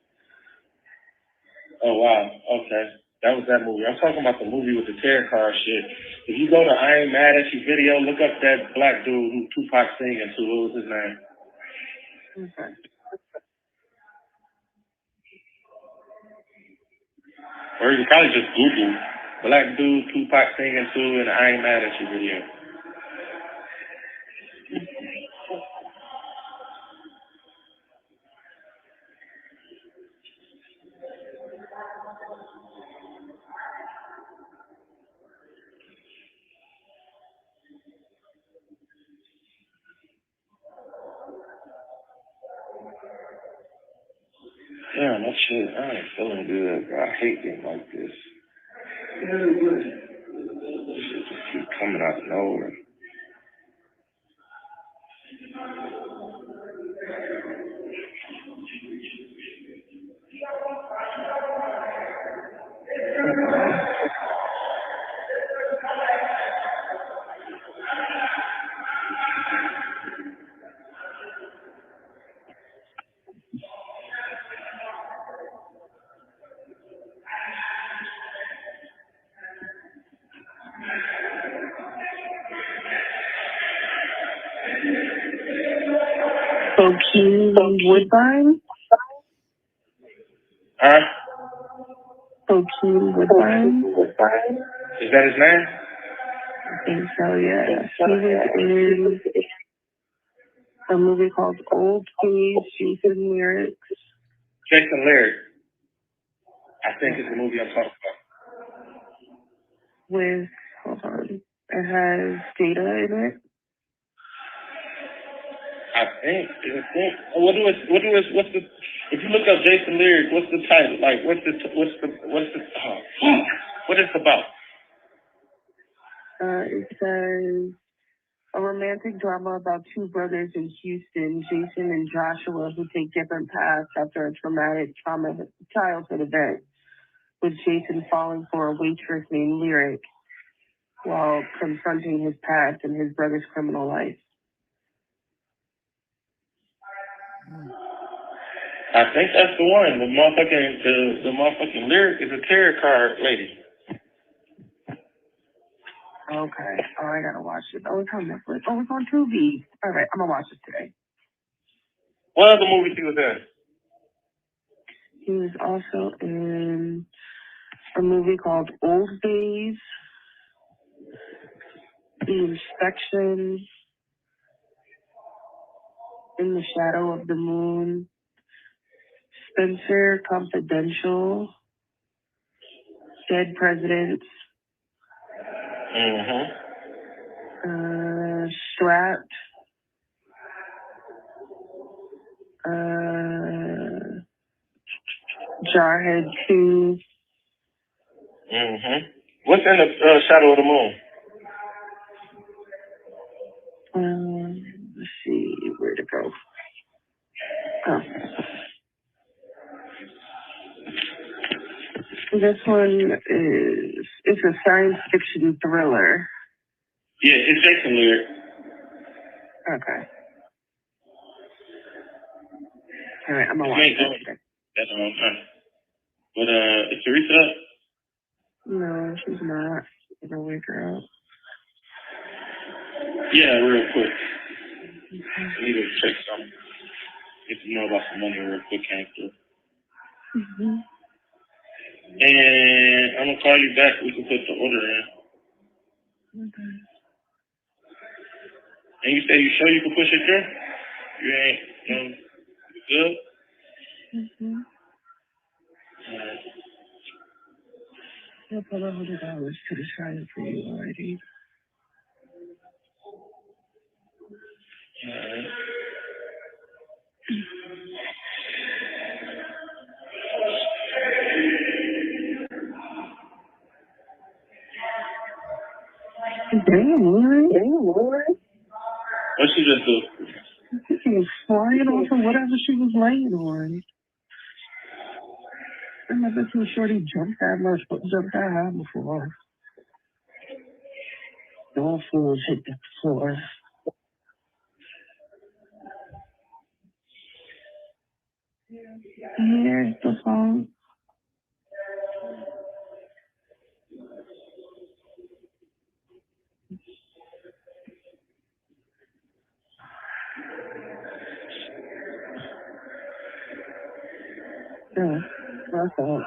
Oh, wow. Okay. That was that movie. I'm talking about the movie with the tarot card shit. If you go to I Ain't Mad at You video, look up that black dude who Tupac singing to. What was his name? Okay. Or you can probably just Google black dude Tupac singing to in the I Ain't Mad at You video. Damn, that shit, I ain't feeling good, bro. I hate being like this. This shit just keep coming out of nowhere. Joaquin Woodbine? Huh? Joaquin Woodbine? Is that his name? I think so, yeah. He was in a movie called Old Days, Jason Lyrics. Jason Lyric. I think it's the movie I'm talking about. With, hold on, it has Data in it. I think. What's the, if you look up Jason Lyric, what's the title? Like, what is it about? It says a romantic drama about two brothers in Houston, Jason and Joshua, who take different paths after a traumatic childhood event, with Jason falling for a waitress named Lyric while confronting his past and his brother's criminal life. I think that's the one. The motherfucking Lyric is a tarot card lady. Okay. Oh, I gotta watch it. Oh, it's on Netflix. Oh, it's on Tubi. All right, I'm gonna watch it today. What other movies he was in? He was also in a movie called Old Days, The Inspection, In the Shadow of the Moon, Spencer Confidential, Dead Presidents, Strapped, Jarhead 2. What's in the Shadow of the Moon? Let's see, where to go. Oh. This one it's a science fiction thriller. Yeah, it's Jason Lyric. Okay. All right, I'm gonna watch that. That's But is Teresa up? No, she's not. I'm gonna wake her up. Yeah, real quick. I need to check something. Get to know about some money real quick, can't do. And I'm gonna call you back. We can put the order in. Okay. And you say you sure you can push it through? You ain't, you good? I'll put $100 to the side for you already. What she just do? She was flying off of whatever she was laying on. I never seen Shorty jump that high before. All fools hit the floor. Here's the phone. Yeah, that's all.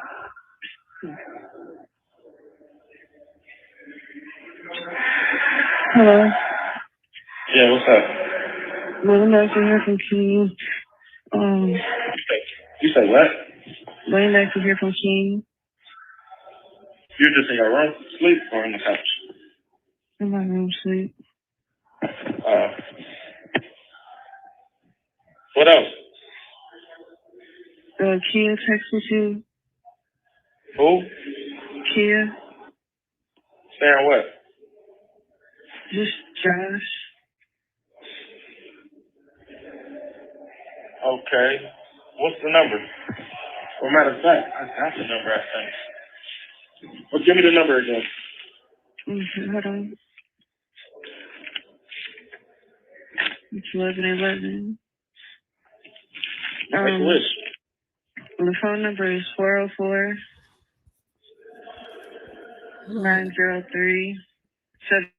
Hello. Yeah, what's up? Well, nice to hear from King. You say what? Very nice to hear from King. You're just in your room, sleep, or in the couch? In my room, sleep. What else? Kia texted you. Who? Kia. Saying what? Just Josh. Okay. What's the number? Well, matter of fact, I got the number, I think. Well, give me the number again. Okay, hold on. It's 1111. Make a wish. The phone number is 404 903 7.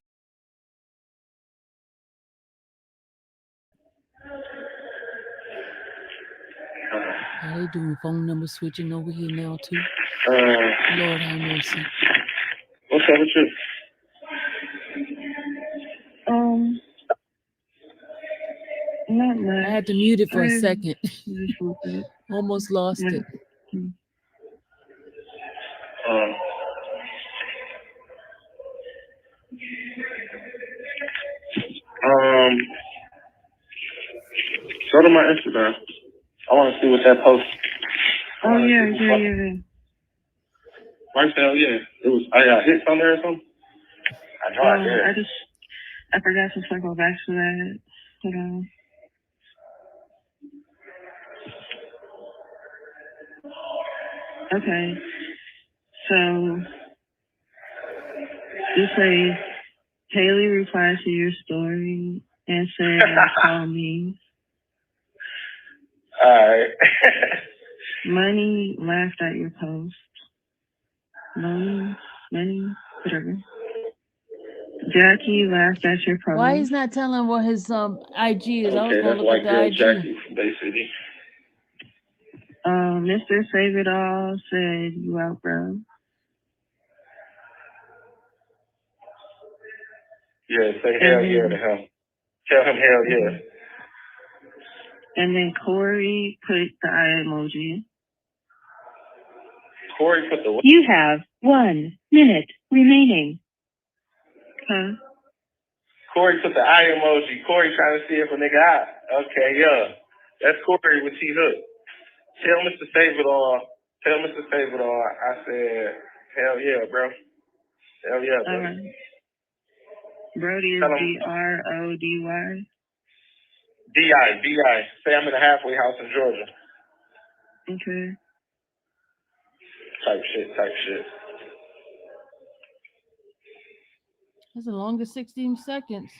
How they doing? Phone number switching over here now too. Lord have mercy. What's up with you? Not much. I had to mute it for a second. Almost lost it. Go to my Instagram. I want to see what that post. Oh yeah. Right, hell yeah. It was. I got hits on there or something. I know I did. I forgot to circle back to that. Hold on. Okay. So just say Haley replied to your story and said, call me. Alright. Money laughed at your post. Money, whatever. Jackie laughed at your post. Why he's not telling what his IG is? I was Okay, gonna that's look white at girl the IG. Jackie from Bay City. Mr. Save It All said, you out, bro. Yeah, say hell yeah to him. Tell him hell yeah. And then Corey put the eye emoji. Corey put the... You have 1 minute remaining. Huh? Corey put the eye emoji. Corey trying to see if a nigga out. Okay, yeah. That's Corey with T-Hook. Tell Mr. Save It All. I said, hell yeah, bro. Hell yeah, bro. All right. Brody is Brody. D.I. Say I'm in a halfway house in Georgia. Okay. Type shit. That's the longest 16 seconds.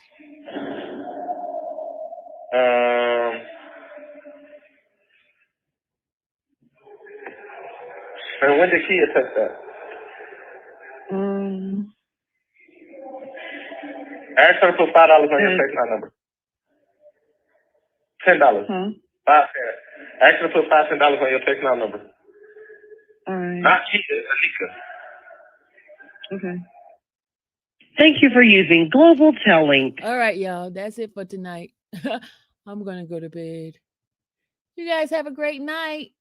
And when did Kia text that? Ask her to put $5 on your text line number. $10. Huh? 5 cents. Ask her to put $10 on your text line number. All right. Not Kia, Anika. Okay. Thank you for using Global Tellink. All right, y'all. That's it for tonight. I'm gonna go to bed. You guys have a great night.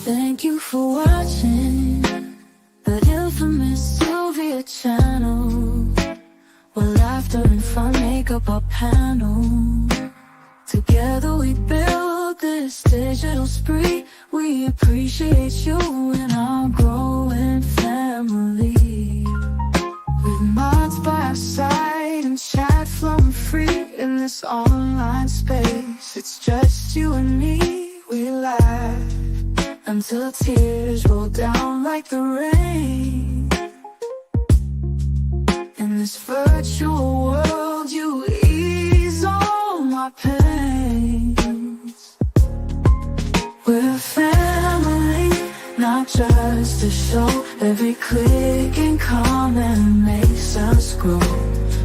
Thank you for watching the infamous Sylvia channel, where laughter and fun make up our panel. Together we build this digital spree. We appreciate you and our growing family. With mods by our side and chat flowing free in this online space. It's just you and me, we laugh until tears roll down like the rain. In this virtual world, you ease all my pains. We're a family, not just a show. Every click and comment makes us grow.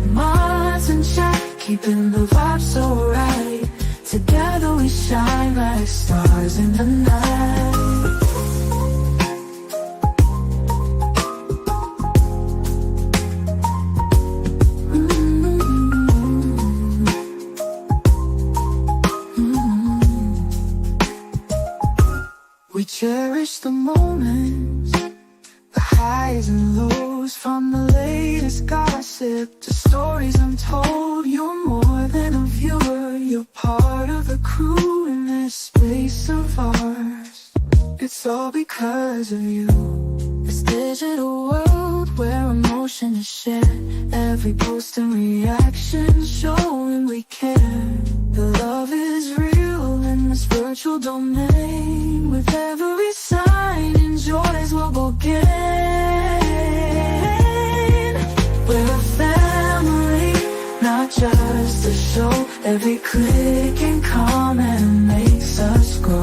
Mods and chat, keeping the vibe so right. Together we shine like stars in the night. We cherish the moments, the highs and lows, from the latest gossip to stories untold. You're more than a viewer, you're part of the crew in this space of ours. It's all because of you. This digital world where emotion is shared, every post and reaction showing we care. The love is real in this virtual domain. With every sign, enjoys what we'll gain. We're a family, not just a show. Every click and comment makes us grow.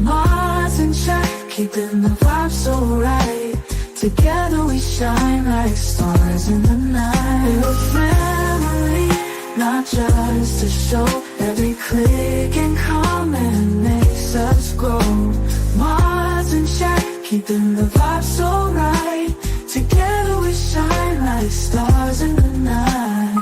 Mods and chat, keeping the vibe so right. Together we shine like stars in the night. We're a family, not just a show. Every click and comment makes us grow. Mods and chat, keeping the vibe so right. Together we shine like stars in the night.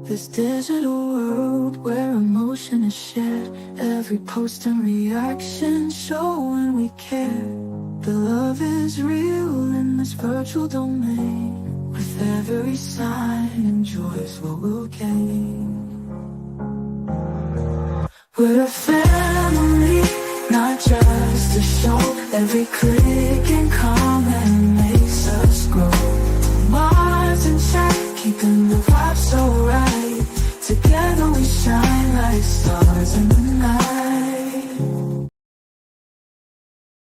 This digital world where emotion is shared, every post and reaction showing we care. The love is real in this virtual domain. With every sign, enjoys what we'll gain. We're a family, not just a show. Every click